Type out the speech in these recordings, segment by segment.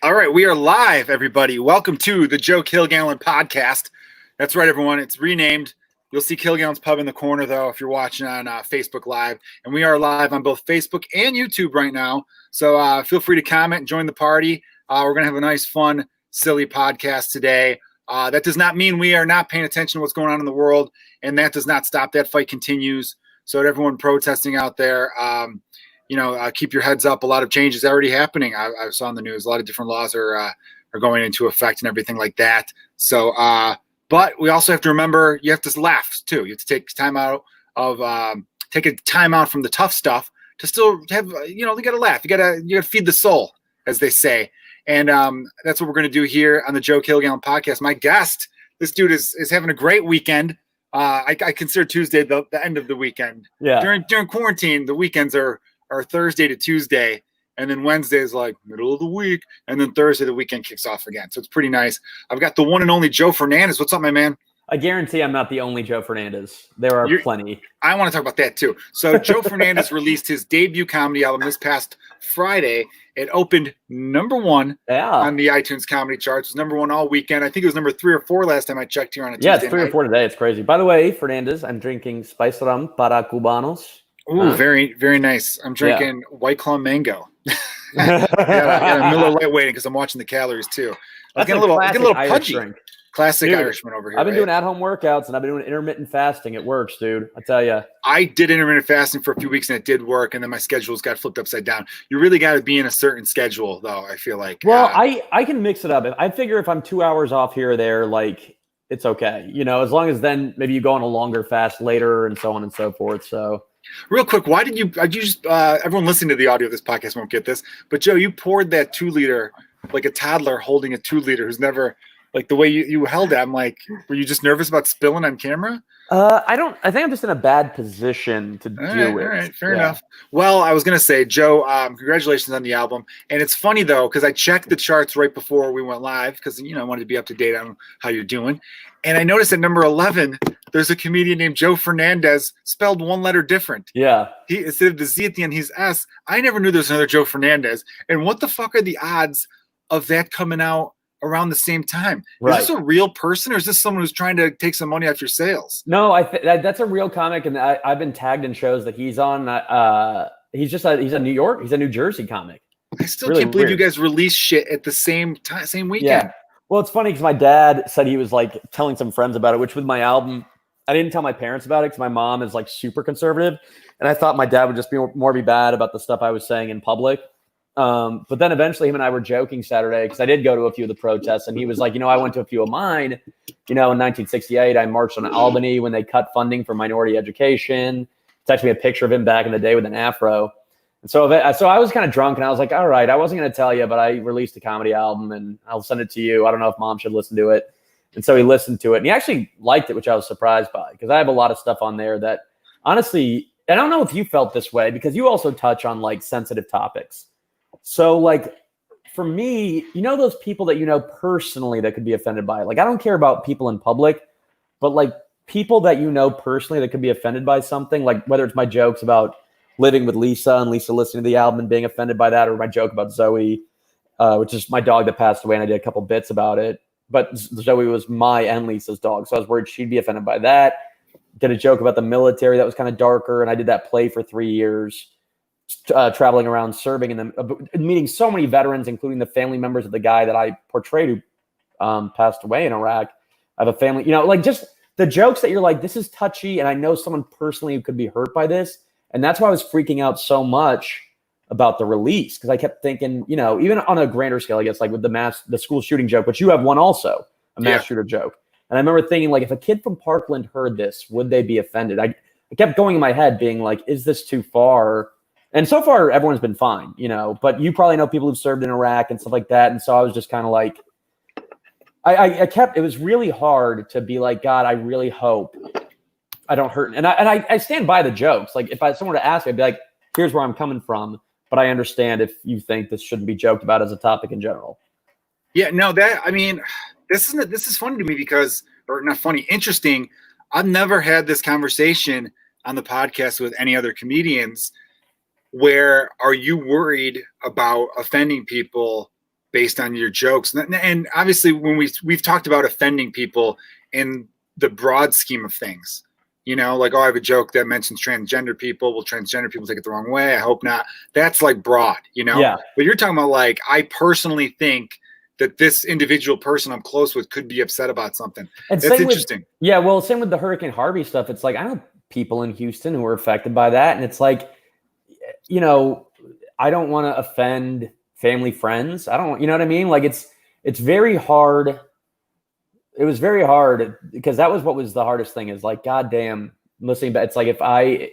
All right, we are live, everybody. Welcome to the Joe Kilgallon Podcast. That's right, everyone. It's renamed. You'll see Kilgallon's Pub in the corner, though, if you're watching on Facebook Live. And we are live on both Facebook and YouTube right now. So feel free to comment and join the party. We're going to have a nice, fun, silly podcast today. That does not mean we are not paying attention to what's going on in the world, and that does not stop. That fight continues. So to everyone protesting out there, keep your heads up. A lot of changes already happening. I saw in the news a lot of different laws are going into effect and everything like that. So, but we also have to remember you have to laugh too. You have to take time out from the tough stuff to still have you got to laugh. You got to feed the soul, as they say. And that's what we're going to do here on the Joe Kilgallon Podcast. My guest, this dude is having a great weekend. I consider Tuesday the end of the weekend. Yeah. During quarantine, the weekends are Thursday to Tuesday, and then Wednesday is like middle of the week, and then Thursday the weekend kicks off again. So it's pretty nice. I've got the one and only Joe Fernandez. What's up, my man? I guarantee I'm not the only Joe Fernandez. There are plenty. I want to talk about that too. So Joe Fernandez released his debut comedy album this past Friday. It opened number one on the iTunes comedy charts. It was number one all weekend. I think it was number 3 or 4 last time I checked here on a Tuesday it's 3 or 4 today. It's crazy. By the way, Fernandez, I'm drinking Spice Rum para Cubanos. Ooh, very, very nice. I'm drinking White Claw Mango. yeah, Miller Lightweight because I'm watching the calories too. I'm getting a little pudgy. Drink. Classic Irishman over here. I've been doing at-home workouts and I've been doing intermittent fasting. It works, dude. I tell you. I did intermittent fasting for a few weeks and it did work, and then my schedules got flipped upside down. You really got to be in a certain schedule, though. I feel like. Well, I can mix it up. I figure if I'm 2 hours off here or there, like it's okay. As long as then maybe you go on a longer fast later and so on and so forth. So. Real quick, why did you just everyone listening to the audio of this podcast won't get this, but Joe, you poured that 2-liter like a toddler holding a 2-liter who's never like the way you held it. I'm like, were you just nervous about spilling on camera? I think I'm just in a bad position to do it. All right, fair enough. Well, I was gonna say, Joe, congratulations on the album. And it's funny though, because I checked the charts right before we went live because I wanted to be up to date on how you're doing. And I noticed at number 11, there's a comedian named Joe Fernandez, spelled one letter different. Yeah. He instead of the Z at the end, he's S. I never knew there was another Joe Fernandez. And what the fuck are the odds of that coming out around the same time? Right. Is this a real person, or is this someone who's trying to take some money off your sales? No, that's a real comic, and I've been tagged in shows that he's on. He's a New Jersey comic. I still can't believe you guys release shit at the same weekend. Yeah. Well, it's funny because my dad said he was like telling some friends about it, which with my album, I didn't tell my parents about it because my mom is like super conservative. And I thought my dad would just be bad about the stuff I was saying in public. But then eventually him and I were joking Saturday because I did go to a few of the protests and he was like, I went to a few of mine. In 1968, I marched on Albany when they cut funding for minority education. He texted me a picture of him back in the day with an afro. And so I was kind of drunk and I was like, all right, I wasn't going to tell you, but I released a comedy album and I'll send it to you. I don't know if mom should listen to it. And so he listened to it and he actually liked it, which I was surprised by because I have a lot of stuff on there that honestly, I don't know if you felt this way because you also touch on like sensitive topics. So like for me, those people that personally that could be offended by it. Like I don't care about people in public, but like people that personally that could be offended by something, like whether it's my jokes about living with Lisa and Lisa listening to the album and being offended by that, or my joke about Zoe, which is my dog that passed away, and I did a couple bits about it. But Zoe was my and Lisa's dog, so I was worried she'd be offended by that. Did a joke about the military that was kind of darker, and I did that play for 3 years, traveling around serving and meeting so many veterans, including the family members of the guy that I portrayed who passed away in Iraq. I have a family, like just the jokes that you're like, this is touchy, and I know someone personally who could be hurt by this. And that's why I was freaking out so much about the release because I kept thinking, even on a grander scale, I guess, like with the school shooting joke, but you have one also, a mass shooter joke. And I remember thinking, like, if a kid from Parkland heard this, would they be offended? I kept going in my head being like, is this too far? And so far, everyone's been fine, but you probably know people who've served in Iraq and stuff like that. And so I was just kind of like, it was really hard to be like, God, I really hope I don't hurt. And I stand by the jokes. Like if someone were to ask me, I'd be like, here's where I'm coming from. But I understand if you think this shouldn't be joked about as a topic in general. Yeah, no, this is funny to me because, or not funny, interesting. I've never had this conversation on the podcast with any other comedians where are you worried about offending people based on your jokes. And obviously when we've talked about offending people in the broad scheme of things, like, oh, I have a joke that mentions transgender people. Will transgender people take it the wrong way? I hope not. That's like broad, Yeah. But you're talking about like, I personally think that this individual person I'm close with could be upset about something. And that's interesting. Same with the Hurricane Harvey stuff. It's like, I know people in Houston who are affected by that. And it's like, I don't want to offend family, friends. I don't, you know what I mean? Like it's very hard. It was very hard because that was what was the hardest thing is like, goddamn, listening back. It's like, if I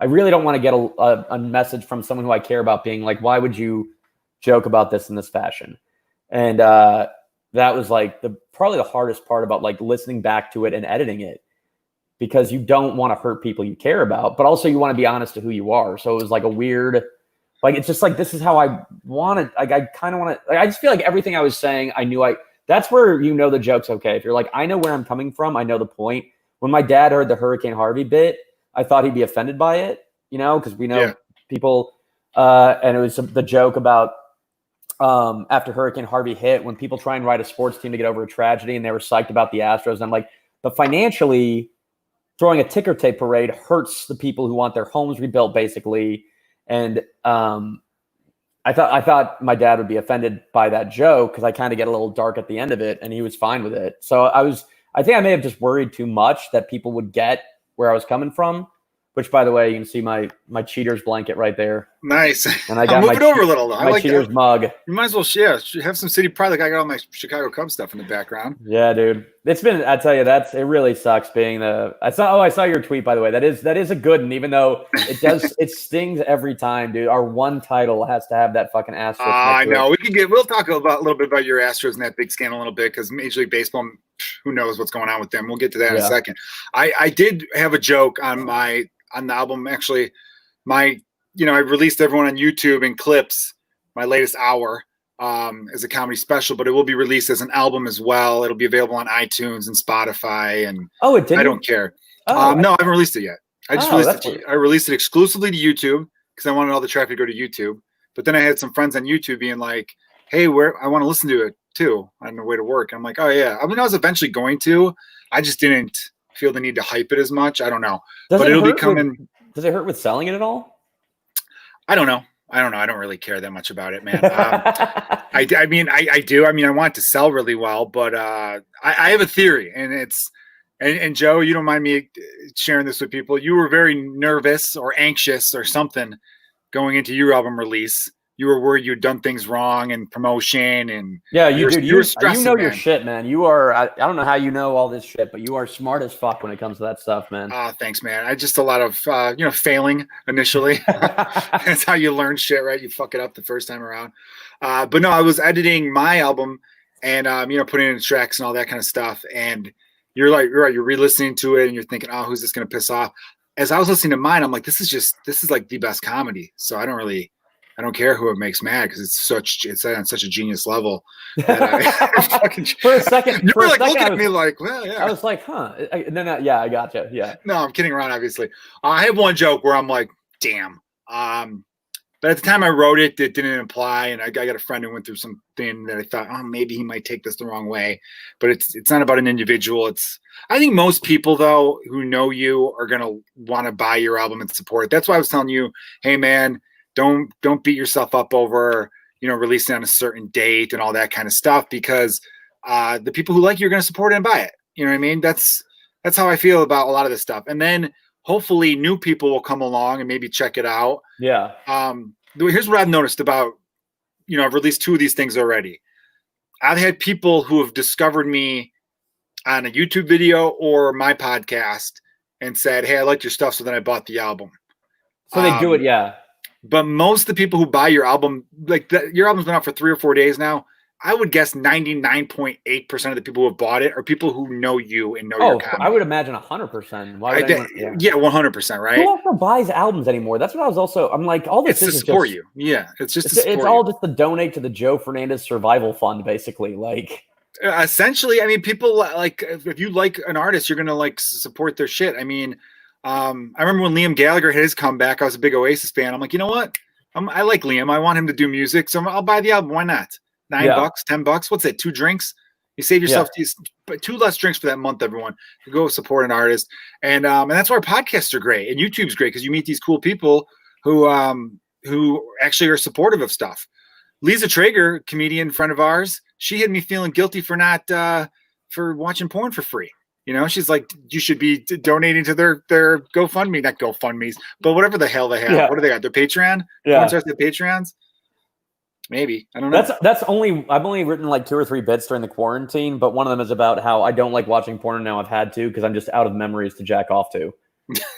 really don't want to get a message from someone who I care about being like, why would you joke about this in this fashion? And that was like probably the hardest part about like listening back to it and editing it, because you don't want to hurt people you care about, but also you want to be honest to who you are. So it was like a weird, like, it's just like, this is how I wanted. Like, I kind of want to, like, I just feel like everything I was saying, that's where, the joke's okay. If you're like, I know where I'm coming from. I know the point. When my dad heard the Hurricane Harvey bit, I thought he'd be offended by it, because we know people, and it was the joke about, after Hurricane Harvey hit, when people try and ride a sports team to get over a tragedy and they were psyched about the Astros. And I'm like, but financially, throwing a ticker tape parade hurts the people who want their homes rebuilt, basically. And I thought my dad would be offended by that joke because I kind of get a little dark at the end of it, and he was fine with it. So I think I may have just worried too much that people would get where I was coming from. Which, by the way, you can see my Cheaters blanket right there. Nice. And I got move it over a little. My like Cheaters mug. You might as well have some City Pride. Like I got all my Chicago Cubs stuff in the background. Yeah, dude. It's been. I tell you, it really sucks being the. I saw your tweet, by the way. That is a good one, even though it does. It stings every time, dude. Our one title has to have that fucking asterisk. I know. We'll talk a little bit about your Astros and that big scandal a little bit, because Major League Baseball, who knows what's going on with them. We'll get to that in a second. I did have a joke on the album. Actually, I released everyone on YouTube in clips, my latest hour, as a comedy special, but it will be released as an album as well. It'll be available on iTunes and Spotify. And it didn't? I don't care. No, I haven't released it yet. I just released it. I released it exclusively to YouTube because I wanted all the traffic to go to YouTube. But then I had some friends on YouTube being like, hey, I want to listen to it too on the way to work. I'm like, oh yeah. I mean, I was eventually going to, I just didn't feel the need to hype it as much. I don't know. It'll be coming. Does it hurt with selling it at all? I don't know. I don't really care that much about it, man. I do. I mean, I want it to sell really well, but I have a theory, and Joe, you don't mind me sharing this with people. You were very nervous or anxious or something going into your album release. You were worried you'd done things wrong in promotion, and you were stressing, your shit, man. You are. I don't know how you know all this shit, but you are smart as fuck when it comes to that stuff, man. Thanks, man. I just a lot of failing initially. That's how you learn shit, right? You fuck it up the first time around. But no, I was editing my album and putting in the tracks and all that kind of stuff. And you're right. You're re-listening to it and you're thinking, oh, who's this going to piss off? As I was listening to mine, I'm like, this is like the best comedy. So I don't care who it makes mad because it's on such a genius level. That for a second, you were like looking at me like, well, yeah. I was like, huh? I gotcha. Yeah. No, I'm kidding around. Obviously, I have one joke where I'm like, damn. But at the time I wrote it, it didn't imply, and I got a friend who went through something that I thought, oh, maybe he might take this the wrong way. But it's not about an individual. I think most people though who know you are gonna want to buy your album and support it. That's why I was telling you, hey man. Don't beat yourself up over, releasing on a certain date and all that kind of stuff, because the people who like you are going to support it and buy it. You know what I mean? That's how I feel about a lot of this stuff. And then hopefully new people will come along and maybe check it out. Yeah. Here's what I've noticed about, I've released 2 of these things already. I've had people who have discovered me on a YouTube video or my podcast and said, hey, I like your stuff. So then I bought the album. So they do it. Yeah. But most of the people who buy your album, your album's been out for 3 or 4 days now. I would guess 99.8% of the people who have bought it are people who know you and know your comedy. I would imagine 100%. Yeah, 100%, right? Who also buys albums anymore? That's what I was also. I'm like, all this is to support you. Yeah, it's just to support it's all just to donate to the Joe Fernandez Survival Fund, basically. Like, essentially, I mean, people like if you like an artist, you're gonna like support their shit. I mean. I remember when Liam Gallagher had his comeback, I was a big Oasis fan. I'm like, you know what? I like Liam. I want him to do music, so I'll buy the album. Why not? $9, $10. What's that? 2 drinks. You save yourself 2 less drinks for that month, everyone. You go support an artist. And that's why podcasts are great. And YouTube's great because you meet these cool people who actually are supportive of stuff. Lisa Traeger, comedian friend of ours, she had me feeling guilty for not for watching porn for free. You know, she's like, you should be donating to their GoFundMe, not GoFundMes, but whatever the hell they have. Yeah. What do they got? Their Patreon? Yeah. Their Patreons? Maybe. I don't know. I've only written like 2 or 3 bits during the quarantine, but one of them is about how I don't like watching porn, and now I've had to because I'm just out of memories to jack off to.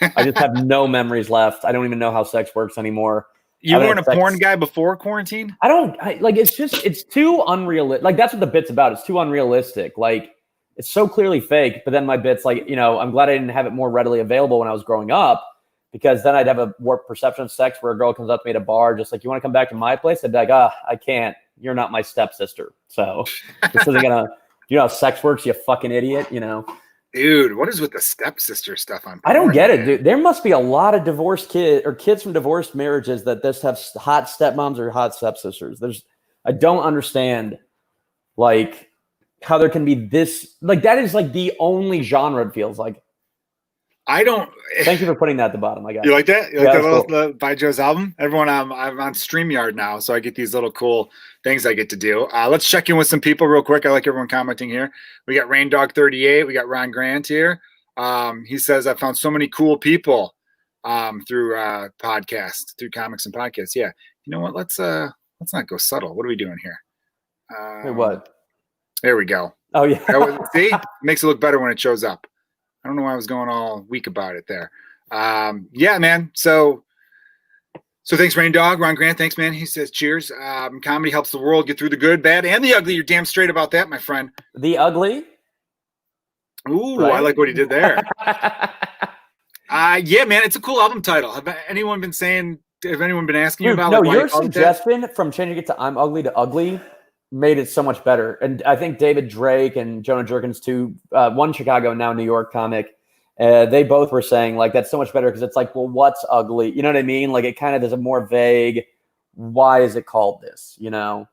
I just have no memories left. I don't even know how sex works anymore. You weren't a porn guy before quarantine? It's too unrealistic. Like, that's what the bit's about. It's too unrealistic. Like, it's so clearly fake. But then my bit's like, you know, I'm glad I didn't have it more readily available when I was growing up, because then I'd have a warped perception of sex where a girl comes up to me at a bar, just like, you want to come back to my place? I'd be like, I can't. You're not my stepsister. So this isn't going to, you know how sex works, you fucking idiot, you know? Dude, what is with the stepsister stuff on porn? I don't get it, dude. There must be a lot of divorced kids from divorced marriages that just have hot stepmoms or hot stepsisters. I don't understand, like, how there can be this, like, that is like the only genre it feels like. I don't. Thank you for putting that at the bottom. I got you. Like that? You like that little cool. By Joe's album? Everyone, I'm on StreamYard now, so I get these little cool things I get to do. Let's check in with some people real quick. I like everyone commenting here. We got RainDog38. We got Ron Grant here. He says, I found so many cool people through podcasts, through comics and podcasts. Yeah. You know what? Let's not go subtle. What are we doing here? Hey, what? There we go. Oh, yeah. See? Makes it look better when it shows up. I don't know why I was going all weak about it there. Yeah, man. So thanks, Rain Dog. Ron Grant, thanks, man. He says, cheers. Comedy helps the world get through the good, bad, and the ugly. You're damn straight about that, my friend. The ugly? Ooh, right? I like what he did there. Yeah, man. It's a cool album title. Have anyone been asking you about? No, your suggestion from changing it to I'm Ugly to Ugly made it so much better. And I think David Drake and Jonah Jerkins, too, one Chicago, now New York comic, they both were saying, like, that's so much better because it's like, well, what's ugly? You know what I mean? Like, it kind of is a more vague, why is it called this, you know?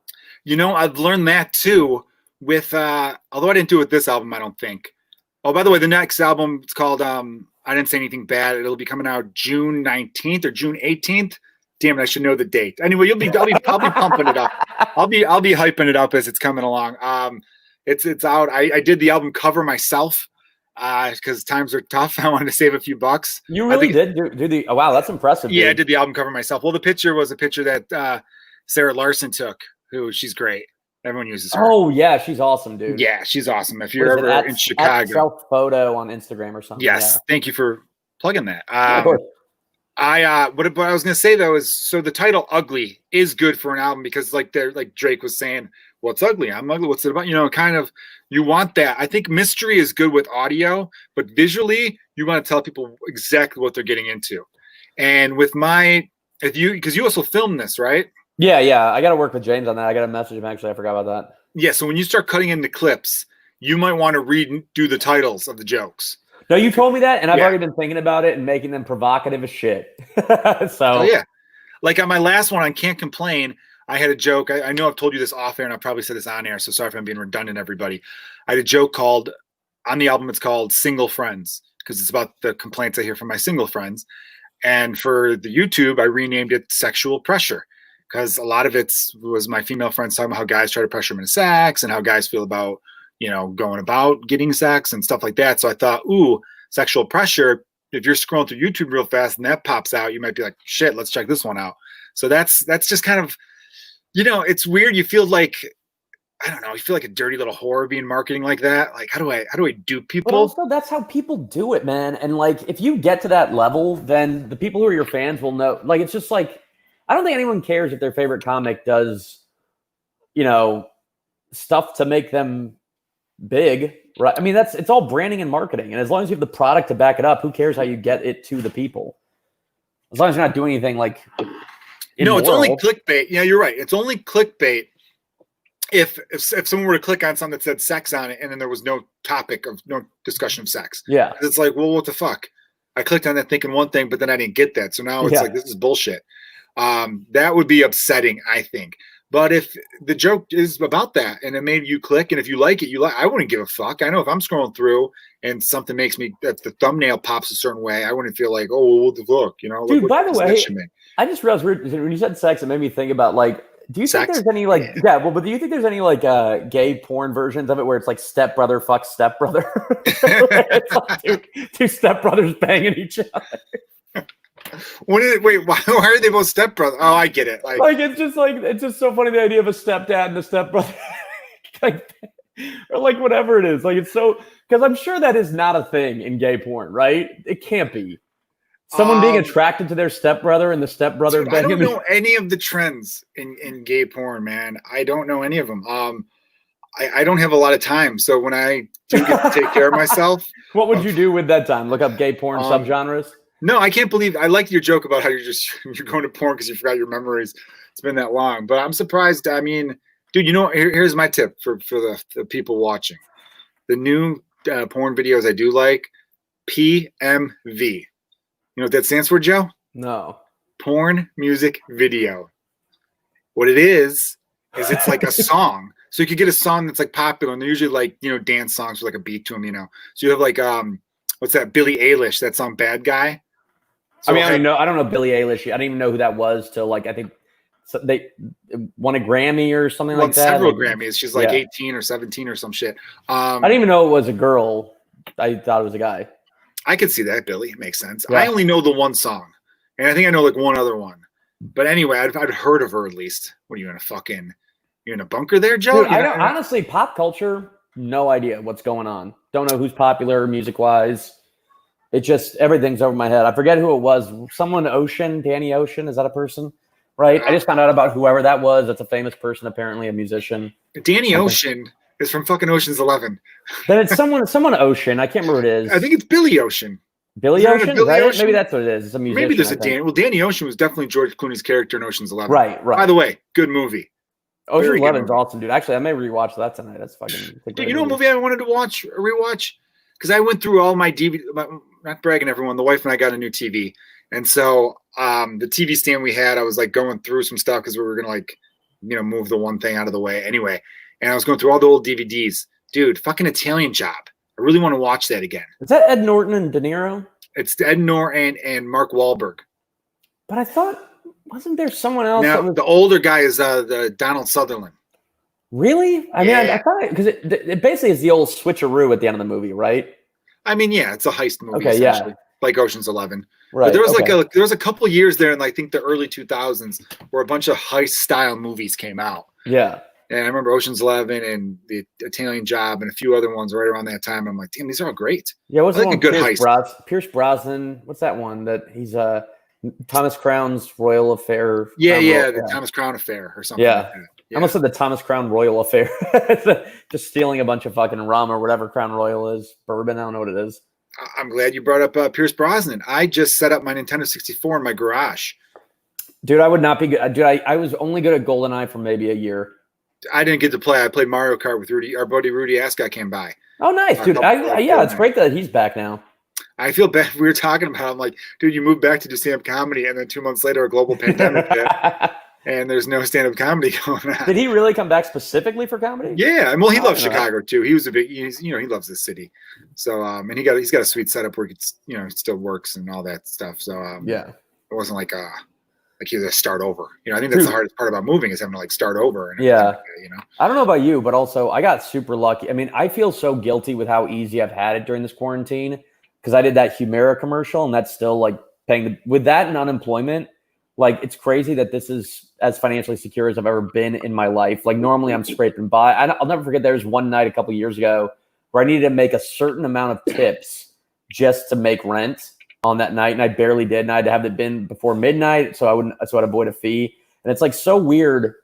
You know, I've learned that, too, with, although I didn't do it with this album, I don't think. Oh, by the way, the next album, it's called I Didn't Say Anything Bad. It'll be coming out June 19th or June 18th. Damn it, I should know the date. Anyway, I'll be pumping it up. I'll be hyping it up as it's coming along. It's out. I did the album cover myself because times are tough. I wanted to save a few bucks. You really did do the. Oh, wow, that's impressive. Yeah, dude. I did the album cover myself. Well, the picture was a picture that Sarah Larson took. She's great. Everyone uses her. Oh yeah, she's awesome, dude. Yeah, she's awesome. If you're ever in Chicago, self photo on Instagram or something. Yes, thank you for plugging that. Of course. What I was gonna say though is, so the title "Ugly" is good for an album because, like Drake was saying, well, it's ugly. I'm ugly. What's it about? You know, kind of. You want that. I think mystery is good with audio, but visually, you want to tell people exactly what they're getting into. And with because you also filmed this, right? Yeah. I got to work with James on that. I got to message him. Actually, I forgot about that. Yeah. So when you start cutting into clips, you might want to do the titles of the jokes. No, you told me that, and I've already been thinking about it and making them provocative as shit. So yeah, like on my last one on Can't Complain, I had a joke. I know I've told you this off air, and I probably said this on air, so sorry if I'm being redundant, everybody. I had a joke on the album, it's called Single Friends, because it's about the complaints I hear from my single friends. And for the YouTube, I renamed it Sexual Pressure, because a lot of it was my female friends talking about how guys try to pressure them into sex and how guys feel about, you know, going about getting sex and stuff like that. So I thought, ooh, sexual pressure. If you're scrolling through YouTube real fast and that pops out, you might be like, shit, let's check this one out. So that's just kind of, you know, it's weird. You feel like, I don't know, you feel like a dirty little whore being marketing like that. Like, how do I dupe people? But also, that's how people do it, man. And like, if you get to that level, then the people who are your fans will know. Like, it's just like, I don't think anyone cares if their favorite comic does, you know, stuff to make them big, right? I mean, it's all branding and marketing. And as long as you have the product to back it up, who cares how you get it to the people? As long as you're not doing anything like immoral. It's only clickbait. Yeah, you're right. It's only clickbait if someone were to click on something that said sex on it and then there was no discussion of sex. Yeah. It's like, well, what the fuck? I clicked on that thinking one thing, but then I didn't get that. So now it's like, this is bullshit. That would be upsetting, I think. But if the joke is about that and it made you click, and if you like it, I wouldn't give a fuck. I know if I'm scrolling through and something makes me, if the thumbnail pops a certain way, I wouldn't feel like, oh, what the fuck, Dude, like, by the way, I just realized when you said sex, it made me think about like, do you think there's any like, but do you think there's any like gay porn versions of it where it's like stepbrother fucks stepbrother? It's like two stepbrothers banging each other. Wait, why are they both stepbrothers? Oh, I get it. It's just so funny, the idea of a stepdad and a stepbrother, or like whatever it is. Like, it's so, because I'm sure that is not a thing in gay porn, right? It can't be. Someone being attracted to their stepbrother and the stepbrother. Dude, I don't know any of the trends in gay porn, man. I don't know any of them. I don't have a lot of time, so when I do get to take care of myself, what would you do with that time? Look up gay porn subgenres. No, I can't believe. I liked your joke about how you're going to porn because you forgot your memories. It's been that long, but I'm surprised. I mean, dude, here's my tip for the people watching. The new porn videos I do like, PMV. You know what that stands for, Joe? No. Porn music video. What it is it's like a song. So you could get a song that's like popular, and they're usually like, dance songs with like a beat to them, So you have like what's that? Billie Eilish, that song "Bad Guy." So I don't know Billie Eilish. I didn't even know who that was till like I think they won a Grammy or something like that. Several Grammys. She's like 18 or 17 or some shit. I didn't even know it was a girl. I thought it was a guy. I could see that, Billy. It makes sense. Yeah. I only know the one song, and I think I know like one other one. But anyway, I'd heard of her at least. What are you in a bunker there, Joe? Dude, honestly, pop culture, no idea what's going on. Don't know who's popular music-wise. It just, everything's over my head. I forget who it was. Someone Danny Ocean, is that a person? Right? I just found out about whoever that was. That's a famous person, apparently a musician. Danny Ocean is from fucking Ocean's 11. Then it's someone Ocean. I can't remember who it is. I think it's Billy Ocean. Billy Ocean? Ocean? Maybe that's what it is. It's a musician. Maybe there's a Danny. Well, Danny Ocean was definitely George Clooney's character in Ocean's 11. Right. By the way, good movie. Ocean's 11 is awesome, dude. Actually, I may rewatch that tonight. That's fucking. Dude, you know what movie I wanted to rewatch? Because I went through all my DVD. Not bragging, everyone. The wife and I got a new TV, and so the TV stand we had, I was like going through some stuff because we were gonna move the one thing out of the way anyway. And I was going through all the old DVDs. Dude, fucking Italian Job. I really want to watch that again. Is that Ed Norton and De Niro? It's Ed Norton and Mark Wahlberg. But I thought, wasn't there someone else? Now, the older guy is the Donald Sutherland. Really? I mean, I thought because it basically is the old switcheroo at the end of the movie, right? I mean, yeah, it's a heist movie. Okay, yeah, like Ocean's 11. Right. But there was a couple years there in I think the early 2000s where a bunch of heist style movies came out. Yeah. And I remember Ocean's 11 and the Italian Job and a few other ones right around that time. I'm like, damn, these are all great. Yeah, what's like a good heist? Pierce Brosnan. What's that one that he's Thomas Crown's Royal Affair? The Thomas Crown Affair or something. Yeah. Like that. Yeah. I almost said the Thomas Crown Royal Affair. Just stealing a bunch of fucking rum or whatever Crown Royal is. Bourbon, I don't know what it is. I'm glad you brought up Pierce Brosnan. I just set up my Nintendo 64 in my garage. Dude, I would not be good. Dude, I was only good at GoldenEye for maybe a year. I didn't get to play. I played Mario Kart with Rudy. Our buddy Rudy Ascot came by. Oh, nice, dude. It's great that he's back now. I feel bad. We were talking about, I'm like, dude, you moved back to do stand-up comedy, and then 2 months later, a global pandemic hit, and there's no stand-up comedy going on. Did he really come back specifically for comedy? Yeah, and well, he loves Chicago too. He was he loves this city. So, and he's got a sweet setup where it still works and all that stuff. So, it wasn't like he had to start over. I think that's the hardest part about moving is having to start over. And I don't know about you, but also I got super lucky. I mean, I feel so guilty with how easy I've had it during this quarantine because I did that Humira commercial, and that's still paying with that and unemployment. It's crazy that this is as financially secure as I've ever been in my life. Normally I'm scraping by. I'll never forget there was one night a couple years ago where I needed to make a certain amount of tips just to make rent on that night, and I barely did, and I had to have it been before midnight so I'd avoid a fee. And it's so weird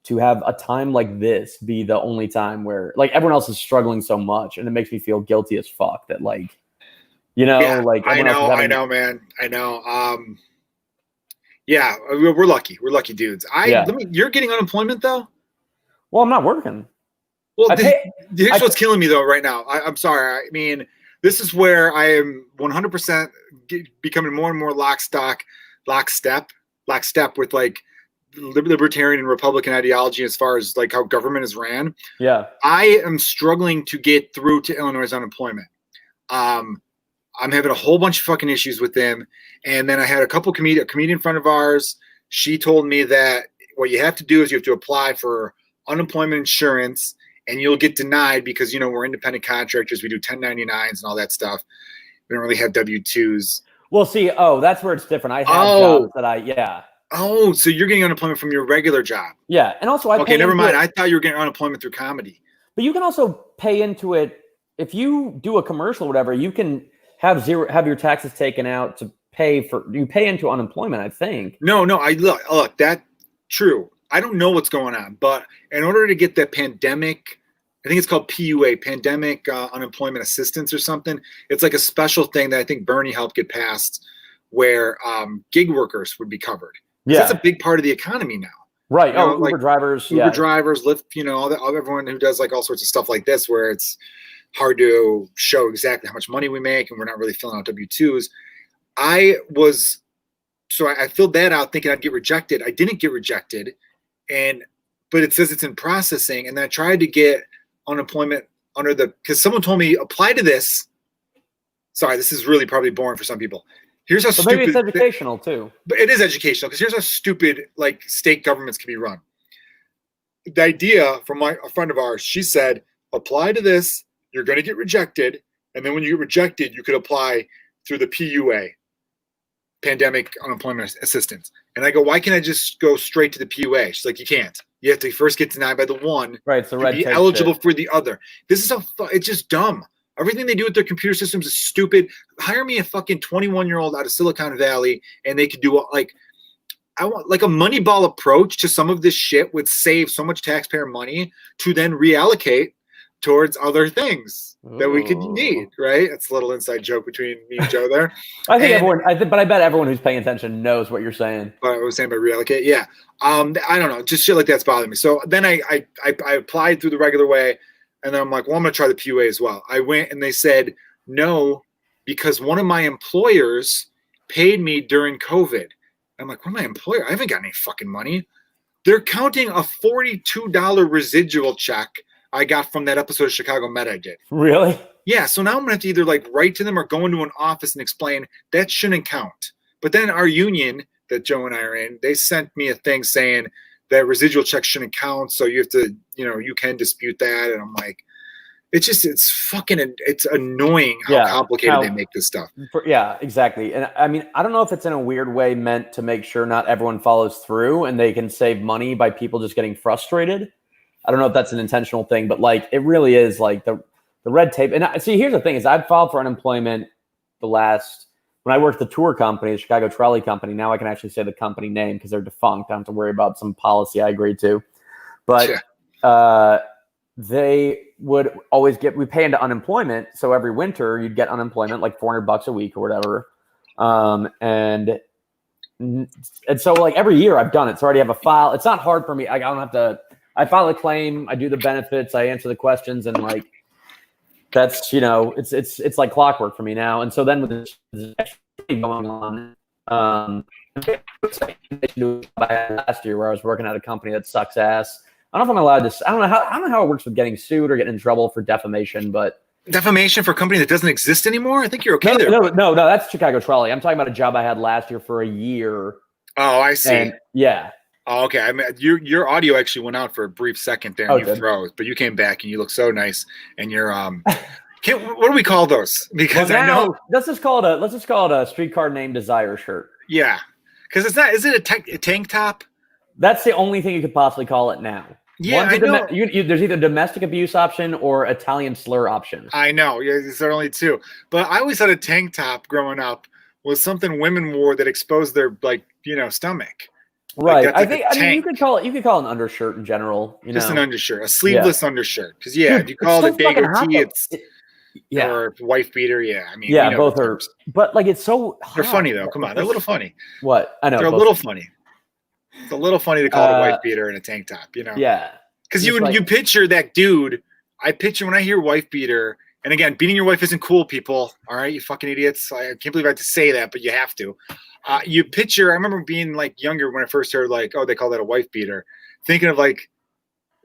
to have a time like this be the only time where everyone else is struggling so much, and it makes me feel guilty as fuck that I know, man. I know. Yeah, we're lucky. We're lucky dudes. You're getting unemployment though? Well, I'm not working. Well, here's what's killing me though right now. I'm sorry. I mean, this is where I am 100% becoming more and more lockstep with libertarian and Republican ideology as far as like how government is ran. Yeah. I am struggling to get through to Illinois' unemployment. I'm having a whole bunch of fucking issues with them. And then I had a comedian friend of ours. She told me that what you have to do is you have to apply for unemployment insurance, and you'll get denied because, we're independent contractors. We do 1099s and all that stuff. We don't really have W-2s. Well, see, that's where it's different. I have jobs that yeah. Oh, so you're getting unemployment from your regular job. Yeah. And also okay, never mind. I thought you were getting unemployment through comedy. But you can also pay into it. If you do a commercial or whatever, you can have your taxes taken out to pay into unemployment, I think. No, look, that's true. I don't know what's going on, but in order to get the pandemic, I think it's called PUA, Pandemic Unemployment Assistance or something. It's like a special thing that I think Bernie helped get passed where gig workers would be covered. Yeah. That's a big part of the economy now. Right. Uber drivers. Uber drivers, Lyft, everyone who does like all sorts of stuff like this where it's hard to show exactly how much money we make and we're not really filling out W-2s. I filled that out thinking I'd get rejected. I didn't get rejected. But it says it's in processing. And then I tried to get unemployment because someone told me apply to this. Sorry, this is really probably boring for some people. Here's how stupid. Maybe it's educational too. But it is educational because here's how stupid like state governments can be run. The idea from a friend of ours, she said, apply to this, you're going to get rejected. And then when you get rejected, you could apply through the PUA, Pandemic Unemployment Assistance. And I go, why can't I just go straight to the PUA? She's like, you can't. You have to first get denied by the one, right? So red be eligible for the other. This is it's just dumb. Everything they do with their computer systems is stupid. Hire me a fucking 21-year-old out of Silicon Valley, and they could do I want like a Moneyball approach to some of this shit would save so much taxpayer money to then reallocate towards other things that we could need, right? It's a little inside joke between me and Joe there. But I bet everyone who's paying attention knows what you're saying. What I was saying by reallocate, yeah. I don't know, just shit like that's bothering me. So then I applied through the regular way, and then I'm like, well, I'm going to try the PUA as well. I went and they said no because one of my employers paid me during COVID. I'm like, what my employer? I haven't got any fucking money. They're counting a $42 residual check I got from that episode of Chicago Med I did. Really? Yeah. So now I'm going to have to either like write to them or go into an office and explain that shouldn't count. But then our union that Joe and I are in, they sent me a thing saying that residual check shouldn't count. So you have to, you can dispute that. And I'm like, it's annoying how complicated they make this stuff. Yeah, exactly. And I mean, I don't know if it's in a weird way meant to make sure not everyone follows through and they can save money by people just getting frustrated. I don't know if that's an intentional thing, but like it really is like the red tape. And see, here's the thing is I've filed for unemployment when I worked at the tour company, the Chicago Trolley Company. Now I can actually say the company name because they're defunct. I don't have to worry about some policy I agreed to. But they would always we pay into unemployment. So every winter you'd get unemployment, like $400 a week or whatever. And so like every year I've done it. So I already have a file. It's not hard for me. I don't have to, I file a claim, I do the benefits, I answer the questions, and like, that's, it's like clockwork for me now. And so then with this going on, last year where I was working at a company that sucks ass. I don't know if I'm allowed to. I don't know how it works with getting sued or getting in trouble for defamation, but defamation for a company that doesn't exist anymore. I think you're okay there. No, that's Chicago Trolley. I'm talking about a job I had last year for a year. Oh, I see. And, yeah. Oh, okay. I mean, your audio actually went out for a brief second there, and you froze, but you came back and you look so nice. And you're what do we call those? Because I know let's just call it a streetcar named Desire shirt. Yeah, because it's not. Is it a tank top? That's the only thing you could possibly call it now. Yeah, I know. There's either domestic abuse option or Italian slur option. I know. Yeah, there's only two. But I always had a tank top growing up was something women wore that exposed their stomach. Right. Like I mean, you could call it an undershirt in general. Just an undershirt, a sleeveless undershirt. Because if you call it a dagger tee, or wife beater. Yeah, I mean, both are. But like, it's so hot. They're funny though. Come on, they're a little funny. What? I know they're a little funny. It's a little funny to call it a wife beater and a tank top. Yeah. Because you picture that dude. I picture when I hear wife beater. And again, beating your wife isn't cool, people. All right, you fucking idiots. I can't believe I have to say that, but you have to. You picture. I remember being like younger when I first heard like, oh, they call that a wife beater. Thinking of like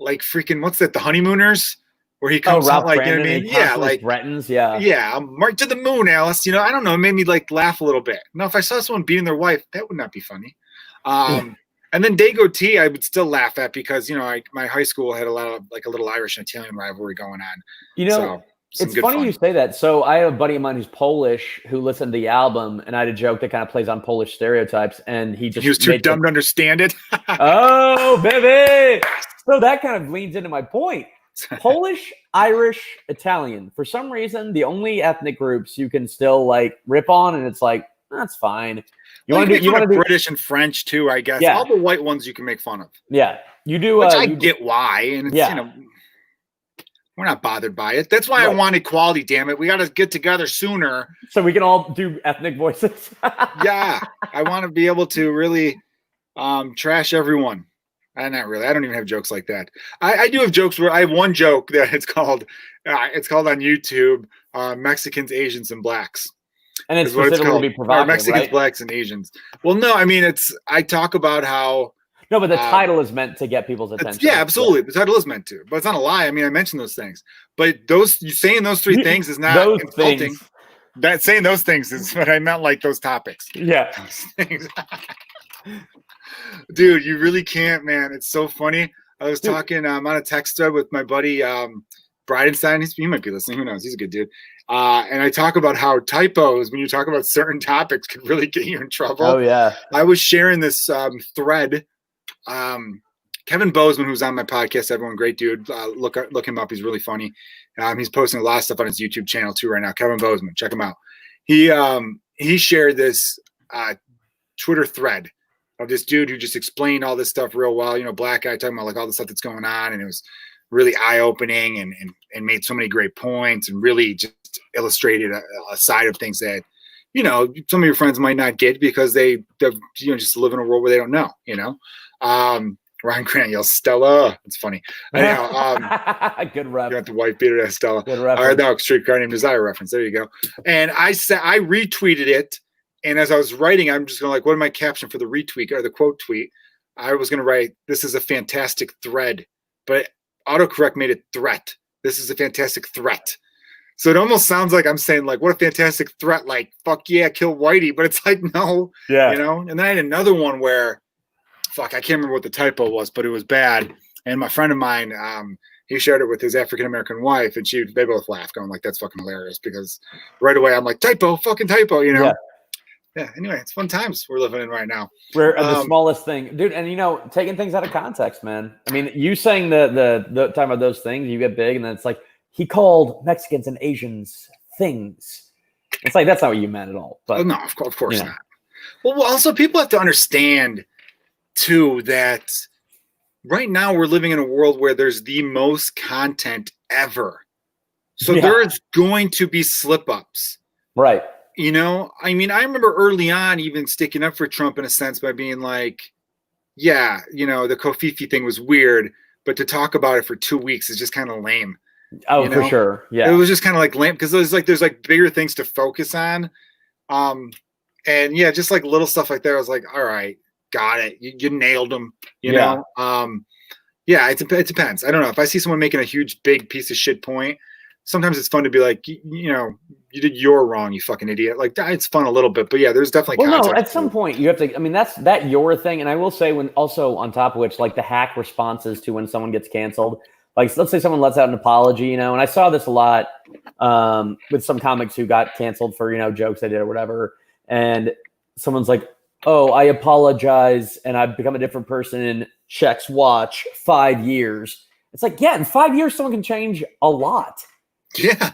freaking what's that? The Honeymooners, where he comes out Ralph like Brandon, you know what I mean? he Yeah, constantly like threatens. Yeah. yeah, I'm right to the moon, Alice. I don't know. It made me like laugh a little bit. Now, if I saw someone beating their wife, that would not be funny. And then Dago T, I would still laugh at because my high school had a lot of like a little Irish and Italian rivalry going on. So, it's funny fun. You say that. So I have a buddy of mine who's Polish who listened to the album, and I had a joke that kind of plays on Polish stereotypes, and he was too dumb to understand it. Oh, baby! So that kind of leans into my point. Polish, Irish, Italian. For some reason, the only ethnic groups you can still like rip on, and it's like that's fine. You want to do British and French too, I guess. Yeah. All the white ones you can make fun of. Yeah, you do. Which I get why, and it's we're not bothered by it. That's why I want equality. Damn it, we got to get together sooner so we can all do ethnic voices. Yeah, I want to be able to really trash everyone. Not really. I don't even have jokes like that. I do have jokes where I have one joke that it's called on YouTube Mexicans, Asians, and Blacks. And it's specifically to be provocative, Mexicans, right? Blacks, and Asians. Well, no, I mean I talk about how. No, but the title is meant to get people's attention. Yeah, absolutely. The title is meant to, but it's not a lie. I mean, I mentioned those things, but saying those three things is not insulting. That saying those things is what I meant, like those topics. Yeah. Dude, you really can't, man. It's so funny. I was talking, I'm on a text thread with my buddy Bridenstine. He might be listening. Who knows? He's a good dude. And I talk about how typos, when you talk about certain topics, can really get you in trouble. Oh, yeah. I was sharing this thread. Kevin Bozeman, who's on my podcast, everyone, great dude. Look him up. He's really funny. He's posting a lot of stuff on his YouTube channel too right now. Kevin Bozeman, check him out. He shared this Twitter thread of this dude who just explained all this stuff real well. Black guy talking about like all the stuff that's going on, and it was really eye-opening and made so many great points and really just illustrated a side of things that some of your friends might not get because they just live in a world where they don't know. Ryan Grant yells Stella. It's funny. Anyhow, good reference. You got the white beater as Stella. Good reference. All right, no, streetcar named Desire reference. There you go. And I retweeted it. And as I was writing, I'm just going what am I caption for the retweet or the quote tweet? I was going to write, "This is a fantastic thread," but autocorrect made it threat. This is a fantastic threat. So it almost sounds like I'm saying like, what a fantastic threat. Like, fuck yeah, kill Whitey. But it's like, no, yeah. And then I had another one where, I can't remember what the typo was, but it was bad. And my friend of mine, he shared it with his African-American wife, and they both laughed, going like, that's fucking hilarious, because right away I'm like, fucking typo, Yeah. Anyway, it's fun times we're living in right now. We're the smallest thing, dude. And taking things out of context, man. I mean, you saying the talking about those things, you get big, and then it's like he called Mexicans and Asians things. It's like that's not what you meant at all. But no, of course not. Well, also people have to understand too that right now we're living in a world where there's the most content ever. So there's going to be slip-ups. Right. I mean, I remember early on even sticking up for Trump in a sense by being like, yeah, the Kofifi thing was weird, but to talk about it for 2 weeks is just kind of lame. Oh, for sure. Yeah. It was just kind of like lame because there's bigger things to focus on. And yeah, just like little stuff like that. I was like, all right, got it. You nailed them, you know? Yeah, it depends. I don't know. If I see someone making a huge, big piece of shit point, sometimes it's fun to be like, you did your wrong, you fucking idiot. Like, it's fun a little bit, but yeah, there's definitely. Well, no, at some point you have to. I mean, that's your thing, and I will say when also on top of which, like the hack responses to when someone gets canceled. Like, let's say someone lets out an apology, and I saw this a lot with some comics who got canceled for jokes they did or whatever, and someone's like, "Oh, I apologize, and I've become a different person in checks watch 5 years." It's like, yeah, in 5 years, someone can change a lot. Yeah.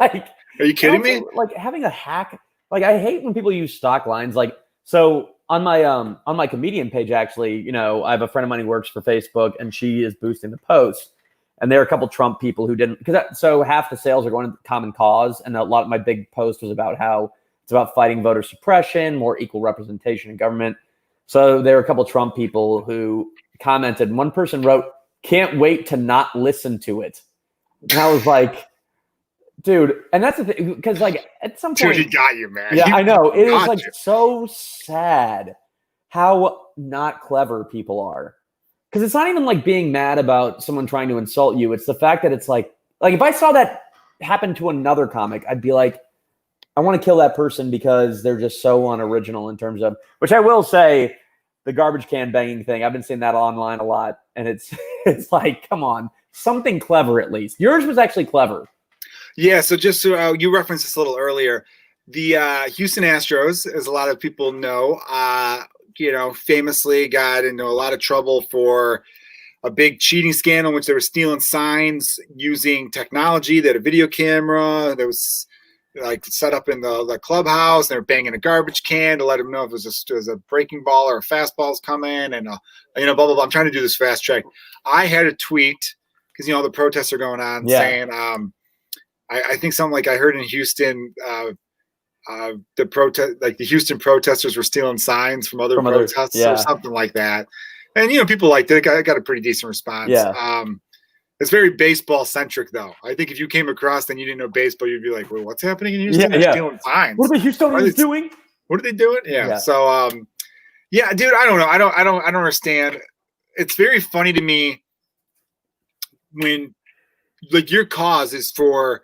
Like, are you kidding me? Like having a hack. Like, I hate when people use stock lines. Like, so on my comedian page, actually, I have a friend of mine who works for Facebook, and she is boosting the post. And there are a couple Trump people who didn't, so half the sales are going to Common Cause, and a lot of my big post was about how it's about fighting voter suppression, more equal representation in government. So there are a couple Trump people who commented. One person wrote, "Can't wait to not listen to it." And I was like, Dude, and that's the thing, because like at some point, Dude, he got you, man. yeah, I know it is got like you. so sad how not clever people are. Because it's not even like being mad about someone trying to insult you. It's the fact that it's like if I saw that happen to another comic, I'd be like, I want to kill that person because they're just so unoriginal in terms of, which I will say, the garbage can banging thing. I've been seeing that online a lot, and it's like, come on, something clever at least. Yours was actually clever. Yeah, so just so you referenced this a little earlier, the Houston Astros, as a lot of people know, famously got into a lot of trouble for a big cheating scandal in which they were stealing signs using technology. They had a video camera that was like set up in the clubhouse. They were banging a garbage can to let them know if it was a breaking ball or a fastball's coming, and blah blah blah. I'm trying to do this fast check. I had a tweet because the protests are going on saying I think something like I heard in Houston the Houston protesters were stealing signs from other protests or something like that. And, people liked it. I got a pretty decent response. Yeah. It's very baseball centric, though. I think if you came across and you didn't know baseball, you'd be like, well, what's happening in Houston? They're stealing signs. What are the Houstonians doing? What are they doing? Yeah. So, dude, I don't know. I don't understand. It's very funny to me when like your cause is for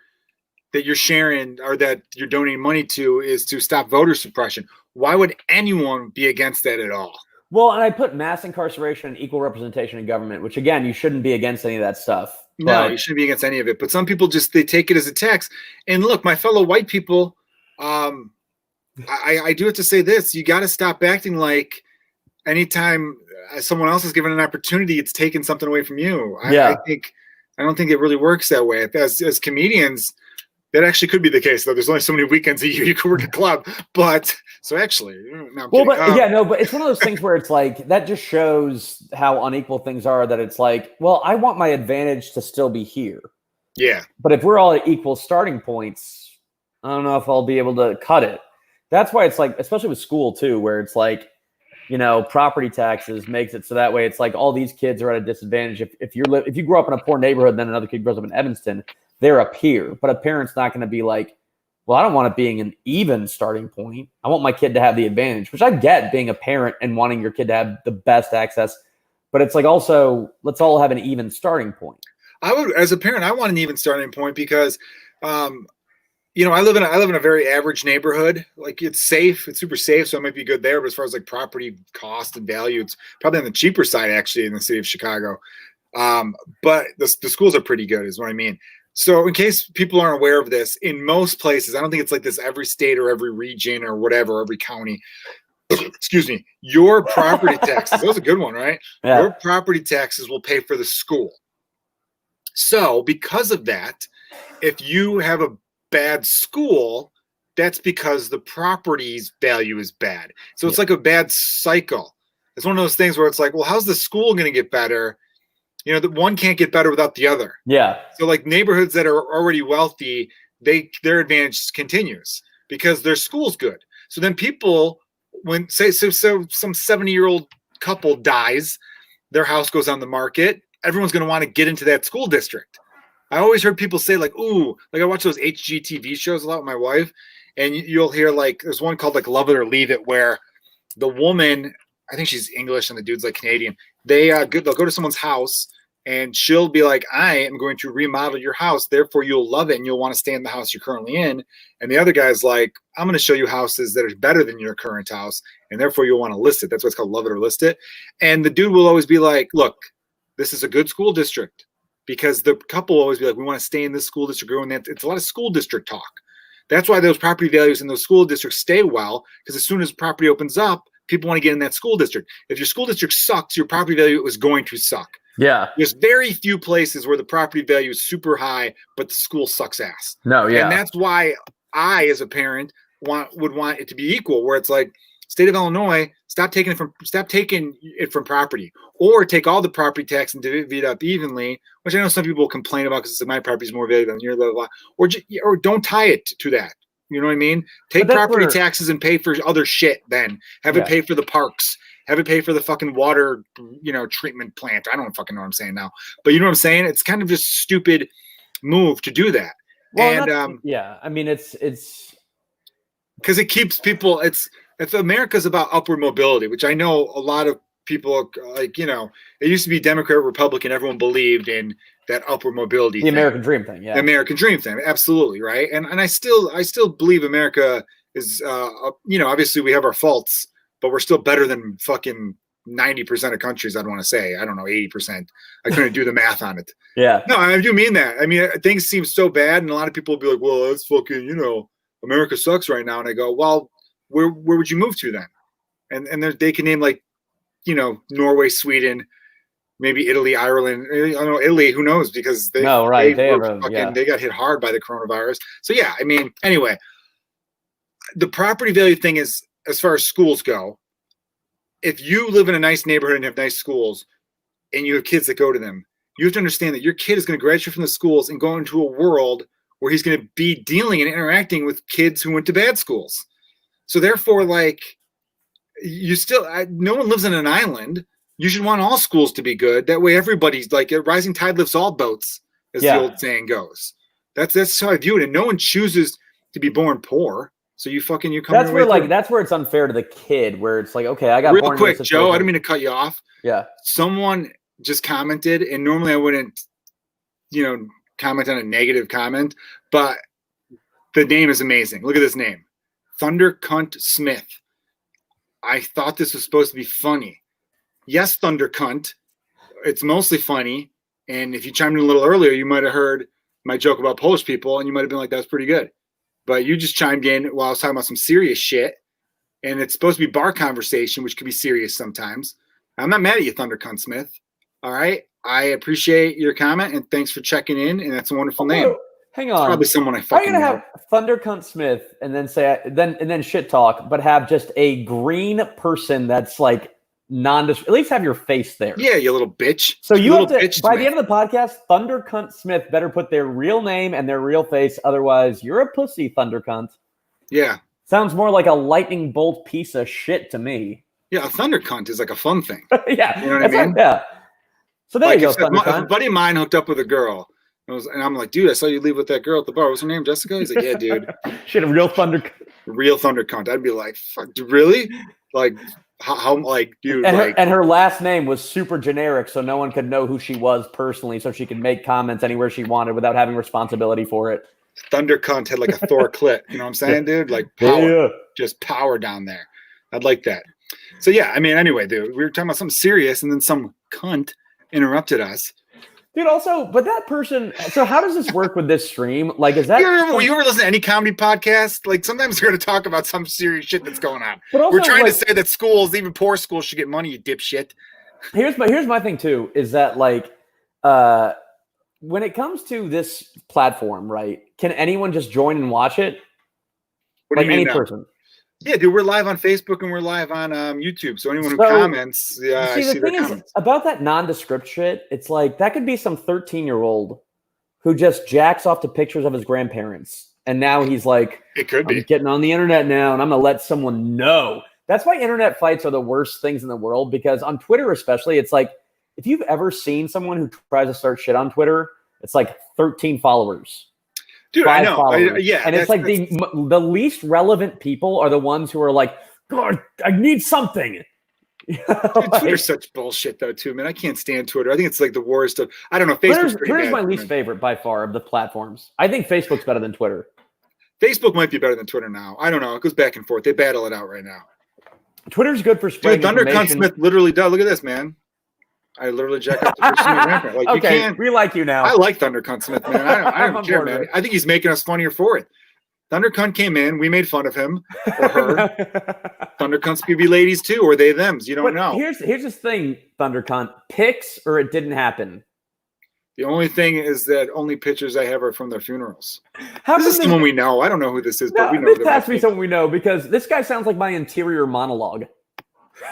that you're sharing or that you're donating money to is to stop voter suppression. Why would anyone be against that at all? Well, and I put mass incarceration and equal representation in government, which again, you shouldn't be against any of that stuff. No, you shouldn't be against any of it. But some people they take it as a tax. And look, my fellow white people, I do have to say this: you got to stop acting like anytime someone else is given an opportunity, it's taking something away from you. I don't think it really works that way. As comedians, that actually could be the case, though. There's only so many weekends a year you can work a club. But so actually, no, but it's one of those things where it's like that just shows how unequal things are. That it's like, well, I want my advantage to still be here. Yeah. But if we're all at equal starting points, I don't know if I'll be able to cut it. That's why it's like, especially with school too, where it's like, property taxes makes it so that way it's like all these kids are at a disadvantage. If you grow up in a poor neighborhood, and then another kid grows up in Evanston, they're a peer. But a parent's not going to be like, well, I don't want it being an even starting point. I want my kid to have the advantage, which I get being a parent and wanting your kid to have the best access. But it's like also let's all have an even starting point. I would, as a parent, I want an even starting point because, I live in a very average neighborhood. Like it's safe, it's super safe, so it might be good there. But as far as like property cost and value, it's probably on the cheaper side actually in the city of Chicago. But the schools are pretty good, is what I mean. So in case people aren't aware of this, in most places, I don't think it's like this every state or every region or whatever, every county. Excuse me. Your property taxes, that was a good one, right? Yeah. Your property taxes will pay for the school. So because of that, if you have a bad school, that's because the property's value is bad. So it's like a bad cycle. It's one of those things where it's like, well, how's the school going to get better? The one can't get better without the other. Yeah. So like neighborhoods that are already wealthy, their advantage continues because their school's good. So then people, when so some 70-year-old couple dies, their house goes on the market, everyone's going to want to get into that school district. I always heard people say like, ooh, like I watch those HGTV shows a lot with my wife, and you'll hear like there's one called like Love It or Leave It where the woman, I think she's English and the dude's like Canadian. They'll go to someone's house and she'll be like, I am going to remodel your house. Therefore, you'll love it and you'll want to stay in the house you're currently in. And the other guy's like, I'm going to show you houses that are better than your current house. And therefore, you'll want to list it. That's what's called Love It or List It. And the dude will always be like, look, this is a good school district. Because the couple will always be like, we want to stay in this school district. It's a lot of school district talk. That's why those property values in those school districts stay well. Because as soon as property opens up, people want to get in that school district. If your school district sucks, your property value is going to suck. Yeah. There's very few places where the property value is super high, but the school sucks ass. No, yeah. And that's why I, as a parent, would want it to be equal, where it's like, state of Illinois, stop taking it from property, or take all the property tax and divvy it up evenly, which I know some people complain about because my property is more valuable than your, blah, blah, blah. Or don't tie it to that. You know what I mean? Take property taxes and pay for other shit then. Have it pay for the parks. Have it pay for the fucking water, treatment plant. I don't fucking know what I'm saying now. But you know what I'm saying? It's kind of just stupid move to do that. Well, And yeah, I mean, it's because it keeps people. It's America's about upward mobility, which I know a lot of people like. It used to be Democrat, Republican. Everyone believed in that upward mobility, the American dream thing. Yeah, the American dream thing, absolutely, right. And I still believe America is. Obviously we have our faults, but we're still better than fucking 90% of countries. I'd want to say, I don't know, 80%. I couldn't do the math on it. Yeah. No, I do mean that. I mean, things seem so bad, and a lot of people will be like, well, that's fucking, America sucks right now. And I go, well, where would you move to then? And they can name like, Norway, Sweden, maybe Italy, Ireland. I don't know, Italy, who knows? Because they got hit hard by the coronavirus. So yeah, I mean, anyway, the property value thing is, as far as schools go, if you live in a nice neighborhood and have nice schools and you have kids that go to them, you have to understand that your kid is going to graduate from the schools and go into a world where he's going to be dealing and interacting with kids who went to bad schools. So therefore, like, no one lives on an island. You should want all schools to be good. That way everybody's like, a rising tide lifts all boats, as the old saying goes. That's how I view it. And no one chooses to be born poor. So you come. That's where it's unfair to the kid, where it's like, okay, I got real quick, Joe. I don't mean to cut you off. Yeah. Someone just commented, and normally I wouldn't, comment on a negative comment, but the name is amazing. Look at this name, Thunder Cunt Smith. I thought this was supposed to be funny. Yes, Thunder Cunt. It's mostly funny, and if you chimed in a little earlier, you might have heard my joke about Polish people, and you might have been like, "That's pretty good." But you just chimed in while I was talking about some serious shit, and it's supposed to be bar conversation, which can be serious sometimes. I'm not mad at you, Thunder Cunt Smith. All right, I appreciate your comment, and thanks for checking in. And that's a wonderful name. Hang on, it's probably someone I fucking know. I'm gonna have Thunder Cunt Smith, and then shit talk, but have just a green person that's like at least have your face there. Yeah, you little bitch. So you have to, by the end of the podcast, Thunder Cunt Smith better put their real name and their real face. Otherwise, you're a pussy, Thunder Cunt. Yeah. Sounds more like a lightning bolt piece of shit to me. Yeah, a Thunder Cunt is like a fun thing. Yeah. You know what I mean? Yeah. So there you go, Thunder Cunt. If a buddy of mine hooked up with a girl, and I'm like, dude, I saw you leave with that girl at the bar. What's her name, Jessica? He's like, yeah, dude. Shit, a real Thunder Cunt. I'd be like, fuck, really? Like, how like, dude, and her last name was super generic, so no one could know who she was personally, so she could make comments anywhere she wanted without having responsibility for it. Thunder Cunt had like a Thor clit, you know what I'm saying, dude? Like power, just power down there. I'd like that. So yeah, I mean, anyway, dude, we were talking about something serious, and then some cunt interrupted us. Dude, also, but that person, so how does this work with this stream? Like, is that... You ever listen to any comedy podcast? Like, sometimes you're going to talk about some serious shit that's going on. But also, we're trying to say that schools, even poor schools, should get money, you dipshit. Here's my thing, too, is that, like, when it comes to this platform, right, can anyone just join and watch it? What do you mean any person? Yeah, dude, we're live on Facebook and we're live on YouTube. So anyone who comments, I see their comments. About that nondescript shit, it's like that could be some 13-year-old who just jacks off to pictures of his grandparents. And now he's like, it could be getting on the internet now, and I'm going to let someone know. That's why internet fights are the worst things in the world, because on Twitter especially, it's like, if you've ever seen someone who tries to start shit on Twitter, it's like 13 followers. Dude, I know. And it's like the least relevant people are the ones who are like, God, I need something. Dude, Twitter's such bullshit, though, too, man. I can't stand Twitter. I think it's like the worst of. I don't know. Twitter's my least favorite by far of the platforms. I think Facebook's better than Twitter. Facebook might be better than Twitter now. I don't know. It goes back and forth. They battle it out right now. Twitter's good for spreading Thunder Cunt Smith literally does. Look at this, man. I literally jack up the person. Like, okay, we like you now. I like Thunder Cunt Smith, man. I don't care, man. I think he's making us funnier for it. Thunder Cunt came in. We made fun of him or her. Thunder Cunts could be ladies too, or they thems. You don't know. Here's this thing, Thunder Cunt. Pics or it didn't happen. The only thing is that only pictures I have are from their funerals. This is someone we know. I don't know who this is, but we know. This has to be someone we know, because this guy sounds like my interior monologue.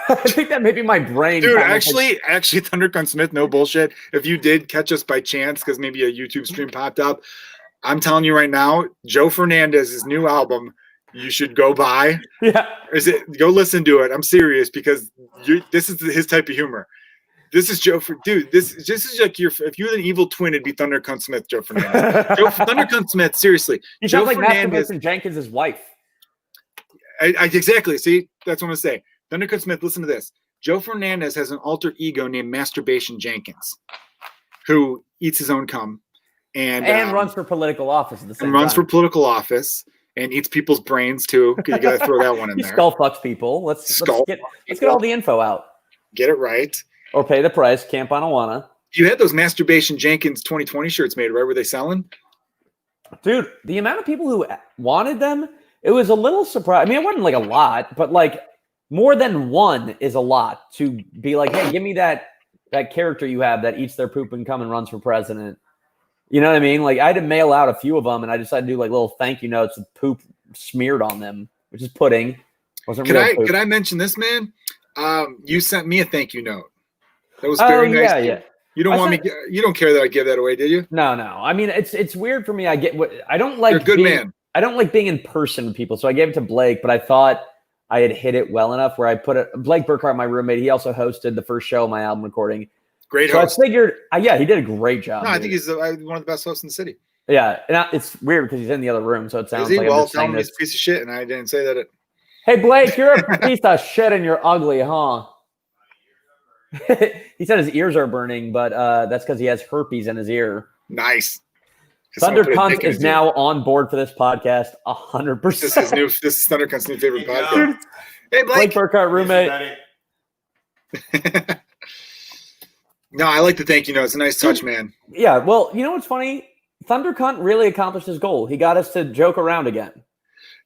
I think that may be my brain. Dude, actually, Thunder Cunt Smith, no bullshit. If you did catch us by chance, because maybe a YouTube stream popped up, I'm telling you right now, Joe Fernandez's new album, you should go buy. Yeah. Go listen to it. I'm serious, because this is his type of humor. This is Joe for dude. This is like if you're an evil twin, it'd be Thunder Cunt Smith, Joe Fernandez. Thunder Cunt Smith, seriously. He Joe sounds like Fernandez. Master Jenkins' wife. Exactly. See, that's what I'm gonna say. Thunder Cunt Smith. Listen to this. Joe Fernandez has an alter ego named Masturbation Jenkins, who eats his own cum and runs for political office at the same and runs time. for political office and eats people's brains too. You gotta throw that one in there. Skull fucks people. Let's get all the info out. Get it right. Or pay the price. Camp Anawana. You had those Masturbation Jenkins 2020 shirts made, right? Were they selling? Dude, the amount of people who wanted them, it was a little surprising. I mean, it wasn't like a lot, but like more than one is a lot to be like, hey, give me that character you have that eats their poop and cum and runs for president. You know what I mean? Like I had to mail out a few of them, and I decided to do like little thank you notes with poop smeared on them, which is pudding. Could I mention this, man? You sent me a thank you note. That was very nice. Yeah. You don't care that I give that away, did you? No. I mean, it's weird for me. I don't like. You're a good man. I don't like being in person with people, so I gave it to Blake. But I thought I had hit it well enough where I put it. Blake Burkhart, my roommate, he also hosted the first show of my album recording. Great so host. I figured, he did a great job. No, I think he's one of the best hosts in the city. Yeah, and it's weird because he's in the other room, so it sounds like I'm just saying he's a piece of shit, and I didn't say that. Hey, Blake, you're a piece of shit and you're ugly, huh? He said his ears are burning, but that's because he has herpes in his ear. Nice. Thunder Cunt is now on board for this podcast, 100%. This is Thunder Cunt's new favorite podcast. Hey, Blake Burkhart, roommate. No, I like the thank you note. It's a nice touch, man. Yeah, well, you know what's funny? Thunder Cunt really accomplished his goal. He got us to joke around again.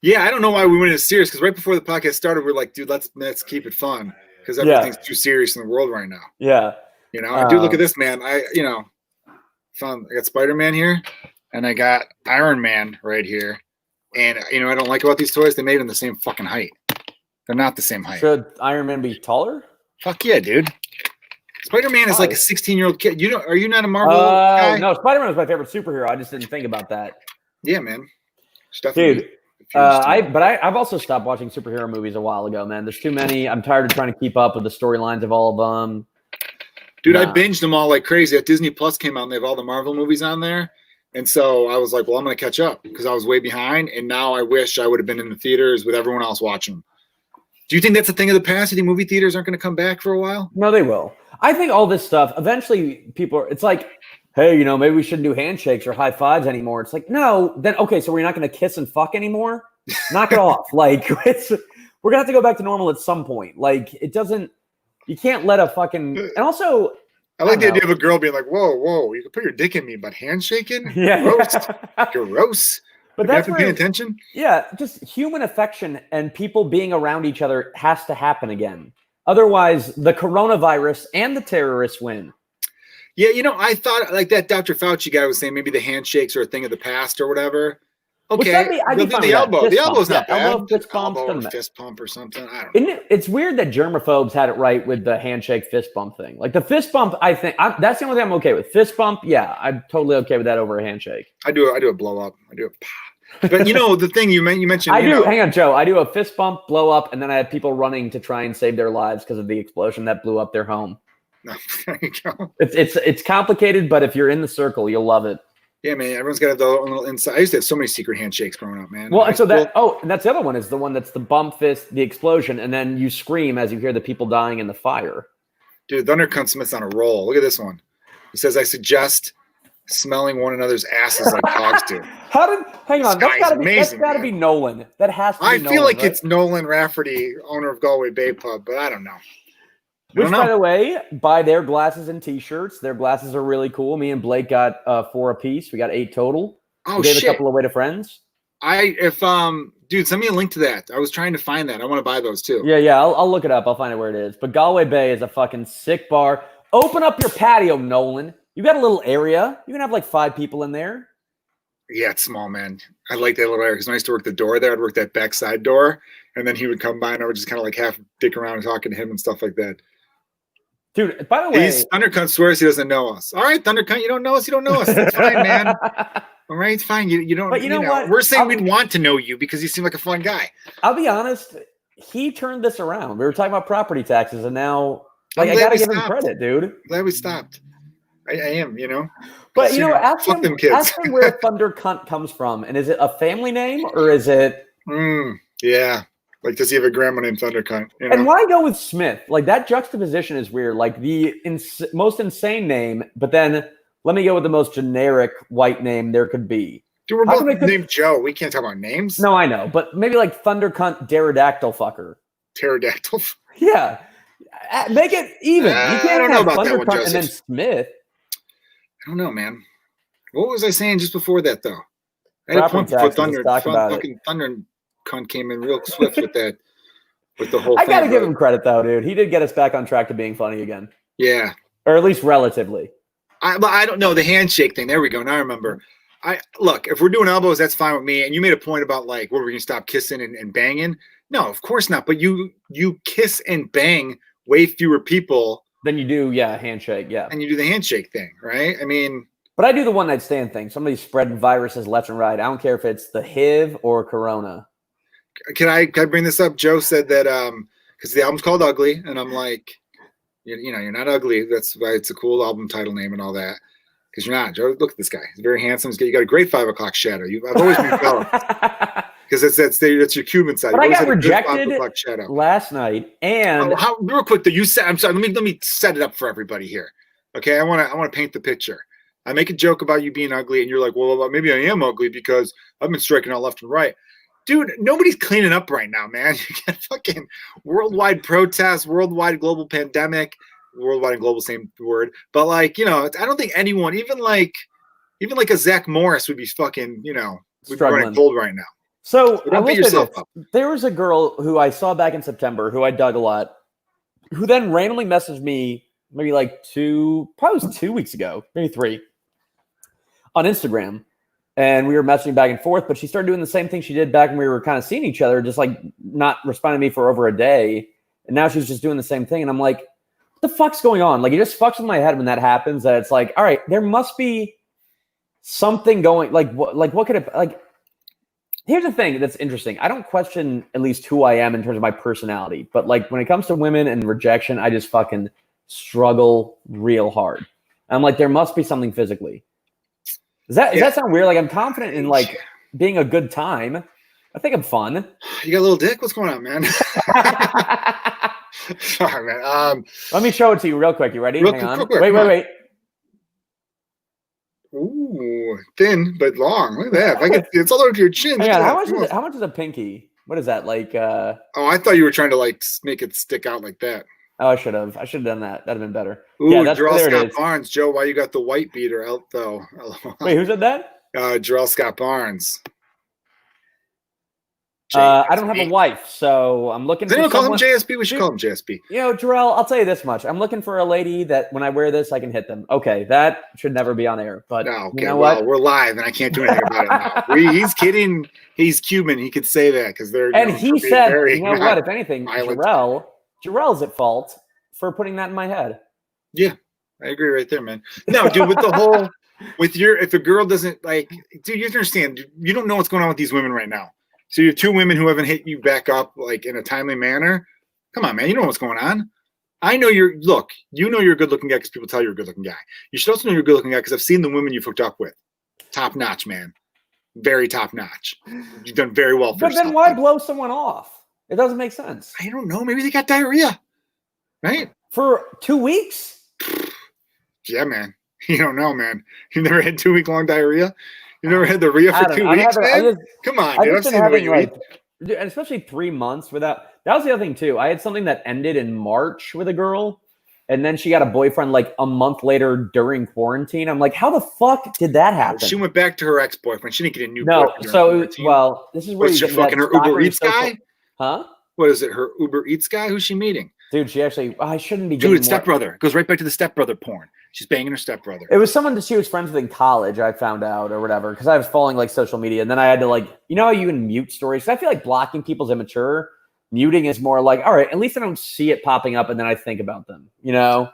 Yeah, I don't know why we went into serious, because right before the podcast started, we're like, dude, let's keep it fun, because everything's too serious in the world right now. Yeah. You know, dude, look at this, man. I got Spider-Man here, and I got Iron Man right here. And, I don't like about these toys, they made them the same fucking height. They're not the same height. Should Iron Man be taller? Fuck yeah, dude. Spider-Man is like a 16-year-old kid. Are you not a Marvel guy? No, Spider-Man was my favorite superhero. I just didn't think about that. Yeah, man. Dude, I've also stopped watching superhero movies a while ago, man. There's too many. I'm tired of trying to keep up with the storylines of all of them. Dude, I binged them all like crazy. At Disney Plus came out, and they have all the Marvel movies on there. And so I was like, well, I'm going to catch up because I was way behind. And now I wish I would have been in the theaters with everyone else watching. Do you think that's a thing of the past? Do you think movie theaters aren't going to come back for a while? No, they will. I think all this stuff, eventually it's like, hey, maybe we shouldn't do handshakes or high fives anymore. It's like, no, then, okay, so we're not going to kiss and fuck anymore? Knock it off. Like, we're going to have to go back to normal at some point. Like, you can't let a fucking, and also. I like the idea of a girl being like, whoa, you can put your dick in me, but handshaking? Yeah. Gross. But that's paying attention? Yeah, just human affection and people being around each other has to happen again. Otherwise, the coronavirus and the terrorists win. Yeah, I thought like that Dr. Fauci guy was saying maybe the handshakes are a thing of the past or whatever. Okay, the elbow. The elbow's not bad. Elbow, fist pump or something. I don't know. It's weird that germaphobes had it right with the handshake fist bump thing. Like the fist bump, I think that's the only thing I'm okay with. Fist bump, yeah, I'm totally okay with that over a handshake. I do a blow up. I do a but the thing you mentioned. Hang on, Joe. I do a fist bump, blow up, and then I have people running to try and save their lives because of the explosion that blew up their home. No, there you go. It's complicated, but if you're in the circle, you'll love it. Yeah, man. Everyone's got their own little inside. I used to have so many secret handshakes growing up, man. Well, and so and that's the other one is the one that's the bump fist, the explosion, and then you scream as you hear the people dying in the fire. Dude, Thunder Cunt Smith's on a roll. Look at this one. It says, I suggest smelling one another's asses like dogs do. Hang on, that's gotta be Nolan. That has to be Nolan. I feel like it's Nolan Rafferty, owner of Galway Bay Pub, but I don't know. Which, by the way, buy their glasses and T-shirts. Their glasses are really cool. Me and Blake got 4 apiece. We got 8 total. Oh, we gave a couple away to friends. Dude, send me a link to that. I was trying to find that. I want to buy those too. Yeah. I'll look it up. I'll find it where it is. But Galway Bay is a fucking sick bar. Open up your patio, Nolan. You got a little area. You can have like 5 people in there. Yeah, it's small, man. I like that little area because when I used to work the door there, I'd work that backside door, and then he would come by, and I would just kind of like half dick around and talking to him and stuff like that. Dude, by the way, Thunder Cunt swears he doesn't know us. All right, Thunder Cunt, you don't know us. You don't know us. That's fine, man. All right, it's fine. You don't. But you know what? We're saying we'd want to know you because you seem like a fun guy. I'll be honest. He turned this around. We were talking about property taxes, and now Like, I'm I glad gotta we give him stopped. credit, dude. I'm glad we stopped. I am, But fuck them kids. ask him where Thunder Cunt comes from, and is it a family name or is it? Yeah. Like, does he have a grandma named Thundercunt? And why go with Smith? Like, that juxtaposition is weird. Like, the most insane name, but then let me go with the most generic white name there could be. Dude, we're both named Joe. We can't talk about names. No, I know, but maybe like Thunder Cunt Pterodactyl fucker. Pterodactyl. Yeah, make it even. You can't have Thunder one, Cunt Joseph. and then Smith. I don't know, man. What was I saying just before that, though? I had a point before Thunder Cunt came in real swift with that, with the whole thing. I gotta give him credit, though, dude. He did get us back on track to being funny again. Yeah. Or at least relatively. I don't know. The handshake thing. There we go. Now I remember. Look, if we're doing elbows, that's fine with me. And you made a point about, like, we're going to stop kissing and banging. No, of course not. But you kiss and bang way fewer people than you do, handshake, and you do the handshake thing, right? I mean, but I do the one night stand thing. Somebody's spreading viruses left and right. I don't care if it's the HIV or Corona. Can I bring this up? Joe said that because the album's called Ugly, and I'm like, you're not ugly. That's why it's a cool album title name and all that. Because you're not, Joe. Look at this guy. He's very handsome. You got a great 5 o'clock shadow. I've always been jealous. Because that's your Cuban side. But I got rejected last night, and real quick though, you said, I'm sorry. Let me set it up for everybody here. Okay, I want to paint the picture. I make a joke about you being ugly, and you're like, well, maybe I am ugly because I've been striking out left and right. Dude, nobody's cleaning up right now, man. You got fucking worldwide protests, worldwide global pandemic, worldwide and global, same word. But like, I don't think anyone, even like a Zach Morris would be fucking, would be running cold right now. So don't beat yourself up. There was a girl who I saw back in September who I dug a lot, who then randomly messaged me maybe like 2 weeks ago, maybe 3, on Instagram. And we were messaging back and forth, but she started doing the same thing she did back when we were kind of seeing each other, just like not responding to me for over a day. And now she's just doing the same thing. And I'm like, what the fuck's going on? Like, it just fucks with my head when that happens, that it's like, all right, there must be something going, what could it, like, here's the thing that's interesting. I don't question at least who I am in terms of my personality, but like when it comes to women and rejection, I just fucking struggle real hard. And I'm like, there must be something physically. Does that sound weird? Like, I'm confident in like being a good time. I think I'm fun. You got a little dick? What's going on, man? Sorry, man. Let me show it to you real quick. You ready? Hang on. Wait. Ooh, thin but long. Look at that. It's all over your chin. Hang on. How much is a pinky? What is that? Like Oh, I thought you were trying to like make it stick out like that. Oh, I should have done that. That'd have been better. Ooh, Jarrell Scott Barnes. Joe, why you got the white beater out though? Wait, who said that? Jarrell Scott Barnes. I don't have a wife, so I'm looking for someone. Call him JSB? We should call him JSB. Jarrell, I'll tell you this much. I'm looking for a lady that when I wear this, I can hit them. Okay, that should never be on air. But no, okay, well, we're live, and I can't do anything about it now. He's kidding. He's Cuban. He could say that because they're. And he said, what? If anything, Jarrell's at fault for putting that in my head. Yeah, I agree right there, man. No, dude, with the whole, if a girl doesn't like, dude, you understand, you don't know what's going on with these women right now. So you have 2 women who haven't hit you back up like in a timely manner. Come on, man, you know what's going on. I know you're a good looking guy because people tell you're a good looking guy. You should also know you're a good looking guy because I've seen the women you've hooked up with. Top notch, man. Very top notch. You've done very well for yourself. But then why blow someone off? It doesn't make sense. I don't know. Maybe they got diarrhea. Right? For 2 weeks? Yeah, man. You don't know, man. You've never had 2-week long diarrhea? You never had the Rhea for 2 weeks, man? Come on, dude. I've seen the way you eat. And especially 3 months without. That was the other thing, too. I had something that ended in March with a girl, and then she got a boyfriend like a month later during quarantine. I'm like, how the fuck did that happen? She went back to her ex-boyfriend. She didn't get a new boyfriend. This is where you get fucking her Uber Eats guy? Huh? What is it? Her Uber Eats guy? Who's she meeting? Dude, she actually. I shouldn't be. Dude, it's stepbrother. It goes right back to the stepbrother porn. She's banging her stepbrother. It was someone that she was friends with in college, I found out, or whatever, because I was following like social media, and then I had to like, how you can mute stories. Because I feel like blocking people's immature. Muting is more like, all right, at least I don't see it popping up, and then I think about them.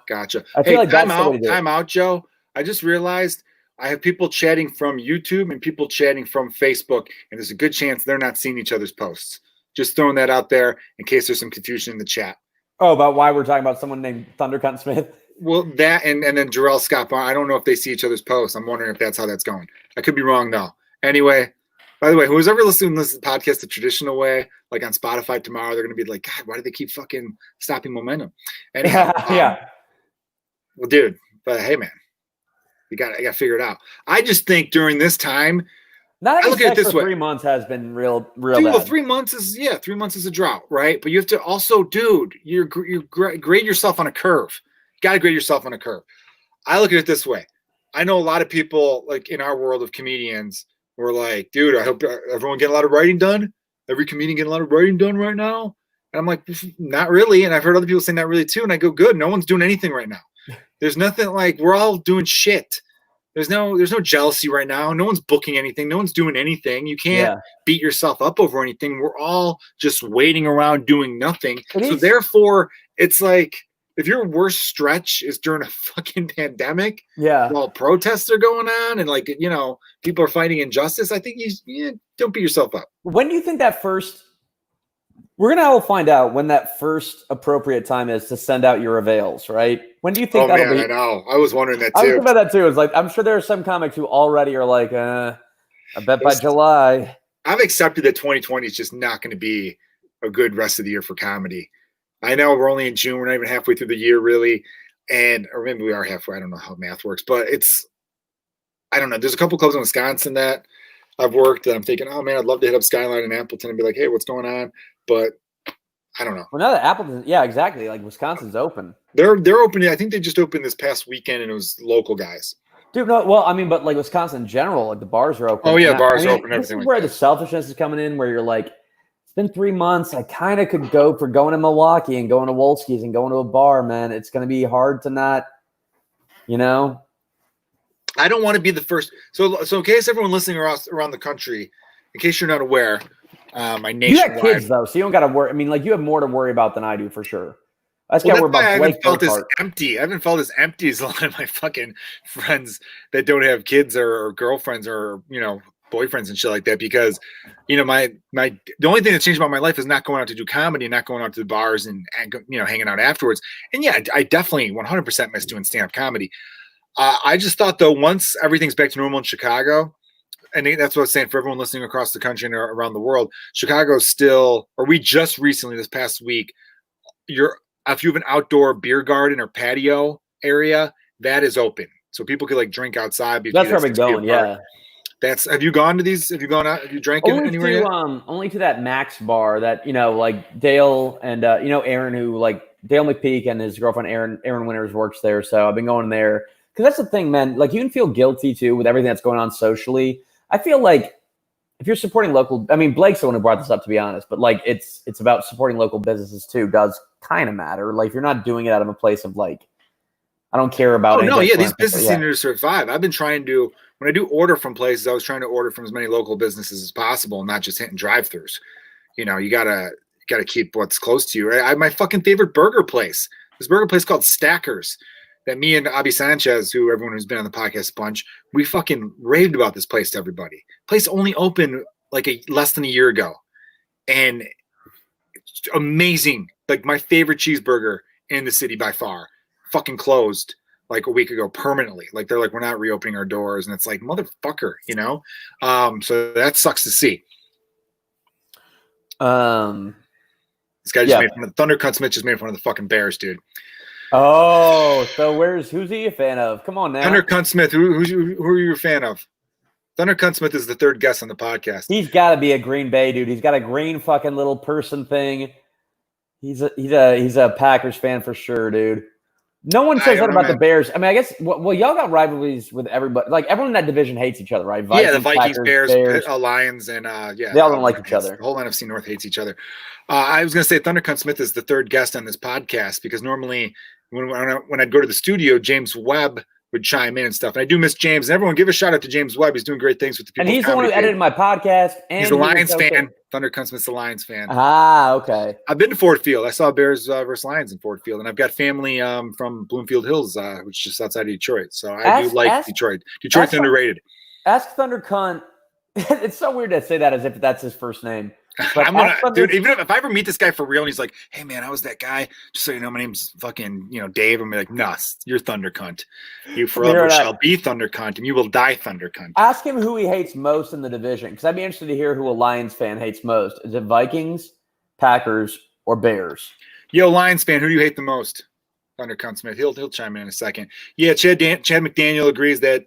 Gotcha. I feel like that's the way to do it. Time out, Joe. I just realized I have people chatting from YouTube and people chatting from Facebook, and there's a good chance they're not seeing each other's posts. Just throwing that out there in case there's some confusion in the chat. Oh, about why we're talking about someone named Thundercunt Smith? Well, that and then Jarrell Scott. I don't know if they see each other's posts. I'm wondering if that's how that's going. I could be wrong, though. Anyway, by the way, who's ever listening to this podcast the traditional way, like on Spotify tomorrow, they're going to be like, God, why do they keep fucking stopping momentum? Anyhow, Yeah. Well, dude, but hey, man, I got to figure it out. I just think during this time, Not I look at it this way. 3 months has been real Dude, bad. well, 3 months is 3 months is a drought, right? But you have to also, dude, you grade yourself on a curve. You got to grade yourself on a curve. I look at it this way. I know a lot of people, like in our world of comedians, were like, dude, I hope everyone get a lot of writing done. Every comedian getting a lot of writing done right now. And I'm like, not really. And I've heard other people say not really too. And I go, good. No one's doing anything right now. There's nothing, like, we're all doing shit. There's no jealousy right now. No one's booking anything. No one's doing anything. You can't beat yourself up over anything. We're all just waiting around doing nothing. So therefore, it's like, if your worst stretch is during a fucking pandemic, while protests are going on and, like, you know, people are fighting injustice, I think you don't beat yourself up. When do you think that first? We're gonna all find out when that first appropriate time is to send out your avails, right? When do you think that'll be? I know. I was wondering that too. I was thinking about that too. It's like, I'm sure there are some comics who already are like, I bet by July. I've accepted that 2020 is just not going to be a good rest of the year for comedy. I know we're only in June. We're not even halfway through the year, really. Or maybe we are halfway. I don't know how math works. But I don't know. There's a couple clubs in Wisconsin that I've worked that I'm thinking, oh, man, I'd love to hit up Skyline and Appleton and be like, hey, what's going on? But I don't know. Well, now that Appleton, yeah, exactly. Like, Wisconsin's open. They're opening. I think they just opened this past weekend, and it was local guys. Dude, no, well, I mean, but like Wisconsin in general, like the bars are open. Oh, yeah, bars are open. This is where the selfishness is coming in, where you're like, it's been 3 months. I kind of could go for going to Milwaukee and going to Wolski's and going to a bar, man. It's going to be hard to not, you know. I don't want to be the first. So in case everyone listening around the country, in case you're not aware, my nationwide. You have kids though, so you don't got to worry. I mean, like, you have more to worry about than I do for sure. That's why I haven't felt as empty. I haven't felt as empty as a lot of my fucking friends that don't have kids or girlfriends or, you know, boyfriends and shit like that, because, you know, the only thing that's changed about my life is not going out to do comedy and not going out to the bars and you know, hanging out afterwards. And yeah, I definitely 100% miss doing stand-up comedy. I just thought, though, once everything's back to normal in Chicago, and that's what I was saying for everyone listening across the country and around the world, Chicago's still, or we just recently this past week, if you have an outdoor beer garden or patio area, that is open. So people could, like, drink outside. That's where I've been going, yeah. Have you gone to these? Have you gone out? Have you drank anywhere yet? Only to that Max bar that, you know, like Dale and, you know, Aaron, who, like, Dale McPeak and his girlfriend Aaron Winters works there. So I've been going there. Because that's the thing, man. Like, you can feel guilty, too, with everything that's going on socially. I feel like if you're supporting local, I mean, Blake's the one who brought this up, to be honest, but, like, it's about supporting local businesses, too, does kind of matter. Like, if you're not doing it out of a place of, like, I don't care about it. Oh, no, yeah, these businesses need to survive. I've been trying to, when I do order from places, I was trying to order from as many local businesses as possible and not just hitting drive-thrus. You know, you gotta keep what's close to you. I have my fucking favorite burger place. This burger place called Stackers that me and Abby Sanchez, who everyone who's been on the podcast a bunch, we fucking raved about this place to everybody. Place only opened like less than a year ago. And it's amazing. Like, my favorite cheeseburger in the city by far. Fucking closed like a week ago permanently. Like, they're like, we're not reopening our doors. And it's like, motherfucker, you know? So that sucks to see. This guy just made fun of Thundercunt Smith, just made fun of the fucking Bears, dude. Oh, so who's he a fan of? Come on now. Thundercunt Smith, who are you a fan of? Thundercunt Smith is the third guest on the podcast. He's got to be a Green Bay dude. He's got a green fucking little person thing. He's a Packers fan for sure, dude. No one says that about the Bears. I mean, I guess, well, y'all got rivalries with everybody. Like, everyone in that division hates each other, right? Vikings, the Vikings, Packers, Bears, Lions, and they all don't like each other. The whole NFC North hates each other. I was going to say Thundercunt Smith is the third guest on this podcast because normally when I'd go to the studio, James Webb would chime in and stuff. And I do miss James. And everyone give a shout out to James Webb. He's doing great things with the people. And he's the one who edited my podcast. And he's a Lions fan. Thundercunt Smith's a Lions fan. Ah, okay. I've been to Ford Field. I saw Bears versus Lions in Ford Field. And I've got family from Bloomfield Hills, which is just outside of Detroit. So I do like Detroit. Detroit's underrated. Ask Thundercunt. It's so weird to say that as if that's his first name. But I'm gonna, dude. Even if I ever meet this guy for real, and he's like, "Hey, man, I was that guy. Just so you know, my name's fucking, Dave." I'm like, "Nuss, you're Thunder Cunt. You forever shall be Thunder Cunt, and you will die Thunder Cunt." Ask him who he hates most in the division, because I'd be interested to hear who a Lions fan hates most. Is it Vikings, Packers, or Bears? Yo, Lions fan, who do you hate the most? Thunder Cunt Smith. He'll chime in a second. Yeah, Chad McDaniel agrees that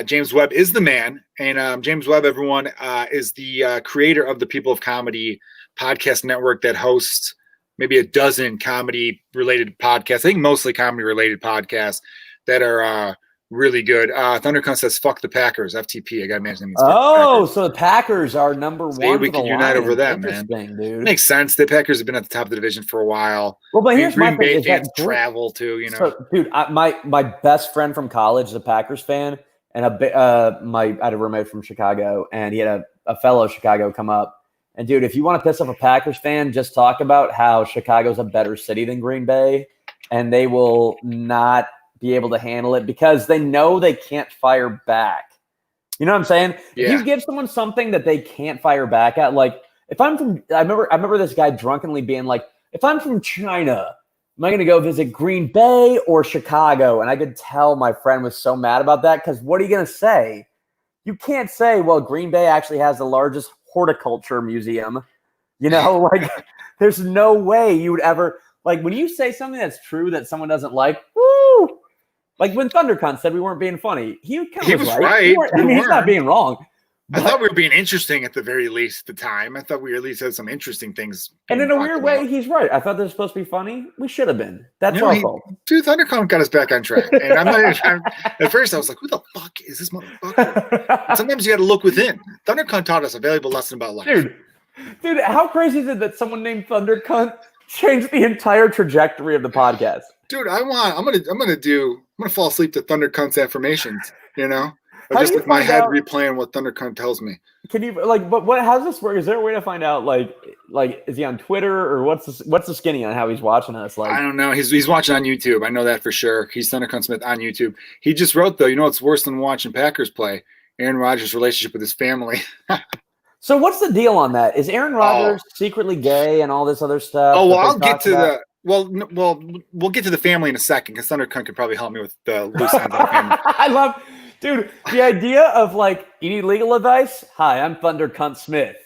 James Webb is the man. And James Webb, everyone, is the creator of the People of Comedy podcast network that hosts maybe a dozen comedy-related podcasts. I think mostly comedy-related podcasts that are really good. Thundercunt says, "Fuck the Packers." FTP. I got to mention. Oh, so the Packers are number one. We can unite over that, man. Dude. Makes sense. The Packers have been at the top of the division for a while. Well, but here's Green my thing: Bay fans travel too. So, dude, my best friend from college is a Packers fan, and I had a roommate from Chicago, and he had a fellow Chicago come up. And dude, if you want to piss off a Packers fan, just talk about how Chicago's a better city than Green Bay, and they will not be able to handle it because they know they can't fire back. You know what I'm saying? Yeah. If you give someone something that they can't fire back at, like if I'm from, I remember this guy drunkenly being like, if I'm from China, am I going to go visit Green Bay or Chicago? And I could tell my friend was so mad about that because what are you going to say? You can't say, well, Green Bay actually has the largest horticulture museum. Like there's no way you would ever, like when you say something that's true that someone doesn't like, woo! Like when Thundercunt said we weren't being funny, he was right. He's not being wrong. I thought we were being interesting at the very least at the time. I thought we at least had some interesting things. And in a weird way, he's right. I thought this was supposed to be funny. We should have been. That's our fault. Dude, Thundercunt got us back on track. And at first I was like, who the fuck is this motherfucker? Sometimes you got to look within. Thundercunt taught us a valuable lesson about life. Dude, how crazy is it that someone named Thundercunt changed the entire trajectory of the podcast? Dude, I'm gonna fall asleep to Thundercunt's affirmations, just with my head replaying what Thundercunt tells me. Can you how's this work? Is there a way to find out like is he on Twitter or what's the skinny on how he's watching us? Like I don't know. He's watching on YouTube. I know that for sure. He's Thundercunt Smith on YouTube. He just wrote though, it's worse than watching Packers play. Aaron Rodgers' relationship with his family. So what's the deal on that? Is Aaron Rodgers secretly gay and all this other stuff? Oh, well, I'll get to the we'll get to the family in a second because Thundercunt could probably help me with the loose ends on the family. Dude, the idea of like, you need legal advice? Hi, I'm Thundercunt Smith.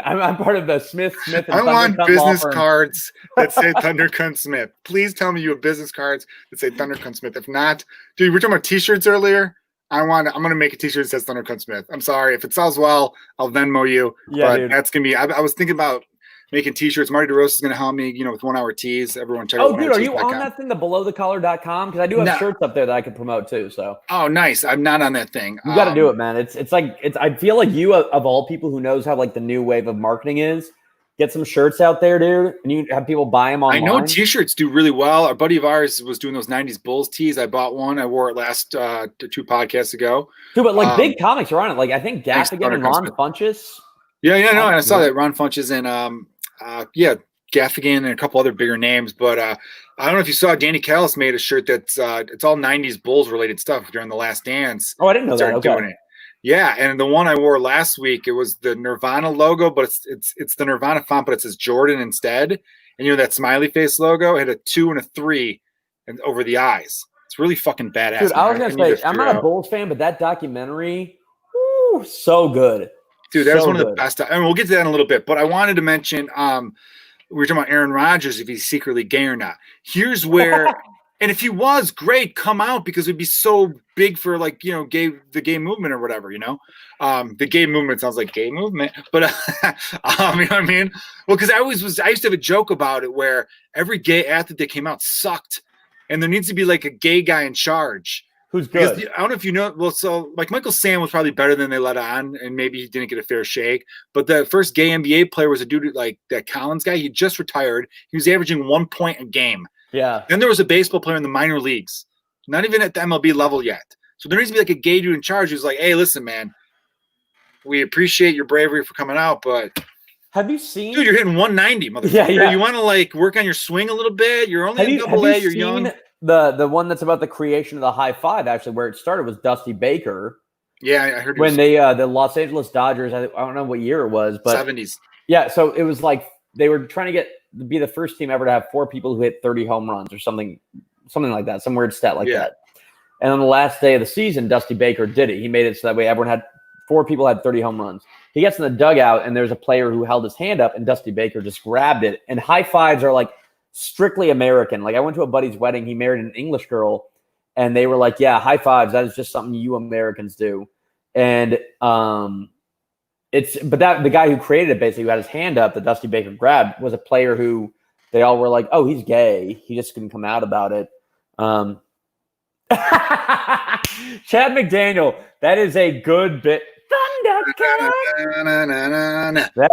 I'm part of the Smith and I want business cards that say Thundercunt Smith. Please tell me you have business cards that say Thundercunt Smith. If not, dude, we were talking about t-shirts earlier. I'm gonna make a t-shirt that says Thundercunt Smith. I'm sorry. If it sells well, I'll Venmo you. Yeah, but dude. That's gonna be I was thinking about making t-shirts. Marty DeRosa is gonna help me, with 1 hour tees. Everyone check out. Oh, dude, are you on that thing, the belowthecollar.com? Because I do have shirts up there that I could promote too. So oh, nice. I'm not on that thing. You got to do it, man. It's I feel like you of all people who knows how like the new wave of marketing is. Get some shirts out there, dude, and you have people buy them online. I know t-shirts do really well. Our buddy of ours was doing those 90s Bulls tees. I bought one. I wore it last 2 podcasts ago. Dude, but like big comics are on it. Like I think Gaffigan and Ron Funches. Yeah, and I saw that Ron Funches and Gaffigan and a couple other bigger names. But I don't know if you saw Danny Callis made a shirt that's it's all 90s Bulls related stuff during the Last Dance. Oh, I didn't know that. Okay. Doing it. Yeah, and the one I wore last week, it was the Nirvana logo, but it's the Nirvana font, but it says Jordan instead. And that smiley face logo, it had a 2 and a 3 and over the eyes. It's really fucking badass. Dude, I was gonna say I'm not a Bulls fan, but that documentary, so good. Dude, that was one of the best. And we'll get to that in a little bit. But I wanted to mention, we were talking about Aaron Rodgers, if he's secretly gay or not. Here's where, and if he was, great, come out because it'd be so big for the gay movement or whatever, The gay movement sounds like gay movement, but you know what I mean? Well, because I used to have a joke about it where every gay athlete that came out sucked, and there needs to be like a gay guy in charge. Who's good? Because I don't know if you know. Well, so like Michael Sam was probably better than they let on, and maybe he didn't get a fair shake. But the first gay NBA player was a dude like that Collins guy. He just retired. He was averaging 1 point a game. Yeah. Then there was a baseball player in the minor leagues, not even at the MLB level yet. So there needs to be like a gay dude in charge who's like, "Hey, listen, man, we appreciate your bravery for coming out, but have you seen? Dude, you're hitting 190, motherfucker. Yeah. You want to like work on your swing a little bit? You're only in Double A. You're young." The one that's about the creation of the high five, actually, where it started was Dusty Baker. Yeah, I heard when they the Los Angeles Dodgers. I don't know what year it was, but 70s. Yeah, so it was like they were trying to be the first team ever to have 4 people who hit 30 home runs or something like that, some weird stat like that. And on the last day of the season, Dusty Baker did it. He made it so that way everyone had 4 people had 30 home runs. He gets in the dugout, and there's a player who held his hand up, and Dusty Baker just grabbed it. And high fives are like strictly American. Like I went to a buddy's wedding. He married an English girl, and they were like, yeah, high fives. That is just something you Americans do. And the guy who created it, basically, who had his hand up that Dusty Baker grabbed, was a player who they all were like, oh, he's gay. He just couldn't come out about it. Chad McDaniel, that is a good bit. That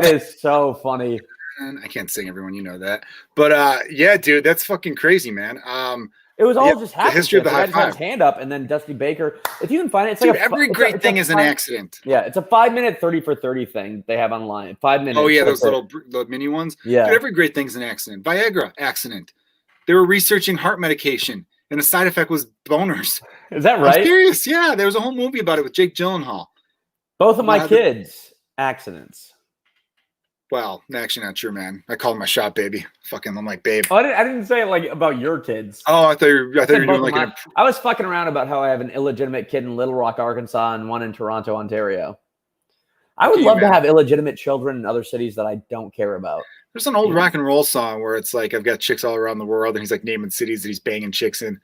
is so funny. I can't sing, everyone. You know that. But yeah, dude, that's fucking crazy, man. It was all just happening. The history of the high five. His hand up, and then Dusty Baker. If you can find it, it's like every great thing is an accident. Yeah, it's a 5-minute 30 for 30 thing they have online. 5 minutes. Oh yeah, those little mini ones. Yeah, dude, every great thing's an accident. Viagra accident. They were researching heart medication, and the side effect was boners. Is that right? I'm serious. Yeah, there was a whole movie about it with Jake Gyllenhaal. Both of my kids accidents. Well, actually not true, man. I called my shot, baby. Fucking, I'm like, babe. Oh, I didn't say it like about your kids. Oh, I thought you were doing like I was fucking around about how I have an illegitimate kid in Little Rock, Arkansas, and one in Toronto, Ontario. I would love to have illegitimate children in other cities that I don't care about. There's an old rock and roll song where it's like, I've got chicks all around the world, and he's like naming cities that he's banging chicks in.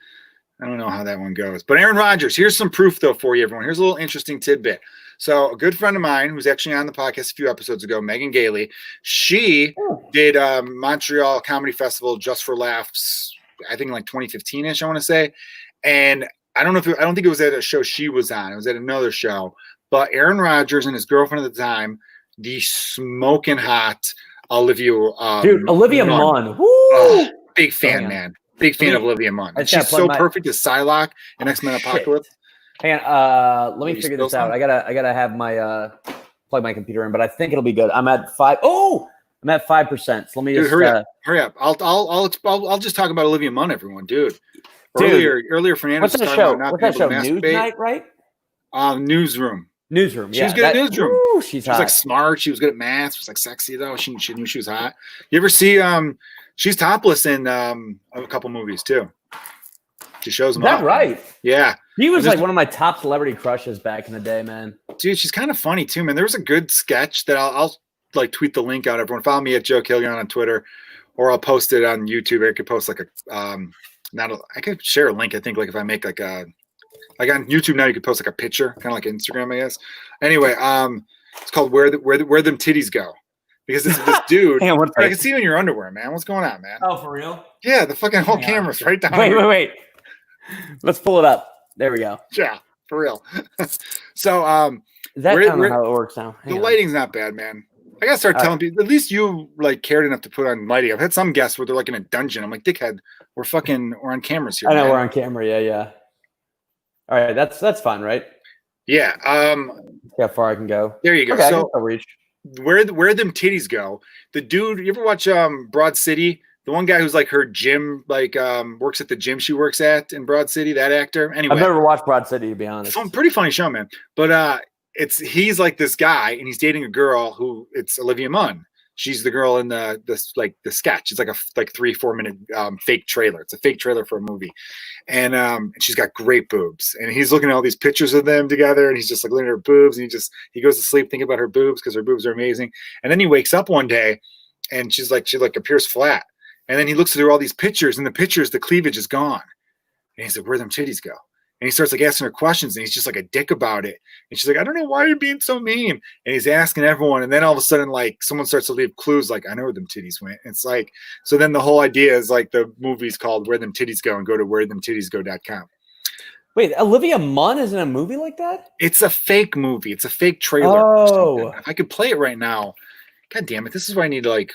I don't know how that one goes. But Aaron Rodgers, here's some proof, though, for you, everyone. Here's a little interesting tidbit. So a good friend of mine who's actually on the podcast a few episodes ago, Megan Gailey, she did Montreal Comedy Festival Just for Laughs, I think like 2015-ish, I want to say. And I don't think it was at a show she was on. It was at another show. But Aaron Rodgers and his girlfriend at the time, the smoking hot Olivia Munn. Big fan, man. Big fan of Olivia Munn. She's so perfect as Psylocke in X-Men Apocalypse. Hang on, let me figure this out. I gotta have my plug my computer in, but I think it'll be good. I'm at 5. Oh, I'm at 5%. So let me just hurry up. I'll just talk about Olivia Munn, everyone, dude. Earlier, Fernandez was talking about not being able to masturbate. Newsnight, right? Newsroom. Newsroom. She was good at Newsroom. She was hot. like smart. She was good at math. She was like sexy though. She knew she was hot. You ever see? She's topless in a couple movies too. She shows them. Is that right? Yeah. He was like one of my top celebrity crushes back in the day, man. Dude, she's kind of funny too, man. There was a good sketch that I'll like tweet the link out. Everyone follow me at Joe Kilgallon on Twitter, or I'll post it on YouTube. I could post like I could share a link. I think like if I make like on YouTube now, you could post like a picture, kind of like Instagram, I guess. Anyway, it's called Where Them Titties Go, because it's this dude. I can see you in your underwear, man. What's going on, man? Oh, for real? Yeah, the fucking whole camera's right down. Wait. Let's pull it up. There we go. Yeah, for real. So, that's kind of how it works now. The lighting's not bad, man. I gotta start telling people. At least you like cared enough to put on lighting. I've had some guests where they're like in a dungeon. I'm like, dickhead, we're on cameras here. I know, man. we're on camera. Yeah. All right, that's fine, right? Yeah. See how far I can go. There you go. Okay, so I'll reach. Where them titties go? The dude. You ever watch Broad City? The one guy who's like her gym, like works at the gym she works at in Broad City. That actor. Anyway, I've never watched Broad City, to be honest. Pretty funny show, man. But he's like this guy, and he's dating a girl who it's Olivia Munn. She's the girl in the sketch. It's like a 3-4 minute fake trailer. It's a fake trailer for a movie, and she's got great boobs. And he's looking at all these pictures of them together, and he's just like looking at her boobs, and he goes to sleep thinking about her boobs because her boobs are amazing. And then he wakes up one day, and she appears flat. And then he looks through all these pictures, and the cleavage is gone. And he's like, "Where them titties go?" And he starts like asking her questions, and he's just like a dick about it. And she's like, "I don't know why you're being so mean." And he's asking everyone, and then all of a sudden, like someone starts to leave clues, like, "I know where them titties went." And it's like, so then the whole idea is like the movie's called "Where Them Titties Go," and go to wherethemtittiesgo.com. Wait, Olivia Munn is in a movie like that? It's a fake movie. It's a fake trailer. Oh, if I could play it right now. God damn it! This is why I need to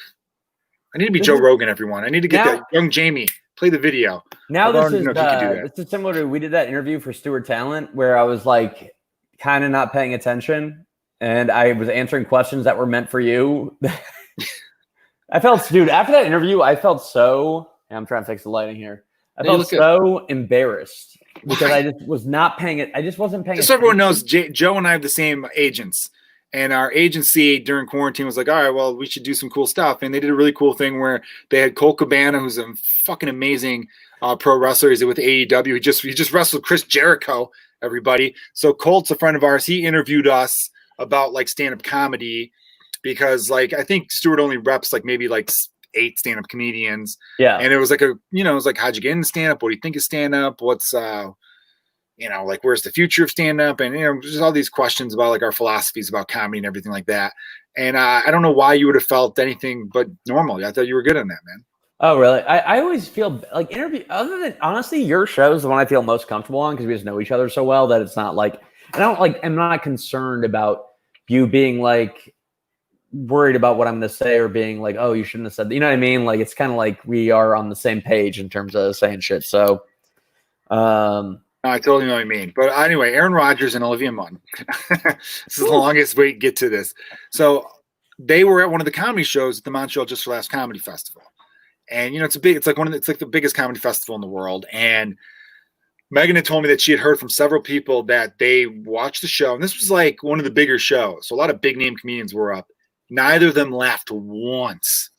be Joe Rogan, everyone. I need to get that young Jamie. Play the video. Now this is similar to we did that interview for Stewart Talent where I was like kind of not paying attention and I was answering questions that were meant for you. After that interview, I felt so. I'm trying to fix the lighting here. I felt so embarrassed because I just was not paying it. I just wasn't paying Just so everyone attention. knows, Joe and I have the same agents. And our agency during quarantine was like, all right, well, we should do some cool stuff. And they did a really cool thing where they had Colt Cabana, who's a fucking amazing pro wrestler. He's with AEW. He just wrestled Chris Jericho, everybody. So Colt's a friend of ours. He interviewed us about like stand-up comedy because like I think Stewart only reps like maybe like 8 stand-up comedians. Yeah. And it was like it was like, how'd you get into stand-up? What do you think of stand-up? What's like where's the future of stand-up? And just all these questions about like our philosophies about comedy and everything like that. And I don't know why you would have felt anything but normal. I thought you were good on that, man. Oh, really? I always feel like other than honestly, your show is the one I feel most comfortable on because we just know each other so well that it's not like I'm not concerned about you being like worried about what I'm going to say or being like, oh, you shouldn't have said that. You know what I mean? Like it's kind of like we are on the same page in terms of saying shit. So, I totally know what you mean. But anyway, Aaron Rodgers and Olivia Munn. This is the longest way to get to this. So they were at one of the comedy shows at the Montreal Just for Laughs Comedy Festival. And it's like the biggest comedy festival in the world. And Megan had told me that she had heard from several people that they watched the show. And this was like one of the bigger shows. So a lot of big name comedians were up. Neither of them laughed once.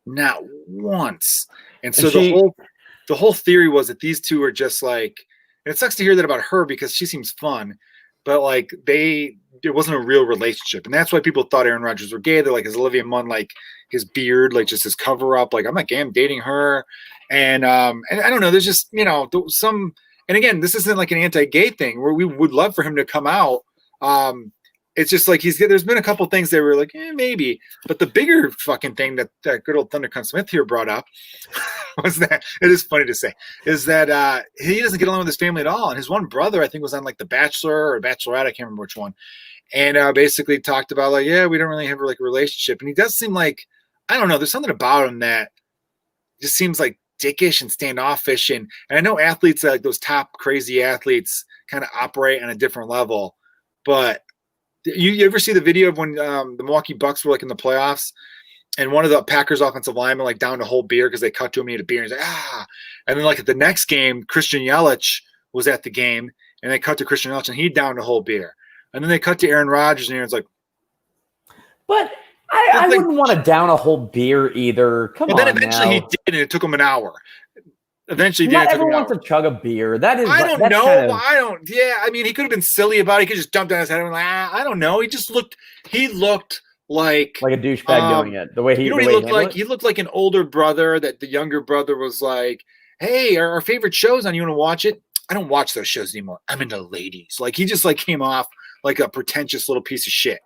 Not once. And so the whole theory was that these two are just like, and it sucks to hear that about her because she seems fun, but like it wasn't a real relationship. And that's why people thought Aaron Rodgers were gay. They're like, is Olivia Munn like his beard, like just his cover up? Like, I'm not gay, I'm dating her. And I don't know, there's just, some, and again, this isn't like an anti-gay thing where we would love for him to come out. It's just like there's been a couple things that were like, maybe. But the bigger fucking thing that good old Thundercunt Smith here brought up was that, it is funny to say, is that he doesn't get along with his family at all. And his one brother, I think, was on like The Bachelor or Bachelorette, I can't remember which one. And basically talked about like, yeah, we don't really have like a relationship. And he does seem like, I don't know, there's something about him that just seems like dickish and standoffish. And I know athletes, like those top crazy athletes, kind of operate on a different level. But you ever see the video of when the Milwaukee Bucks were like in the playoffs and one of the Packers offensive linemen like downed a whole beer because they cut to him, he had a beer and he's like, ah. And then like at the next game, Christian Yelich was at the game and they cut to Christian Yelich and he downed a whole beer. And then they cut to Aaron Rodgers and Aaron's like, but I wouldn't want to down a whole beer either. Come on. And then eventually he did, and it took him an hour. Eventually, not everyone wants to chug a beer. That is, I don't know. I don't. Yeah, I mean, he could have been silly about it. He could just dump down his head and like, I don't know. He looked like a douchebag doing it. The way he, he looked like an older brother that the younger brother was like, hey, our favorite show's on. You want to watch it? I don't watch those shows anymore. I'm into ladies. Like he just like came off like a pretentious little piece of shit.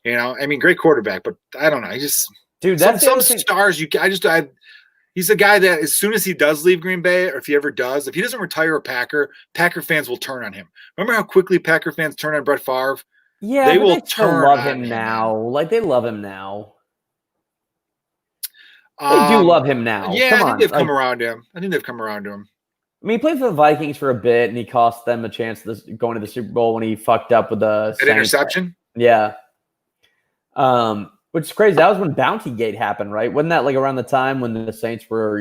I mean, great quarterback, but I don't know. He just, dude, that's some stars. He's a guy that as soon as he does leave Green Bay, or if he ever does, if he doesn't retire a Packer fans will turn on him. Remember how quickly Packer fans turn on Brett Favre? Yeah, they will love him now. Like they love him now. They do love him now. Yeah, I think they've come around to him. I mean, he played for the Vikings for a bit, and he cost them a chance going to the Super Bowl when he fucked up with the interception. Yeah. Which is crazy. That was when Bounty Gate happened, right? Wasn't that like around the time when the Saints were,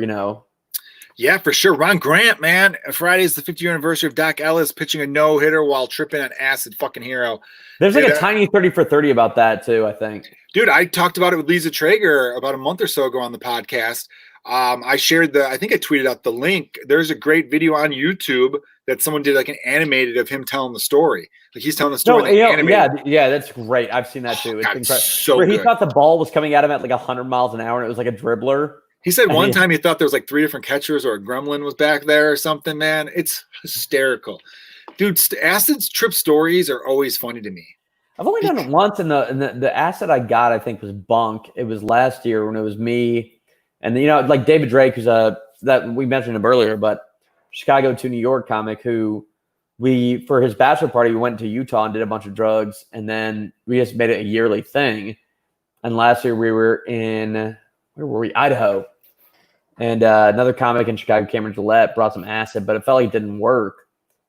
Yeah, for sure. Ron Grant, man. Friday is the 50th anniversary of Doc Ellis pitching a no-hitter while tripping on acid. Fucking hero. There's like a tiny 30 for 30 about that too, I think. Dude, I talked about it with Lisa Traeger about a month or so ago on the podcast. I shared I think I tweeted out the link. There's a great video on YouTube that someone did like an animated of him telling the story. Like he's telling the story. Yeah, that's great. I've seen that too. It's incredible. So he thought the ball was coming at him at like 100 miles an hour and it was like a dribbler. He said one time he thought there was like 3 different catchers or a gremlin was back there or something, man. It's hysterical. Dude, acid trip stories are always funny to me. I've only done it once, and the acid I got, I think, was bunk. It was last year when it was me and, like David Drake, who's that we mentioned him earlier, but Chicago to New York comic who for his bachelor party, we went to Utah and did a bunch of drugs, and then we just made it a yearly thing. And last year we were in, where were we? Idaho. And another comic in Chicago, Cameron Gillette, brought some acid, but it felt like it didn't work.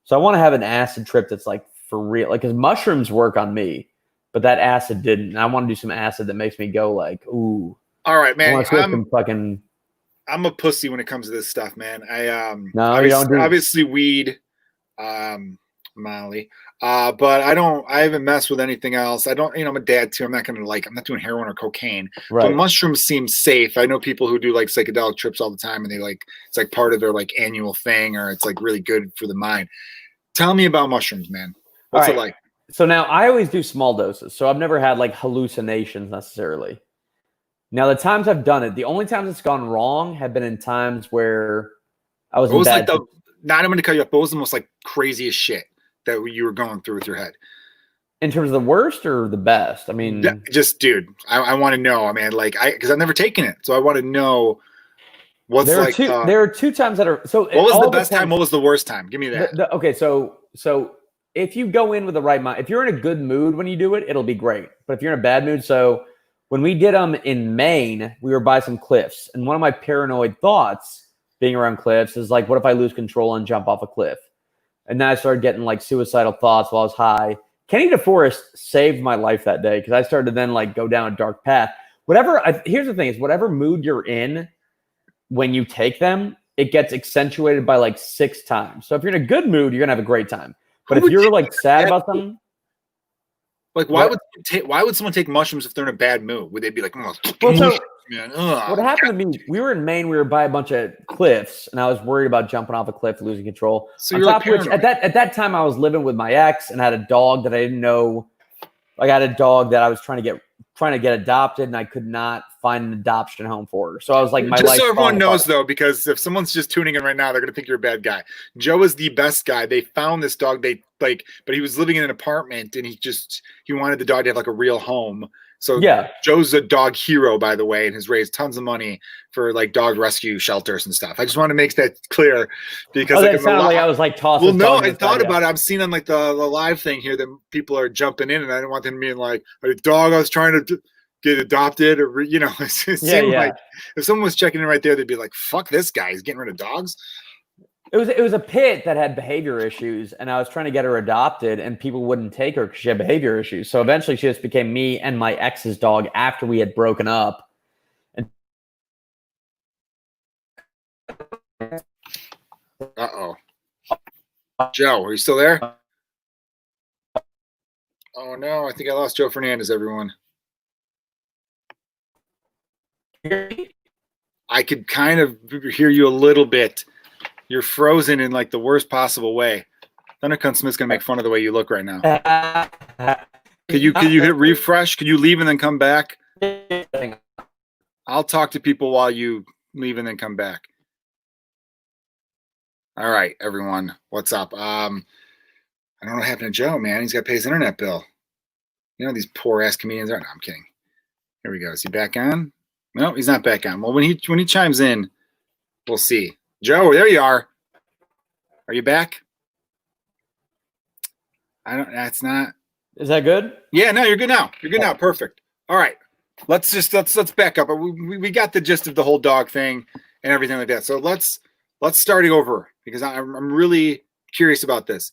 So I want to have an acid trip that's like for real, like because mushrooms work on me, but that acid didn't. And I want to do some acid that makes me go like, ooh. All right, man. I'm a pussy when it comes to this stuff, man. No, you don't do obviously weed. Molly. But I haven't messed with anything else. I don't, I'm a dad too. I'm not doing heroin or cocaine. Right. But mushrooms seem safe. I know people who do like psychedelic trips all the time and it's like part of their like annual thing, or it's like really good for the mind. Tell me about mushrooms, man. What's it like? So now I always do small doses. So I've never had like hallucinations necessarily. Now the times I've done it, the only times it's gone wrong have been in times where I was I'm going to cut you off. What was the most like craziest shit that you were going through with your head? In terms of the worst or the best? I mean, just dude, I want to know. I mean, because I've never taken it, so I want to know what's there like. There are two times that are so. What was the best time? What was the worst time? Give me that. Okay, so if you go in with the right mind, if you're in a good mood when you do it, it'll be great. But if you're in a bad mood, so when we did them in Maine, we were by some cliffs, and one of my paranoid thoughts being around cliffs is like, what if I lose control and jump off a cliff? And then I started getting like suicidal thoughts while I was high. Kenny DeForest saved my life that day because I started to then like go down a dark path. Here's the thing is whatever mood you're in when you take them, it gets accentuated by like 6 times. So if you're in a good mood, you're going to have a great time. But if you're like sad about something, like why would someone take mushrooms if they're in a bad mood? Would they be like, oh, man? What happened to me? We were in Maine. We were by a bunch of cliffs, and I was worried about jumping off a cliff, losing control. So on top of which, at that time, I was living with my ex and had a dog that I didn't know. I had a dog that I was trying to get adopted, and I could not find an adoption home for her. So I was like, just so everyone knows, though, because if someone's just tuning in right now, they're gonna think you're a bad guy. Joe is the best guy. They found this dog. But he was living in an apartment, and he wanted the dog to have like a real home. So yeah, Joe's a dog hero, by the way, and has raised tons of money for like dog rescue shelters and stuff. I just want to make that clear because it sounded like I was like tossing. Well, no, I thought about it. I've seen on like the live thing here that people are jumping in, and I didn't want them being like a dog I was trying to get adopted, or it seemed like if someone was checking in right there, they'd be like, "Fuck this guy, he's getting rid of dogs." It was a pit that had behavior issues, and I was trying to get her adopted, and people wouldn't take her because she had behavior issues. So eventually, she just became me and my ex's dog after we had broken up. And Joe, are you still there? Oh no, I think I lost Joe Fernandez. Everyone, I could kind of hear you a little bit. You're frozen in like the worst possible way. Thundercunt Smith's gonna make fun of the way you look right now. Could you hit refresh? Could you leave and then come back? I'll talk to people while you leave and then come back. All right, everyone, what's up? I don't know what happened to Joe, man. He's got to pay his internet bill. These poor ass comedians are. No, I'm kidding. Here we go. Is he back on? No, he's not back on. Well, when he chimes in, we'll see. Joe, there you are. Are you back? That's not. Is that good? Yeah, no, you're good now. You're good now. Perfect. All right. Let's back up. We got the gist of the whole dog thing and everything like that. So let's start it over because I'm really curious about this.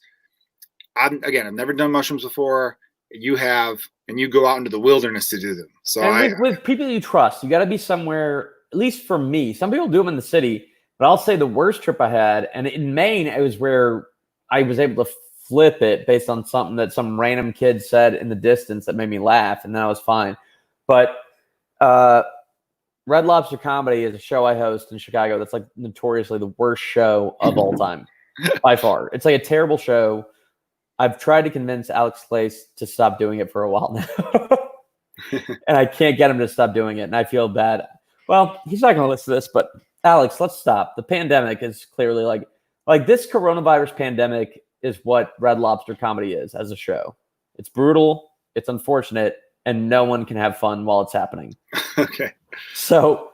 I've never done mushrooms before. You have, and you go out into the wilderness to do them. So with people you trust, you got to be somewhere. At least for me, some people do them in the city. But I'll say the worst trip I had, and in Maine, it was where I was able to flip it based on something that some random kid said in the distance that made me laugh, and then I was fine. But Red Lobster Comedy is a show I host in Chicago that's like notoriously the worst show of all time, by far. It's like a terrible show. I've tried to convince Alex Clace to stop doing it for a while now, and I can't get him to stop doing it, and I feel bad. Well, he's not going to listen to this, but Alex, let's stop. The pandemic is clearly like this coronavirus pandemic is what Red Lobster Comedy is as a show. It's brutal, it's unfortunate, and no one can have fun while it's happening. Okay. So,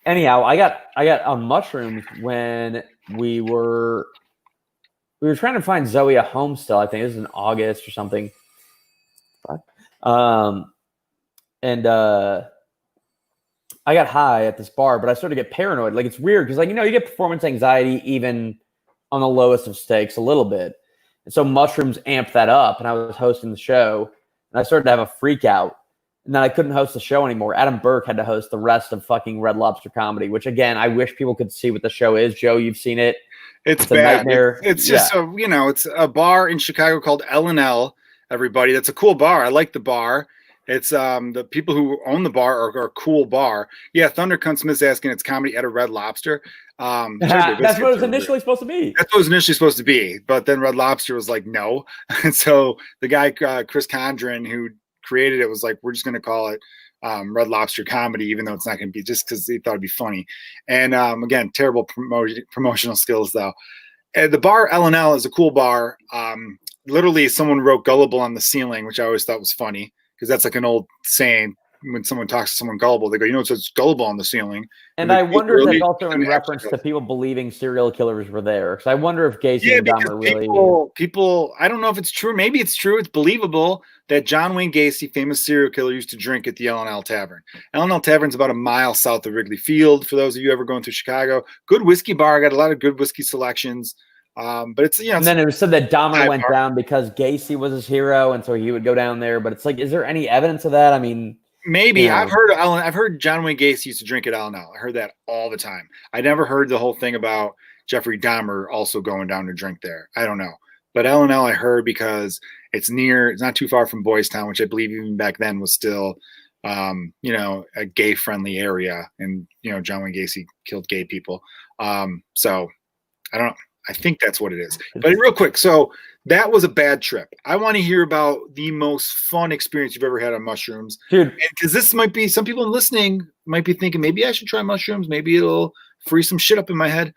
anyhow, I got on mushrooms when we were trying to find Zoe a home still. I think it was in August or something. I got high at this bar, but I started to get paranoid. Like, it's weird because, like, you get performance anxiety even on the lowest of stakes a little bit. And so mushrooms amped that up, and I was hosting the show, and I started to have a freak out. And then I couldn't host the show anymore. Adam Burke had to host the rest of fucking Red Lobster Comedy, which, again, I wish people could see what the show is. Joe, you've seen it. It's bad. A nightmare. It's just it's a bar in Chicago called L&L. Everybody, that's a cool bar. I like the bar. It's the people who own the bar are a cool bar. Yeah, Thunder Cunt Smith's asking it's comedy at a Red Lobster. That's what it was initially supposed to be. That's what it was initially supposed to be. But then Red Lobster was like, no. And so the guy, Chris Condren, who created it, was like, we're just going to call it Red Lobster Comedy, even though it's not going to be, just because he thought it'd be funny. And again, terrible promotional skills, though. And the bar L&L is a cool bar. Literally, someone wrote gullible on the ceiling, which I always thought was funny, because that's like an old saying. When someone talks to someone gullible, they go, it says gullible on the ceiling. And I wonder if that's also in reference to people believing serial killers were there. Because I wonder if Gacy and Dahmer really... People, I don't know if it's true. Maybe it's true. It's believable that John Wayne Gacy, famous serial killer, used to drink at the L&L Tavern. L&L Tavern's about a mile south of Wrigley Field, for those of you ever going through Chicago. Good whiskey bar. Got a lot of good whiskey selections. But it's, and then it was said that Dahmer went down because Gacy was his hero, and so he would go down there. But it's like, is there any evidence of that? I mean... Maybe. I've heard John Wayne Gacy used to drink at L&L. I heard that all the time. I never heard the whole thing about Jeffrey Dahmer also going down to drink there. I don't know. But L&L I heard because it's not too far from Boys Town, which I believe even back then was still, a gay friendly area. And, John Wayne Gacy killed gay people. So I don't know. I think that's what it is. But real quick, so that was a bad trip. I want to hear about the most fun experience you've ever had on mushrooms. Dude. Because this might be, some people listening might be thinking, maybe I should try mushrooms. Maybe it'll free some shit up in my head.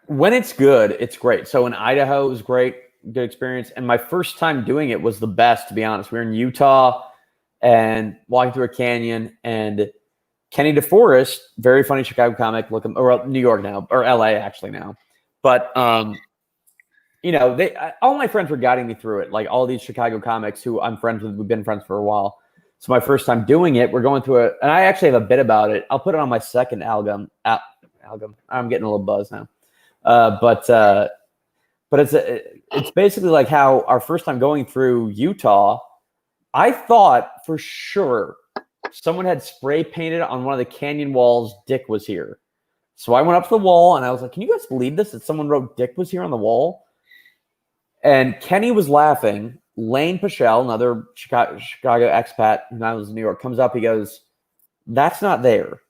When it's good, it's great. So in Idaho, it was great, good experience. And my first time doing it was the best, to be honest. We were in Utah and walking through a canyon, and Kenny DeForest, very funny Chicago comic, or New York now, or LA actually now. But, all my friends were guiding me through it. Like all these Chicago comics who I'm friends with, we've been friends for a while. So my first time doing it, we're going through and I actually have a bit about it. I'll put it on my second album. I'm getting a little buzz now. But it's basically like how our first time going through Utah, I thought for sure someone had spray painted on one of the canyon walls, "Dick was here." So I went up to the wall and I was like, can you guys believe this? That someone wrote "Dick was here" on the wall? And Kenny was laughing. Lane Pichelle, another Chicago expat when I was in New York, comes up. He goes, "That's not there."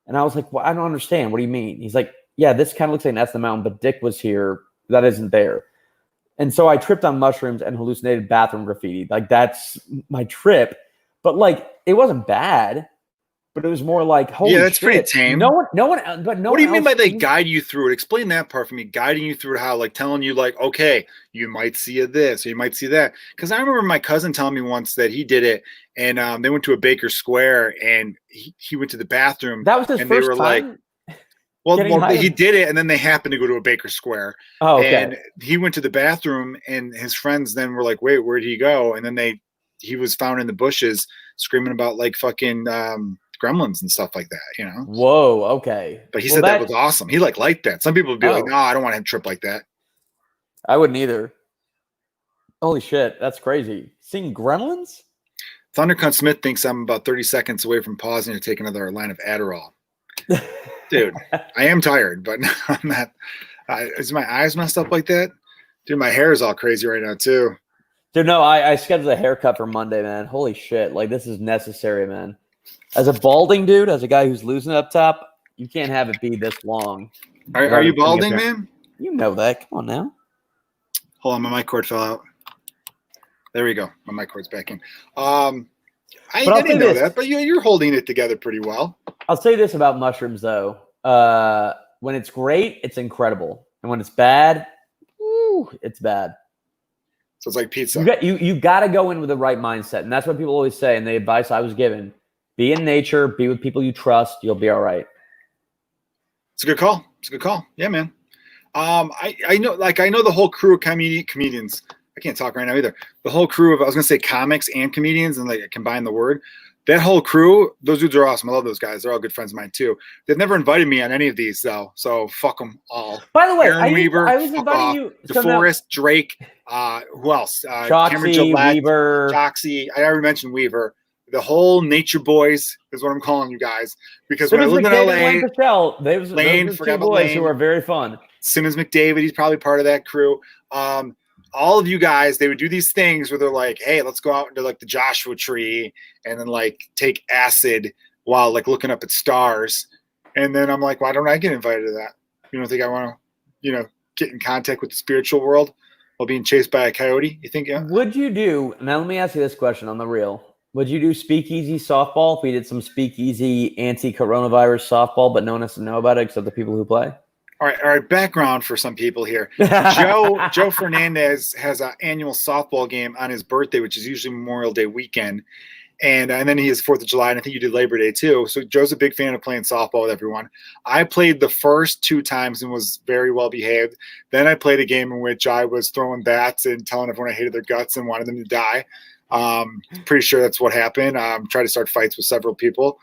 And I was like, well, I don't understand. What do you mean? He's like, yeah, this kind of looks like that's the mountain, but Dick was here. That isn't there. And so I tripped on mushrooms and hallucinated bathroom graffiti. Like, that's my trip. But like, it wasn't bad. But it was more like, holy that's shit. Pretty tame. No one. What do you mean by they guide you through it? Explain that part for me. Guiding you through how, like, telling you, like, okay, you might see this or you might see that. Because I remember my cousin telling me once that he did it, and they went to a Baker Square, and he went to the bathroom. That was his and first they were time. Like, well, he did it, and then they happened to go to a Baker Square. Oh, okay. And he went to the bathroom, and his friends then were like, "Wait, where'd he go?" And then he was found in the bushes screaming about like fucking gremlins and stuff like that, Whoa, okay. But he said that was awesome. He liked that. Some people would be like, no, I don't want to trip like that. I wouldn't either. Holy shit, that's crazy. Seeing gremlins? Thunder Cunt Smith thinks I'm about 30 seconds away from pausing to take another line of Adderall. Dude, I am tired, but I'm not. Is my eyes messed up like that? Dude, my hair is all crazy right now, too. Dude, no, I scheduled a haircut for Monday, man. Holy shit. Like, this is necessary, man. As a balding dude, as a guy who's losing up top, you can't have it be this long. Are you balding, man? You know that. Come on now. Hold on, my mic cord fell out. There we go. My mic cord's back in. I didn't know that, but you're holding it together pretty well. I'll say this about mushrooms, though. When it's great, it's incredible. And when it's bad, it's bad. So it's like pizza. You got to go in with the right mindset. And that's what people always say. And the advice I was given, be in nature, be with people you trust. You'll be all right. It's a good call. Yeah, man. I know the whole crew of comedians. I can't talk right now either. The whole crew of, I was going to say comics and comedians, and like combine the word. That whole crew, those dudes are awesome. I love those guys. They're all good friends of mine too. They've never invited me on any of these though, so fuck them all. By the way, Aaron Weaver, I was inviting you. DeForest, Drake, who else? Cameron Gillette, Weaver, Joxy. I already mentioned Weaver. the whole nature boys is what I'm calling you guys. Because when I lived in LA, those are two boys who are very fun. Simmons McDavid, he's probably part of that crew. All of you guys, they would do these things where they're like, hey, let's go out into like the Joshua tree and then like take acid while like looking up at stars. And then I'm like, why don't I get invited to that? You don't think I want to, get in contact with the spiritual world while being chased by a coyote? You think? Yeah. Would you do, now let me ask you this question on the real. Would you do speakeasy softball if we did some speakeasy anti-coronavirus softball, but no one has to know about it except the people who play? All right. Background for some people here. Joe Fernandez has an annual softball game on his birthday, which is usually Memorial Day weekend. And then he has 4th of July, and I think you did Labor Day too. So Joe's a big fan of playing softball with everyone. I played the first 2 times and was very well behaved. Then I played a game in which I was throwing bats and telling everyone I hated their guts and wanted them to die. Pretty sure that's what happened. Tried to start fights with several people.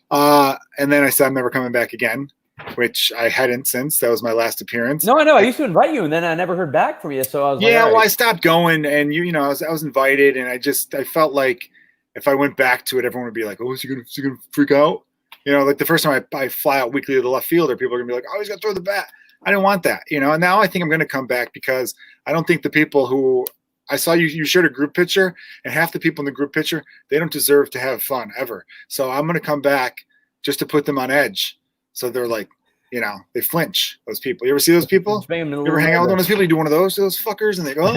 And then I said I'm never coming back again, which I hadn't since. That was my last appearance. No, I know. I used to invite you, and then I never heard back from you. So I was I stopped going, and I was invited, and I felt like if I went back to it, everyone would be like, oh, is he gonna freak out? Like the first time I fly out weekly to the left fielder, people are gonna be like, oh, he's gonna throw the bat. I didn't want that, and now I think I'm gonna come back because I don't think the people who I saw you shared a group picture, and half the people in the group picture, they don't deserve to have fun ever. So I'm gonna come back just to put them on edge. So they're like, they flinch, those people. You ever see those people? You ever hang out with one of those people? You do one of those fuckers, and they go,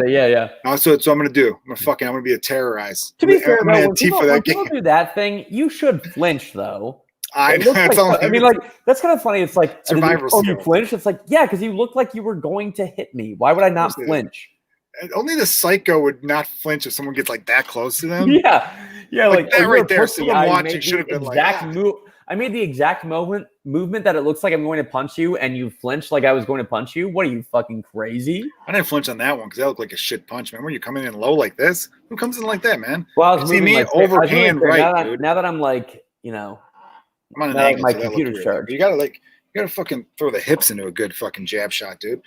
yeah. So that's what I'm going to do. I'm going to be a terrorize. To be fair, when people do that thing, you should flinch, though. That's kind of funny. It's like, survival you flinched? It's like, yeah, because you looked like you were going to hit me. Why would I not flinch? Only the psycho would not flinch if someone gets like that close to them. Yeah, like that right there. Someone watching should have been like that. I made the exact movement that it looks like I'm going to punch you, and you flinched like I was going to punch you. What are you, fucking crazy? I didn't flinch on that one because that looked like a shit punch, man. When you're coming in low like this, who comes in like that, man? Well, I was see me overhand right, dude. Now that I'm like, I'm on an angle. My computer's charged. You gotta fucking throw the hips into a good fucking jab shot, dude.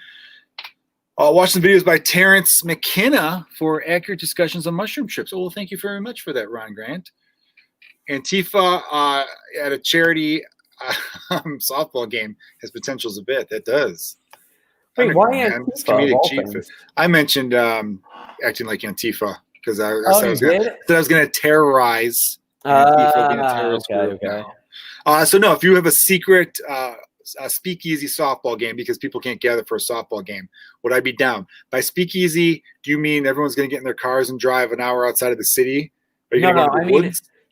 Watch some videos by Terrence McKenna for accurate discussions on mushroom trips. Oh, well, thank you very much for that, Ron Grant. Antifa at a charity softball game has potentials a bit. That does. Wait, why Antifa? I mentioned acting like Antifa because I was going to terrorize Antifa being a terrorist group. Okay. So no, if you have a secret speakeasy softball game because people can't gather for a softball game, would I be down? By speakeasy, do you mean everyone's going to get in their cars and drive an hour outside of the city?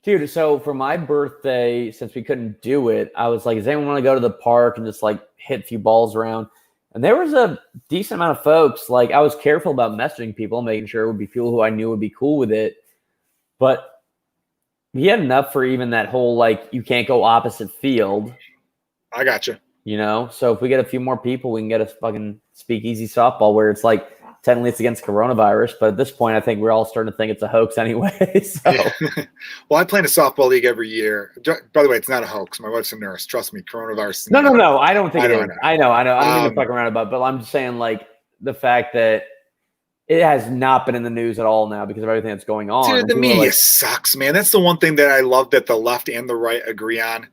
Dude, so for my birthday, since we couldn't do it, I was like, does anyone want to go to the park and just like hit a few balls around? And there was a decent amount of folks. Like, I was careful about messaging people, making sure it would be people who I knew would be cool with it. But we had enough for even that whole, like, you can't go opposite field. I gotcha. So if we get a few more people, we can get a fucking speakeasy softball where it's like, technically it's against coronavirus, but at this point, I think we're all starting to think it's a hoax anyway. So. Well, I play in a softball league every year. By the way, it's not a hoax. My wife's a nurse. Trust me, coronavirus. No. I don't think it is. I know. I don't even fuck around about it, but I'm just saying, like, the fact that it has not been in the news at all now because of everything that's going on. Dude, the media sucks, man. That's the one thing that I love that the left and the right agree on.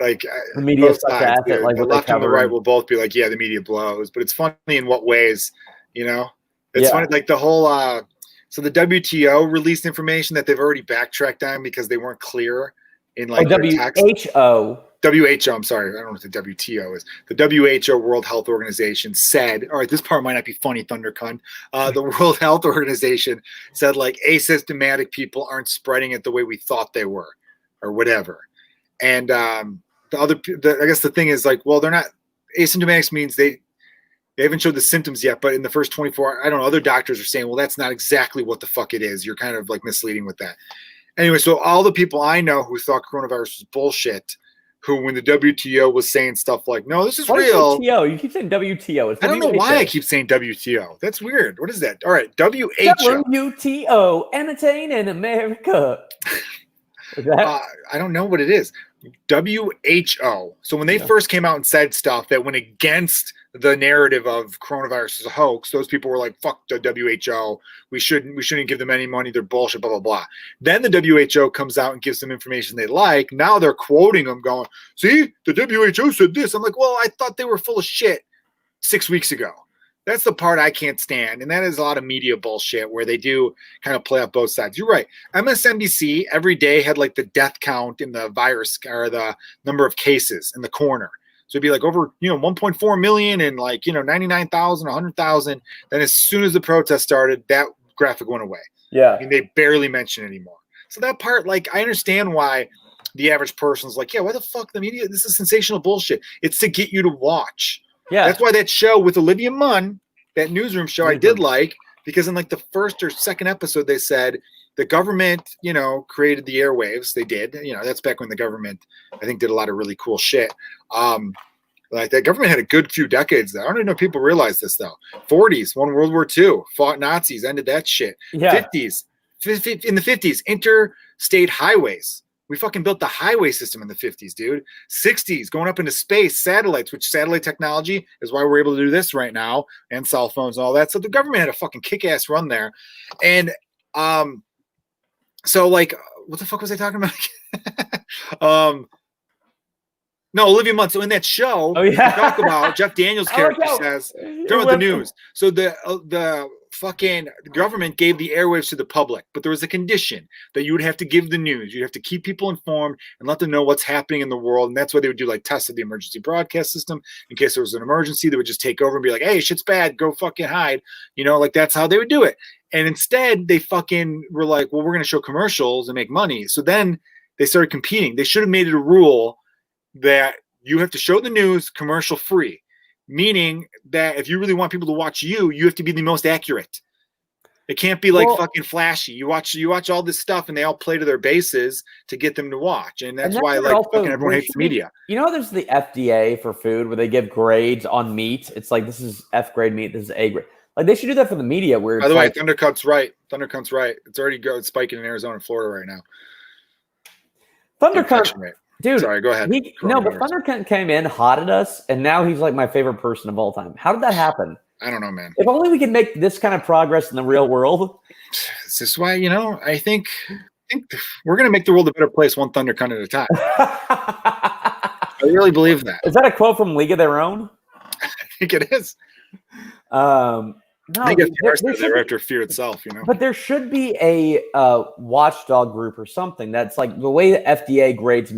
Like the media sides, like the left and the right will both be like, yeah, the media blows, but it's funny in what ways, It's funny, like the whole so the WTO released information that they've already backtracked on because they weren't clear in like their text. WHO, I'm sorry, I don't know what the WTO is. The WHO, World Health Organization, said, all right, this part might not be funny, Thundercunt. The World Health Organization said like asymptomatic people aren't spreading it the way we thought they were, or whatever. And I guess the thing is like, well, they're not asymptomatics means they haven't showed the symptoms yet, but in the first 24 hours, I don't know, other doctors are saying, well, that's not exactly what the fuck it is. You're kind of like misleading with that. Anyway, so all the people I know who thought coronavirus was bullshit, who when the WTO was saying stuff like, no, this is real. WTO? You keep saying WTO. I don't know why I keep saying WTO. That's weird. What is that? All right, WHO. WTO, entertain in America. I don't know what it is. WHO. So when they first came out and said stuff that went against the narrative of coronavirus is a hoax, those people were like, fuck the WHO. We shouldn't give them any money. They're bullshit, blah, blah, blah. Then the WHO comes out and gives them information they like. Now they're quoting them going, see, the WHO said this. I'm like, well, I thought they were full of shit 6 weeks ago. That's the part I can't stand. And that is a lot of media bullshit where they do kind of play up both sides. You're right. MSNBC every day had like the death count in the virus or the number of cases in the corner. So it'd be like over, 1.4 million and like, 99,000, 100,000. Then as soon as the protest started, that graphic went away. Yeah. I mean, they barely mention it anymore. So that part, like, I understand why the average person's like, yeah, why the fuck the media? This is sensational bullshit. It's to get you to watch. Yeah. That's why that show with Olivia Munn, that newsroom show I did like, because in like the first or second episode, they said the government, created the airwaves. They did, that's back when the government, I think, did a lot of really cool shit. Like that government had a good few decades there. I don't even know if people realize this though. 40s, won World War II, fought Nazis, ended that shit. Yeah. 50s, in the 50s, interstate highways. We fucking built the highway system in the 50s, dude. 60s, going up into space, satellites, which satellite technology is why we're able to do this right now, and cell phones and all that. So the government had a fucking kick-ass run there. And so like, what the fuck was I talking about? No, Olivia Munn. So in that show, we talk about Jeff Daniels' character says, talking about the news. So the fucking government gave the airwaves to the public, but there was a condition that you would have to give the news. You have to keep people informed and let them know what's happening in the world. And that's why they would do like tests of the emergency broadcast system in case there was an emergency. They would just take over and be like, hey, shit's bad. Go fucking hide. Like that's how they would do it. And instead they fucking were like, well, we're going to show commercials and make money. So then they started competing. They should have made it a rule that you have to show the news commercial free, meaning that if you really want people to watch you have to be the most accurate. It can't be like fucking flashy. You watch all this stuff and they all play to their bases to get them to watch. And that's why like fucking everyone hates the media. There's the FDA for food where they give grades on meat. It's like, this is F grade meat. This is A grade. Like they should do that for the media where it's by the way, Thundercut's right. It's already spiking in Arizona and Florida right now. Thundercut. Dude, sorry, go ahead. But Thundercut came in, hot at us, and now he's like my favorite person of all time. How did that happen? I don't know, man. If only we could make this kind of progress in the real world. This is why, I think we're going to make the world a better place one Thundercut at a time. I really believe that. Is that a quote from League of Their Own? I think it is. No, I think they're after fear itself, But there should be a watchdog group or something that's like the way the FDA grades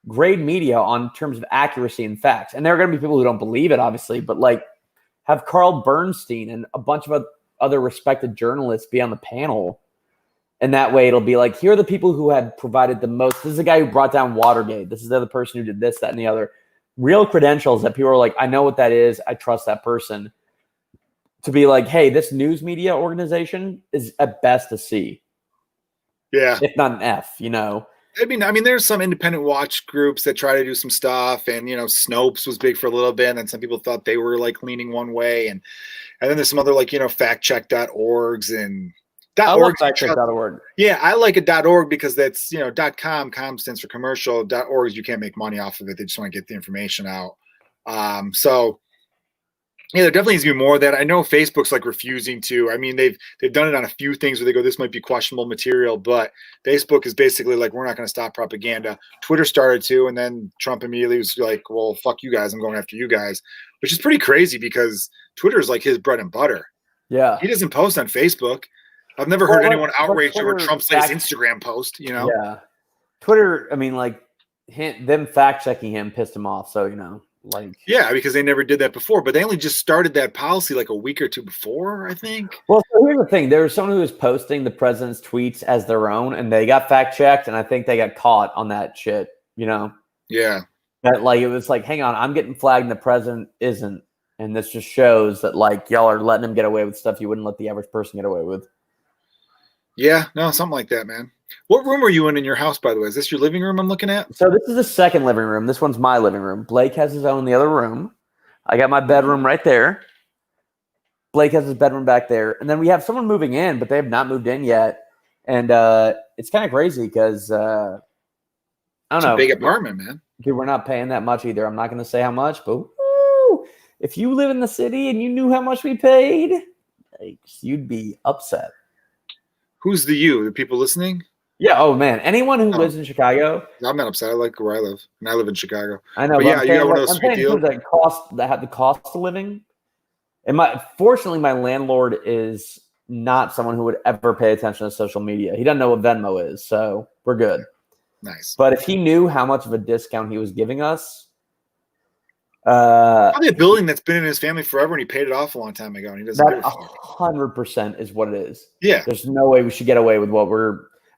grade media on terms of accuracy and facts. And there are going to be people who don't believe it, obviously, but like have Carl Bernstein and a bunch of other respected journalists be on the panel. And that way it'll be like, here are the people who had provided the most. This is the guy who brought down Watergate. This is the other person who did this, that, and the other. Real credentials that people are like, I know what that is. I trust that person. To be like, hey, this news media organization is at best a C. Yeah. If not an F, I mean, there's some independent watch groups that try to do some stuff, and Snopes was big for a little bit, and then some people thought they were like leaning one way, and then there's some other like factcheck.orgs and I love factcheck.org. Yeah, I like a .org because that's .com stands for commercial. .org you can't make money off of it. They just want to get the information out. So yeah, there definitely needs to be more of that. I know Facebook's like refusing to. I mean, they've done it on a few things where they go, this might be questionable material, but Facebook is basically like, we're not going to stop propaganda. Twitter started to, and then Trump immediately was like, well, fuck you guys. I'm going after you guys, which is pretty crazy because Twitter is like his bread and butter. Yeah. He doesn't post on Facebook. I've never heard anyone outraged over Trump said his Instagram post, Yeah. Twitter, I mean, like them fact checking him pissed him off. So, yeah, because they never did that before, but they only just started that policy like a week or two before, I think. Well, so here's the thing. There was someone who was posting the president's tweets as their own, and they got fact checked, and I think they got caught on that shit, Yeah. That like, it was like, hang on, I'm getting flagged and the president isn't. And this just shows that like y'all are letting him get away with stuff you wouldn't let the average person get away with. Yeah, no, something like that, man. What room are you in your house, by the way? Is this your living room I'm looking at? So this is the second living room. This one's my living room. Blake has his own in the other room. I got my bedroom right there. Blake has his bedroom back there. And then we have someone moving in, but they have not moved in yet. And it's kind of crazy because I It's don't a know. big apartment, man. Dude, we're not paying that much either. I'm not going to say how much, but woo, if you live in the city and you knew how much we paid, you'd be upset. Who's the you? The people listening? Yeah. Oh man, anyone who lives in Chicago. I'm not upset. I like where I live, and I live in Chicago. I know. But yeah, you got one of those I'm sweet paying deals. the cost of living. And fortunately, my landlord is not someone who would ever pay attention to social media. He doesn't know what Venmo is, so we're good. Nice. But if he knew how much of a discount he was giving us, probably a building that's been in his family forever, and he paid it off a long time ago, and he doesn't give a fuck. 100% is what it is. Yeah. There's no way we should get away with what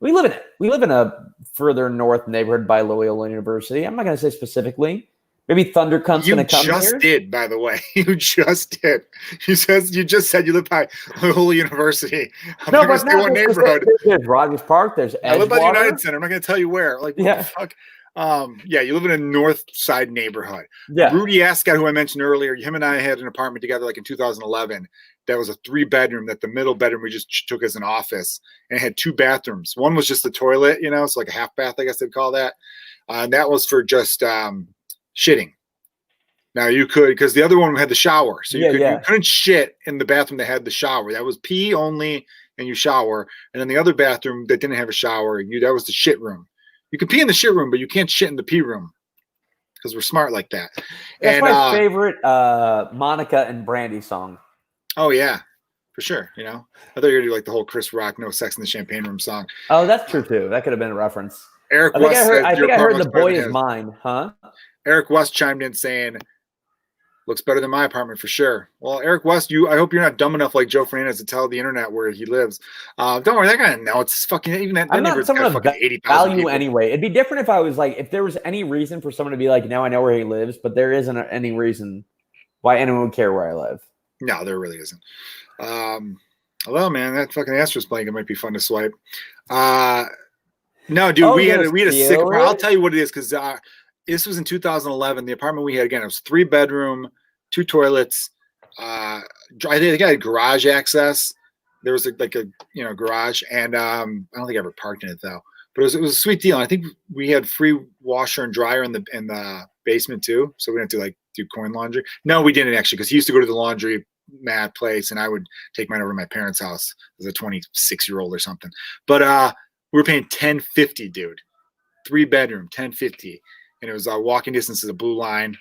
we live in. We live in a further north neighborhood by Loyola University. I'm not going to say specifically. Maybe Thunder Cunt's going to come here. You just did, by the way. You just did. You just said you live by Loyola University. I'm not going to say what neighborhood. There's Rogers Park. There's Edgewater. I live by the United Center. I'm not going to tell you where. Like, what yeah. the fuck? Yeah, you live in a north side neighborhood. Yeah. Rudy Ascott, who I mentioned earlier, him and I had an apartment together like in 2011. That was a 3-bedroom. That the middle bedroom we just took as an office, and it had 2 bathrooms. One was just the toilet, so like a half bath, I guess they'd call that. And that was for just shitting. Now you could, because the other one had the shower, so you couldn't shit in the bathroom that had the shower. That was pee only, and you shower. And then the other bathroom that didn't have a shower, that was the shit room. You can pee in the shit room, but you can't shit in the pee room because we're smart like that. That's my favorite Monica and Brandy song. Oh yeah, for sure. I thought you were gonna do like the whole Chris Rock "No Sex in the Champagne Room" song. Oh, that's true too. That could have been a reference. Eric West. I think I heard "The Boy Is Mine," huh? Eric West chimed in saying, "Looks better than my apartment for sure." Well, Eric West, I hope you're not dumb enough like Joe Fernandez to tell the internet where he lives. Don't worry, that guy knows. It's fucking even that. I'm not someone of 80,000 value anyway. It'd be different if I was like, if there was any reason for someone to be like, now I know where he lives, but there isn't any reason why anyone would care where I live. No, there really isn't. Although, man, that fucking Astros blanket might be fun to swipe. No, dude, we had a sick apartment. I'll tell you what it is, because this was in 2011. The apartment we had, again, it was 3-bedroom, 2 toilets. I think I had garage access. There was like a garage, and I don't think I ever parked in it though. But it was a sweet deal. And I think we had free washer and dryer in the basement too, so we didn't have to like do coin laundry. No, we didn't actually, because he used to go to the laundry mat place, and I would take mine over to my parents' house as a 26-year-old or something. But we were paying $10.50, dude. 3-bedroom, $10.50, and it was walking distance to the Blue Line,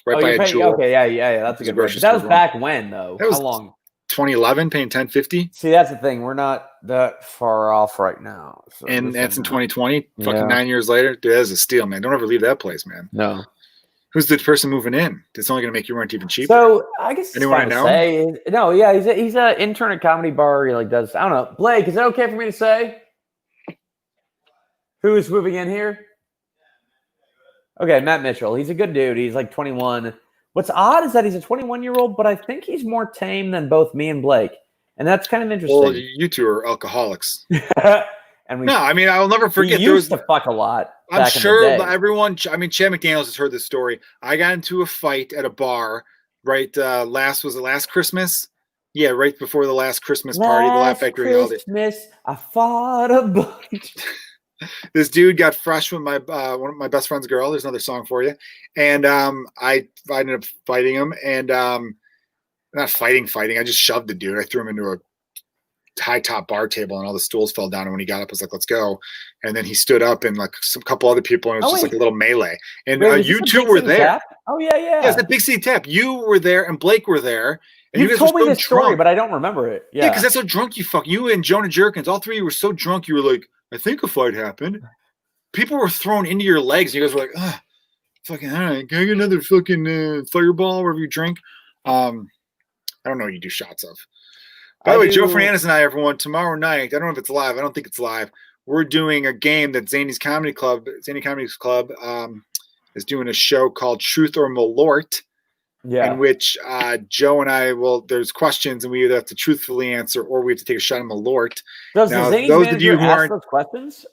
right by a Jewel. Okay, yeah, that's a good question. That was back when though. That was how long? 2011, paying $10.50. See, that's the thing. We're not that far off right now. So and that's in 2020. Fucking 9 years later, dude, that's a steal, man. Don't ever leave that place, man. No. Who's the person moving in? That's only going to make your rent even cheaper. So I guess anyone I know? No, yeah, he's an intern at Comedy Bar. He does. I don't know. Blake, is it okay for me to say who is moving in here? Okay, Matt Mitchell. He's a good dude. He's like 21. What's odd is that he's a 21-year-old, but I think he's more tame than both me and Blake, and that's kind of interesting. Well, you two are alcoholics. And I'll never forget. We used to fuck a lot. I'm sure everyone. Chad McDaniels has heard this story. I got into a fight at a bar right last Christmas. Yeah, right before the last Christmas party, the Laugh Factory holiday. Christmas, I fought a bunch. This dude got fresh with my one of my best friend's girl. There's another song for you. And I ended up fighting him, and not fighting. I just shoved the dude. I threw him into a high top bar table, and all the stools fell down. And when he got up, I was like, "Let's go!" And then he stood up, and like some couple other people, and it was just like a little melee. And you two were there. Tap? Oh yeah. Yeah, it's the Big City Tap. You were there, and Blake were there. And you told me this story, but I don't remember it. Yeah, because that's how drunk you fuck. You and Jonah Jerkins, all 3 of you were so drunk. You were like, I think a fight happened. People were thrown into your legs. You guys were like, fucking, all right, can I get another fucking fireball, wherever you drink? I don't know what you do shots of. By the way, Joe Fernandez and I, everyone, tomorrow night, I don't know if it's live. I don't think it's live. We're doing a game that Zany Comedy Club is doing a show called Truth or Malort. Yeah. In which Joe and I there's questions, and we either have to truthfully answer or we have to take a shot of Malort. Does the Zany's manager ask those questions?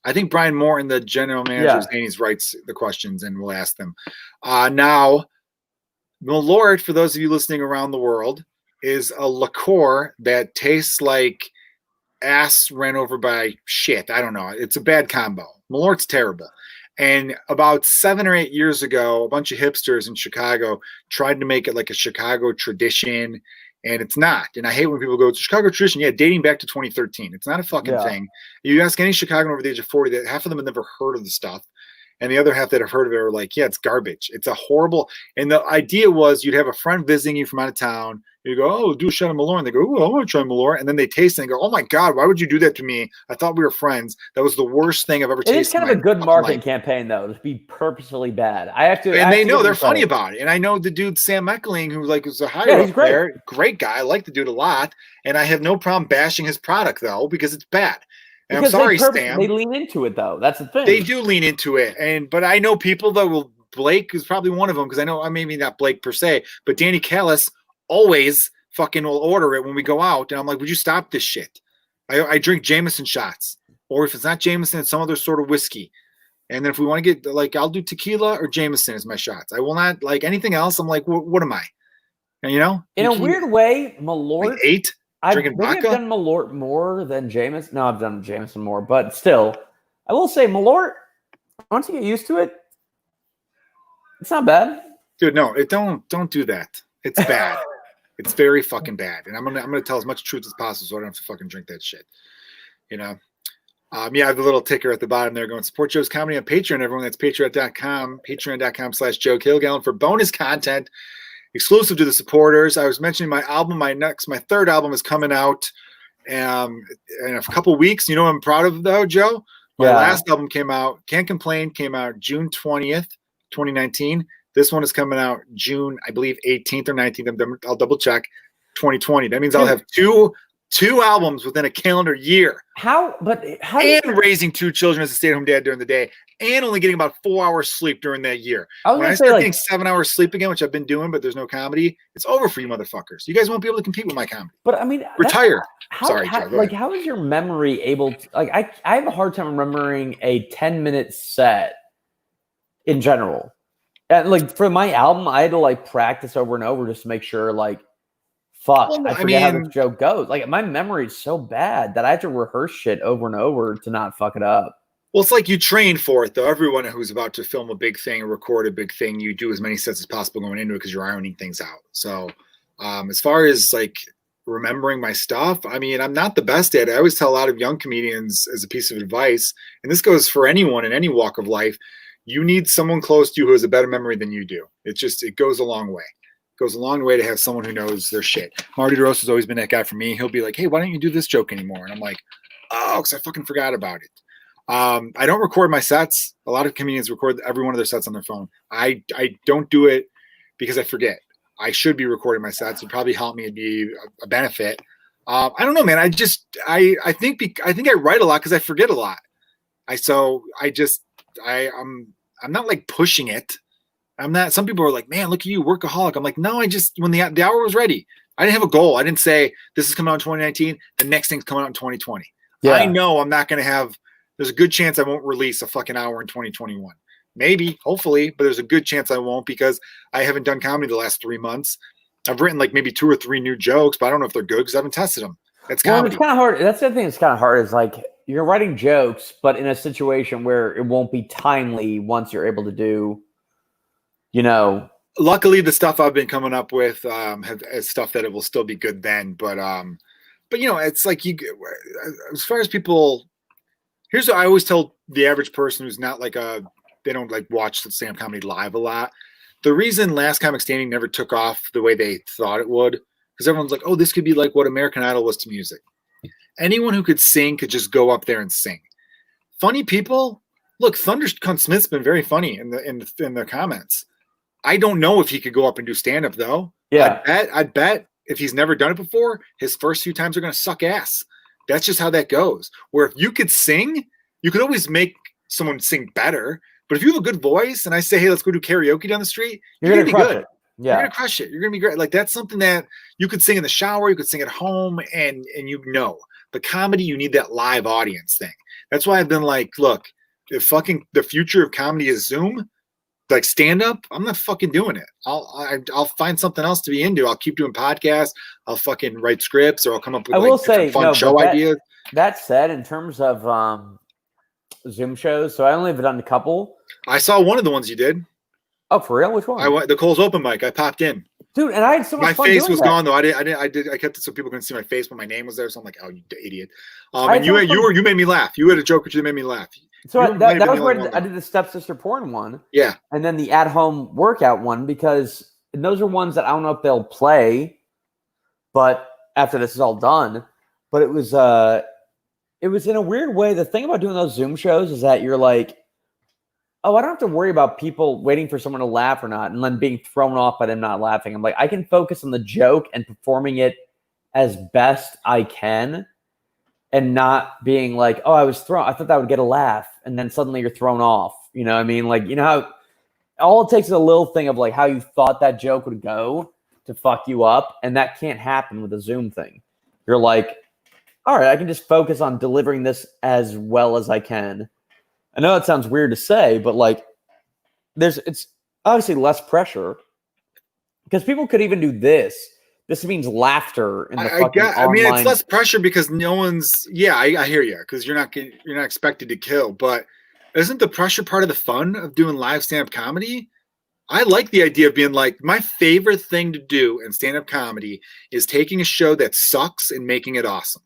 I think Brian Morton, the general manager of Zany's, writes the questions, and we'll ask them. Now, Malort, for those of you listening around the world, is a liqueur that tastes like ass ran over by shit. I don't know. It's a bad combo. Malort's terrible. And about 7 or 8 years ago, a bunch of hipsters in Chicago tried to make it like a Chicago tradition, and it's not. And I hate when people go, it's a Chicago tradition. Yeah, dating back to 2013. It's not a fucking thing. You ask any Chicagoan over the age of 40, that half of them have never heard of the stuff. And the other half that have heard of it are like, yeah, it's garbage. It's a horrible. And the idea was you'd have a friend visiting you from out of town. You go, oh, do a shot of Malort. And they go, oh, I want to try Malort. And then they taste it and go, oh my God, why would you do that to me? I thought we were friends. That was the worst thing I've ever tasted. It's kind of a good marketing campaign, though, to be purposely bad. And they know they're funny about it. And I know the dude, Sam Meckling, who like was a higher up there. Great guy. I like the dude a lot. And I have no problem bashing his product, though, because it's bad. And I'm sorry, Sam. They lean into it, though. That's the thing. They do lean into it. But I know people that will. Blake is probably one of them because I know maybe not Blake per se, but Danny Callis always fucking will order it when we go out. And I'm like, would you stop this shit? I drink Jameson shots. Or if it's not Jameson, it's some other sort of whiskey. And then if we want to get, like, I'll do tequila or Jameson as my shots. I will not, like, anything else. I'm like, what am I? And, you know? In a weird way, Malort. Like 8? Drinking vodka? I've done Malort more than Jameson. No, I've done Jameson more. But still, I will say Malort, once you get used to it, it's not bad. Dude, no, don't do that. It's bad. It's very fucking bad. And I'm gonna tell as much truth as possible so I don't have to fucking drink that shit. You know? Yeah, I have the little ticker at the bottom there going, support Joe's comedy on Patreon, everyone. That's patreon.com/Joe Kilgallon for bonus content exclusive to the supporters. I was mentioning my album, my third album is coming out in a couple weeks. You know what I'm proud of though, Joe? My last album came out, Can't Complain, came out June 20th, 2019. This one is coming out June, I believe, 18th or 19th. I'll double check. 2020. That means I'll have two albums within a calendar year. How? And raising 2 children as a stay-at-home dad during the day, and only getting about 4 hours sleep during that year. When I start getting 7 hours sleep again, which I've been doing, but there's no comedy, it's over for you motherfuckers. You guys won't be able to compete with my comedy. But I mean, retire. Sorry, Joe. Like, how is your memory able to? Like, I have a hard time remembering a 10-minute set in general. And like for my album, I had to like practice over and over just to make sure, like, I forget how the joke goes. Like, my memory is so bad that I have to rehearse shit over and over to not fuck it up. Well, it's like you train for it, though. Everyone who's about to film a big thing or record a big thing, you do as many sets as possible going into it because you're ironing things out. So as far as like remembering my stuff, I mean, I'm not the best at it. I always tell a lot of young comedians as a piece of advice, and this goes for anyone in any walk of life, you need someone close to you who has a better memory than you do. It goes a long way. It goes a long way to have someone who knows their shit. Marty DeRosa has always been that guy for me. He'll be like, hey, why don't you do this joke anymore? And I'm like, oh, because I fucking forgot about it. I don't record my sets. A lot of comedians record every one of their sets on their phone. I don't do it because I forget. I should be recording my sets. It'd probably help me. It'd be a benefit. I don't know, man. I think I write a lot because I forget a lot. I'm not like pushing it. I'm not. Some people are like, man, look at you, workaholic. I'm like, no, when the hour was ready, I didn't have a goal. I didn't say this is coming out in 2019. The next thing's coming out in 2020. Yeah. I know I'm not going to have. There's a good chance I won't release a fucking hour in 2021. Maybe, hopefully, but there's a good chance I won't because I haven't done comedy the last 3 months. I've written like maybe 2 or 3 new jokes, but I don't know if they're good because I haven't tested them. That's comedy. It's kind of hard. That's the thing that's kind of hard is like you're writing jokes, but in a situation where it won't be timely once you're able to do, you know. Luckily, the stuff I've been coming up with is stuff that it will still be good then. But you know, it's like as far as people. Here's what I always tell the average person who's not like they don't like watch stand-up comedy live a lot. The reason Last Comic Standing never took off the way they thought it would, because everyone's like, oh, this could be like what American Idol was to music. Anyone who could sing could just go up there and sing. Funny people, look, Thunder Cunt Smith's been very funny in the comments. I don't know if he could go up and do stand-up though. Yeah. I'd bet if he's never done it before, his first few times are going to suck ass. That's just how that goes. Where if you could sing, you could always make someone sing better. But if you have a good voice and I say, hey, let's go do karaoke down the street, you're going to be good. Yeah. You're going to crush it. You're going to be great. Like that's something that you could sing in the shower, you could sing at home, and you know. But comedy, you need that live audience thing. That's why I've been like, look, if fucking the future of comedy is Zoom, like stand up, I'm not fucking doing it. I'll find something else to be into. I'll keep doing podcasts. I'll fucking write scripts, or I'll come up with fun show ideas. That said, in terms of Zoom shows, so I only have done a couple. I saw one of the ones you did. Oh, for real? Which one? The Cole's open mic. I popped in. Dude, and I had so much fun. My face was that. gone though. I kept it so people couldn't see my face, but my name was there. So I'm like, oh, you idiot. And you made me laugh. You had a joke that made me laugh. So that was where I did the stepsister porn one. Yeah. And then the at-home workout one, because those are ones that I don't know if they'll play, but after this is all done. But it was in a weird way. The thing about doing those Zoom shows is that you're like, oh, I don't have to worry about people waiting for someone to laugh or not and then being thrown off by them not laughing. I'm like, I can focus on the joke and performing it as best I can and not being like, oh, I thought that would get a laugh. And then suddenly you're thrown off. You know what I mean? Like, you know how all it takes is a little thing of like how you thought that joke would go to fuck you up. And that can't happen with a Zoom thing. You're like, all right, I can just focus on delivering this as well as I can. I know it sounds weird to say, but like it's obviously less pressure because people could even do this. This means laughter in the fucking online. I mean, it's less pressure because no one's. Yeah, I hear you because you're not expected to kill. But isn't the pressure part of the fun of doing live stand-up comedy? I like the idea of being like, my favorite thing to do in stand-up comedy is taking a show that sucks and making it awesome.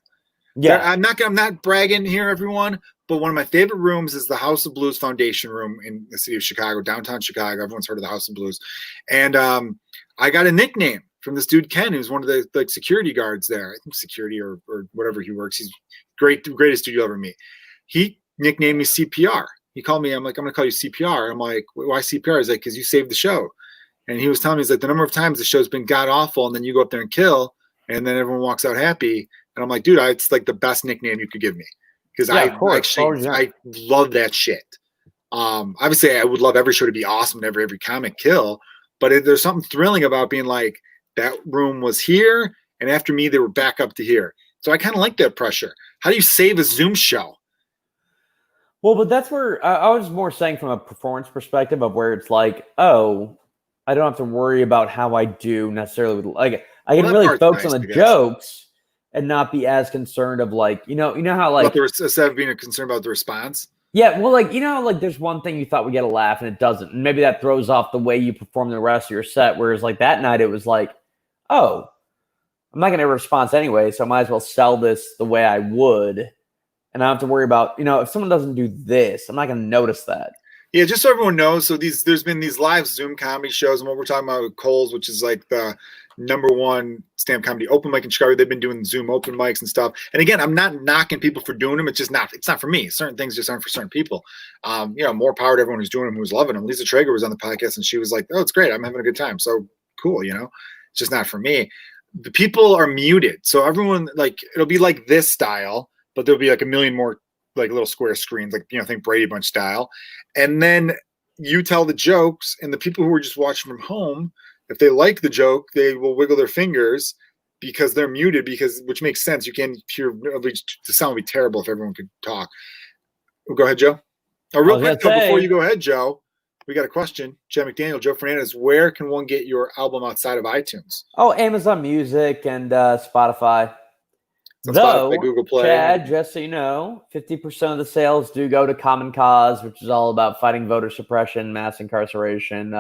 Yeah, I'm not bragging here, everyone. But one of my favorite rooms is the House of Blues Foundation room in the city of Chicago, downtown Chicago. Everyone's heard of the House of Blues. And I got a nickname from this dude, Ken, who's one of the security guards there. I think security or whatever he works. He's greatest dude you'll ever meet. He nicknamed me CPR. He called me, I'm like, I'm going to call you CPR. I'm like, why CPR? He's like, because you saved the show. And he was telling me, he's like, the number of times the show's been god awful and then you go up there and kill and then everyone walks out happy. And I'm like, dude, it's like the best nickname you could give me. Because I love that shit. Obviously, I would love every show to be awesome and every comic kill. But there's something thrilling about being like, that room was here, and after me, they were back up to here. So I kind of like that pressure. How do you save a Zoom show? Well, but that's where I was more saying from a performance perspective of where it's like, oh, I don't have to worry about how I do necessarily. Like I can really focus on the jokes. And not be as concerned of like, you know how like instead of being concerned about the response. Yeah, well, like like there's one thing you thought would get a laugh and it doesn't, and maybe that throws off the way you perform the rest of your set. Whereas like that night, it was like, oh, I'm not gonna respond anyway, so I might as well sell this the way I would, and I don't have to worry about if someone doesn't do this, I'm not gonna notice that. Yeah, just so everyone knows, so there's been these live Zoom comedy shows, and what we're talking about with Cole's, which is like the #1 stand-up comedy open mic in Chicago. They've been doing Zoom open mics and stuff. And again, I'm not knocking people for doing them. It's not for me. Certain things just aren't for certain people. More power to everyone who's doing them, who's loving them. Lisa Traeger was on the podcast and she was like, oh, it's great. I'm having a good time. So cool. It's just not for me. The people are muted. So everyone, like, it'll be like this style, but there'll be like a million more like little square screens, like, think Brady Bunch style. And then you tell the jokes and the people who are just watching from home, if they like the joke, they will wiggle their fingers because they're muted, which makes sense. You can't hear, the sound would be terrible if everyone could talk. Well, go ahead, Joe. Real quick, before you go ahead, Joe, we got a question. Jen McDaniel, Joe Fernandez, where can one get your album outside of iTunes? Oh, Amazon Music and Spotify. Spotify, Google Play. Chad, just so you know, 50% of the sales do go to Common Cause, which is all about fighting voter suppression, mass incarceration,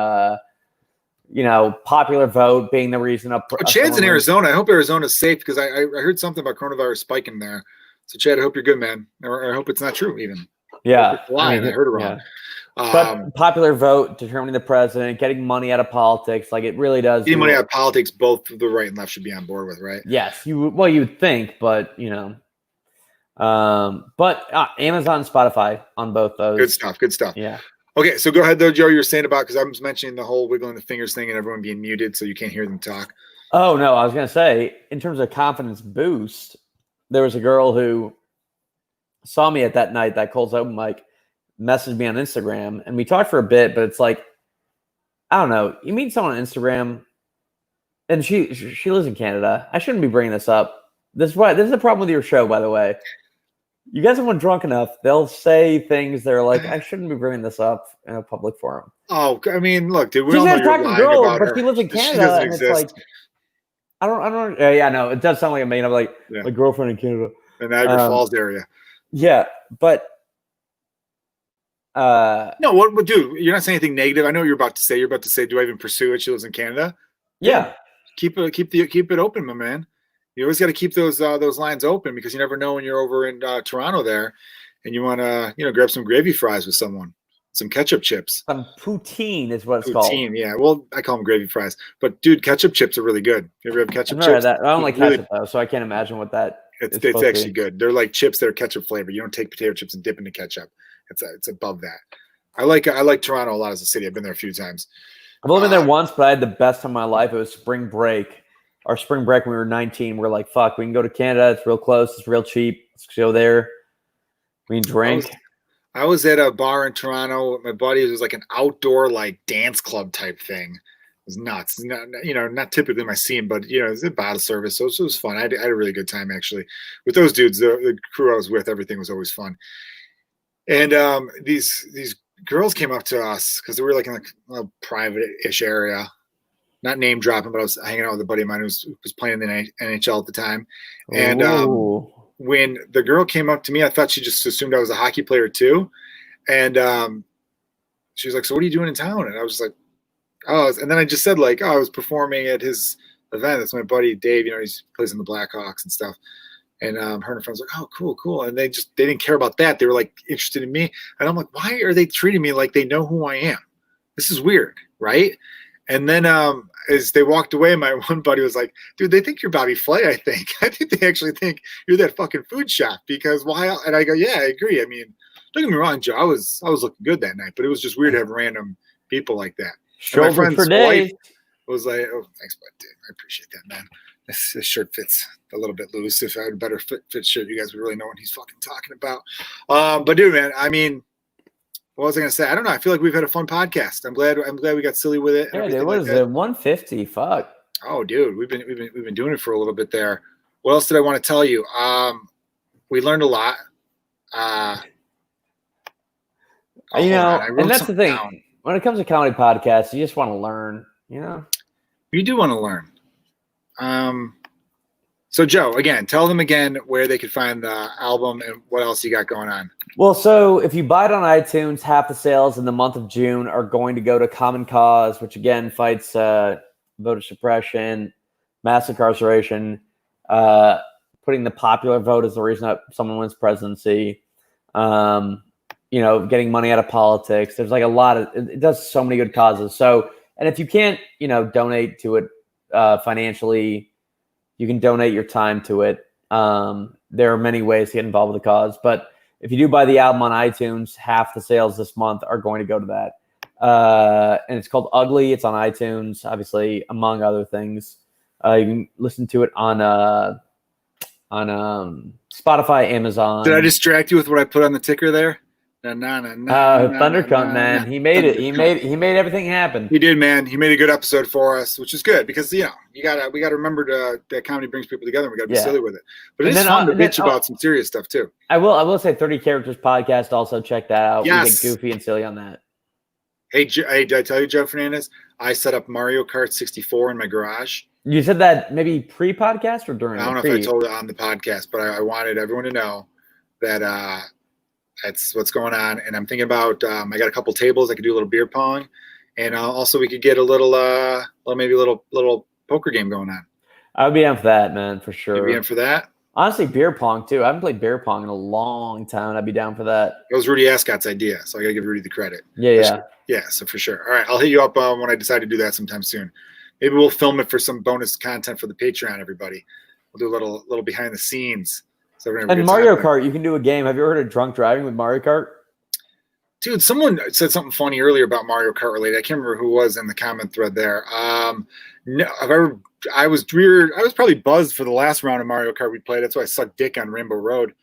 popular vote being the reason. Chad's in Arizona. I hope Arizona's safe because I heard something about coronavirus spiking there. So, Chad, I hope you're good, man. Or I hope it's not true even. Yeah. I heard it wrong. Yeah. But popular vote, determining the president, getting money out of politics, like it really does. Getting money out of politics, both the right and left should be on board with, right? Yes. You would think, but, Amazon, Spotify on both those. Good stuff. Yeah. Okay, so go ahead, though, Joe. You're saying about, because I was mentioning the whole wiggling the fingers thing and everyone being muted so you can't hear them talk. Oh, no, I was going to say, in terms of confidence boost, there was a girl who saw me at that night, that Cole's open mic, messaged me on Instagram, and we talked for a bit, but it's like, I don't know. You meet someone on Instagram, and she lives in Canada. I shouldn't be bringing this up. This is the problem with your show, by the way. You guys have one drunk enough, they'll say things that are like, I shouldn't be bringing this up in a public forum. Oh, I mean, look, dude, we she's all know not talking girl, but her. She lives in Canada, and exist. It's like, I don't. Yeah, no, it does sound like a made up, like my girlfriend in Canada, the Niagara Falls area. Yeah, but No, what, dude? You're not saying anything negative. I know what you're about to say. You're about to say, "Do I even pursue it?" She lives in Canada. Yeah. Keep it open, my man. You always got to keep those lines open because you never know when you're over in Toronto there, and you want to grab some gravy fries with someone, some ketchup chips. Some poutine is what it's called. Poutine, yeah. Well, I call them gravy fries, but dude, ketchup chips are really good. You ever have ketchup chips? I don't like ketchup though, so I can't imagine what that. It's actually good. They're like chips that are ketchup flavored. You don't take potato chips and dip into ketchup. It's above that. I like Toronto a lot as a city. I've been there a few times. I've only been there once, but I had the best time of my life. It was spring break. Our spring break when we were 19. We're like, fuck, we can go to Canada. It's real close. It's real cheap. Let's go there. We can drink. I was at a bar in Toronto with my buddies. It was like an outdoor like dance club type thing. It was nuts. Not typically my scene, but it was a bottle service, so it was fun. I had a really good time actually with those dudes. The crew I was with, everything was always fun. And these girls came up to us because we were like in a private-ish area. Not name dropping, but I was hanging out with a buddy of mine who was playing in the NHL at the time. And when the girl came up to me, I thought she just assumed I was a hockey player too. And she was like, "So what are you doing in town?" And I was just like, "Oh," and then I just said like, "Oh, I was performing at his event. That's my buddy Dave. He plays in the Blackhawks and stuff." And her and her friends were like, "Oh, cool." And they didn't care about that. They were like interested in me. And I'm like, why are they treating me like they know who I am? This is weird, right? And then as they walked away, my one buddy was like, "Dude, they think you're Bobby Flay, I think. I think they actually think you're that fucking food shop because why?" And I go, "Yeah, I agree. I mean, don't get me wrong, Joe. I was looking good that night, but it was just weird to have random people like that." Shoulder for days. Was like, "Oh, thanks, bud. Dude, I appreciate that, man. This shirt fits a little bit loose. If I had a better fit shirt, you guys would really know what he's fucking talking about." But dude, man, I mean, what was I gonna say? I don't know. I feel like we've had a fun podcast. I'm glad we got silly with it. Yeah, it was 150. Fuck. Oh, dude, we've been doing it for a little bit there. What else did I want to tell you? We learned a lot. And that's the thing. Down. When it comes to comedy podcasts, you just want to learn. You do want to learn. So Joe, again, tell them again where they could find the album and what else you got going on. Well, so if you buy it on iTunes, half the sales in the month of June are going to go to Common Cause, which again fights voter suppression, mass incarceration, putting the popular vote as the reason that someone wins presidency, getting money out of politics. There's like a lot of, it does so many good causes. So, and if you can't, donate to it financially, you can donate your time to it. There are many ways to get involved with the cause, but if you do buy the album on iTunes, half the sales this month are going to go to that. And it's called Ugly. It's on iTunes, obviously, among other things. You can listen to it on Spotify, Amazon. Did I distract you with what I put on the ticker there? Thundercunt, man. He made it. He made everything happen. He did, man. He made a good episode for us, which is good because we gotta remember that comedy brings people together. And we gotta be silly with it, but it's fun to bitch about some serious stuff too. I will say 30 Characters podcast. Also check that out. Yes. We get goofy and silly on that. Hey, did I tell you, Joe Fernandez? I set up Mario Kart 64 in my garage. You said that maybe pre-podcast or during? I don't know if I told it on the podcast, but I wanted everyone to know that that's what's going on. And I'm thinking about I got a couple tables. I could do a little beer pong, and also we could get a little poker game going on. I would be in for that, man, for sure. You'd be in for that? Honestly, beer pong too. I haven't played beer pong in a long time. I'd be down for that. It was Rudy Ascott's idea, so I got to give Rudy the credit. Yeah. So for sure. All right, I'll hit you up when I decide to do that sometime soon. Maybe we'll film it for some bonus content for the Patreon. Everybody, we'll do a little behind the scenes. So and Mario Kart, you can do a game. Have you ever heard of drunk driving with Mario Kart? Dude, someone said something funny earlier about Mario Kart related. I can't remember who was in the comment thread there. No, I was probably buzzed for the last round of Mario Kart we played. That's why I sucked dick on Rainbow Road.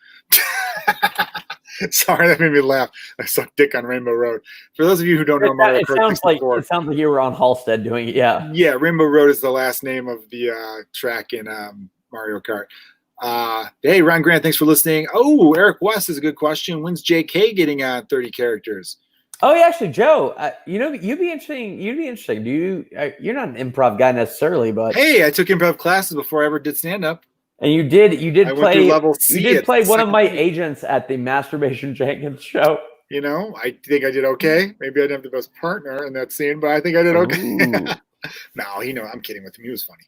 Sorry, that made me laugh. I sucked dick on Rainbow Road. For those of you who don't know Mario Kart 64, it sounds like you were on Halstead doing it. Yeah. Yeah, Rainbow Road is the last name of the track in Mario Kart. Hey, Ron Grant, thanks for listening. Oh, Eric West is a good question. When's JK getting 30 characters? Oh, yeah, actually, Joe, you'd be interesting. You're not an improv guy necessarily, but hey, I took improv classes before I ever did stand up. And you did play level C. You did play one of my agents at the Masturbation Jenkins show. You know, I think I did okay. Maybe I didn't have the best partner in that scene, but I think I did okay. No, I'm kidding with him. He was funny.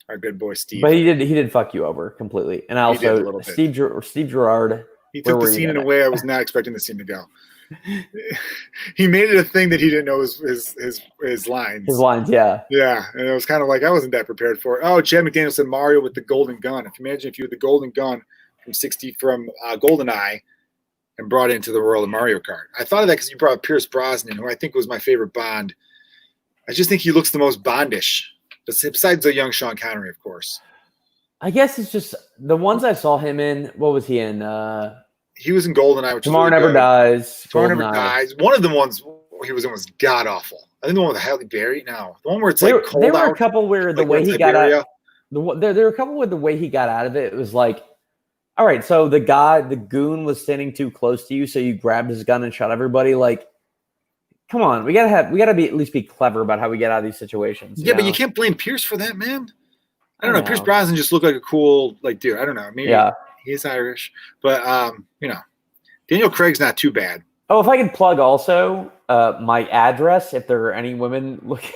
Our good boy Steve. But he did fuck you over completely. And also Steve Gerard. He took the scene in a way I was not expecting the scene to go. He made it a thing that he didn't know his lines. His lines, yeah. Yeah, and it was kind of like I wasn't that prepared for it. Oh, Chad McDaniel said Mario with the golden gun. Imagine if you had the golden gun from GoldenEye and brought it into the world of Mario Kart. I thought of that because you brought up Pierce Brosnan, who I think was my favorite Bond. I just think he looks the most Bondish, besides the young Sean Connery, of course. I guess it's just the ones I saw him in. What was he in? He was in GoldenEye, which Tomorrow Never Dies. Tomorrow Never Dies. One of the ones he was in was god awful. I think the one with Halle Berry. No, the one where it's like cold out. There were a couple where the way he got out. There were a couple where the way he got out of it was like, all right, so the goon was standing too close to you, so you grabbed his gun and shot everybody. Like, come on, we gotta be at least be clever about how we get out of these situations. Yeah, but you can't blame Pierce for that, man. I don't know. Pierce Brosnan just looked like a cool dude. I don't know. Maybe he's Irish, but Daniel Craig's not too bad. Oh, if I could plug also my address, if there are any women looking.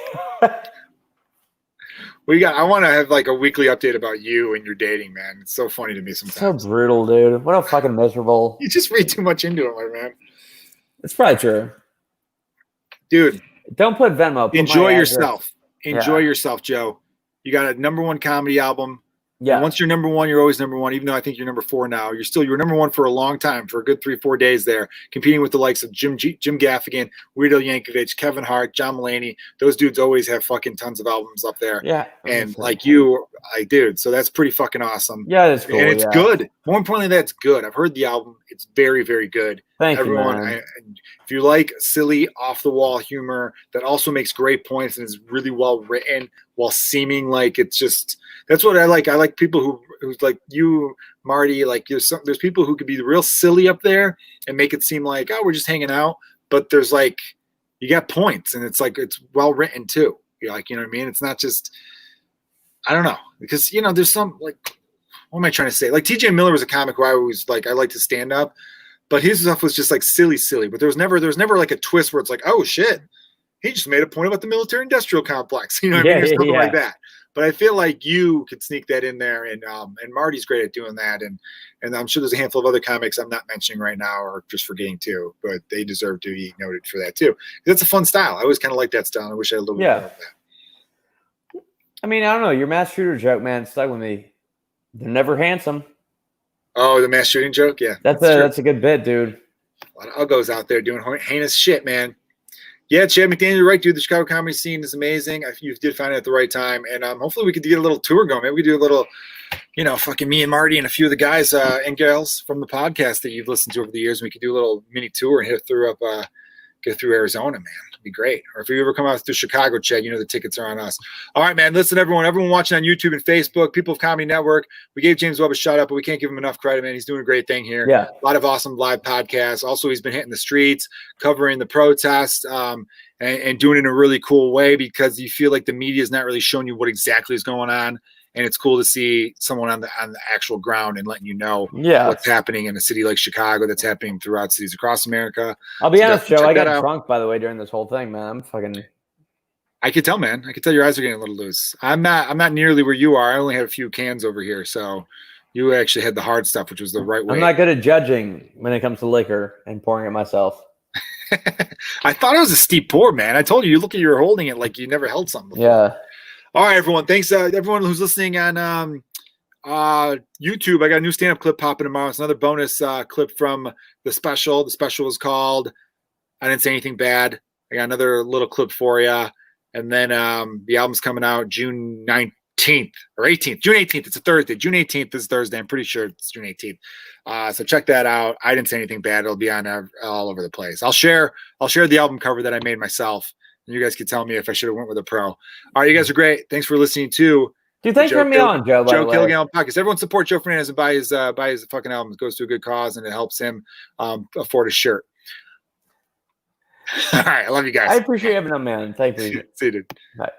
I want to have like a weekly update about you and your dating, man. It's so funny to me sometimes. So brutal, dude. What a fucking miserable. You just read too much into it, my man. It's probably true. Dude. Don't put Venmo. Enjoy yourself. Enjoy yourself, Joe. You got a #1 comedy album. Yeah. And once you're #1, you're always #1, even though I think you're #4 now. You were #1 for a long time, for a good 3-4 days there, competing with the likes of Jim Gaffigan, Weird Al Yankovic, Kevin Hart, John Mulaney. Those dudes always have fucking tons of albums up there. Yeah. And like you, dude, so that's pretty fucking awesome. Yeah, that's cool. And it's good. More importantly, that's good. I've heard the album. It's very, very good. Thank you, man. If you like silly, off-the-wall humor that also makes great points and is really well written while seeming like it's just – that's what I like. I like people who's like you, Marty. Like there's people who could be real silly up there and make it seem like, oh, we're just hanging out. But there's like, you got points, and it's like it's well written too. You're like, you know what I mean? It's not just, I don't know, because there's some like, what am I trying to say? Like TJ Miller was a comic who I always like. I like to stand up, but his stuff was just like silly. But there was never like a twist where it's like, oh shit, he just made a point about the military-industrial complex. You know what I mean? Or something like that. But I feel like you could sneak that in there, and Marty's great at doing that, and I'm sure there's a handful of other comics I'm not mentioning right now or just forgetting too, but they deserve to be noted for that too. That's a fun style. I always kind of like that style. I wish I had a little bit more of that. I mean, I don't know. Your mass shooter joke, man, stuck with me. They're never handsome. Oh, the mass shooting joke? Yeah. That's a good bit, dude. A lot of uggos out there doing heinous shit, man. Yeah, Chad McDaniel, you're right, dude. The Chicago comedy scene is amazing. You did find it at the right time. And hopefully we could get a little tour going. Maybe we could do a little, fucking me and Marty and a few of the guys and gals from the podcast that you've listened to over the years. And we could do a little mini tour and get through Arizona, man. It'd be great. Or if you ever come out to Chicago, Chad, the tickets are on us. All right, man. Listen, everyone watching on YouTube and Facebook, People of Comedy Network. We gave James Webb a shout out, but we can't give him enough credit, man. He's doing a great thing here. Yeah. A lot of awesome live podcasts. Also, he's been hitting the streets, covering the protests, and doing it in a really cool way because you feel like the media is not really showing you what exactly is going on. And it's cool to see someone on the actual ground and letting you know what's happening in a city like Chicago, that's happening throughout cities across America. I'll be honest, Joe, I got drunk, by the way, during this whole thing, man. I could tell, man. I could tell your eyes are getting a little loose. I'm not nearly where you are. I only had a few cans over here. So you actually had the hard stuff, which was the right way. I'm not good at judging when it comes to liquor and pouring it myself. I thought it was a steep pour, man. I told you, you were holding it like you never held something before. Yeah. All right, everyone. Thanks, everyone who's listening on YouTube. I got a new stand-up clip popping tomorrow. It's another bonus clip from the special. The special is called I Didn't Say Anything Bad. I got another little clip for you. And then the album's coming out June 19th or 18th. June 18th. It's a Thursday. June 18th is Thursday. I'm pretty sure it's June 18th. So check that out. I Didn't Say Anything Bad. It'll be on all over the place. I'll share the album cover that I made myself. You guys could tell me if I should have went with a pro. All right, you guys are great. Thanks for listening to. Dude, thanks for having me on, Joe. Joe Kilgallon Podcast. Everyone support Joe Fernandez and buy his fucking album. It goes to a good cause and it helps him afford a shirt. All right, I love you guys. I appreciate having him, man. Thank you. See you, dude. Bye.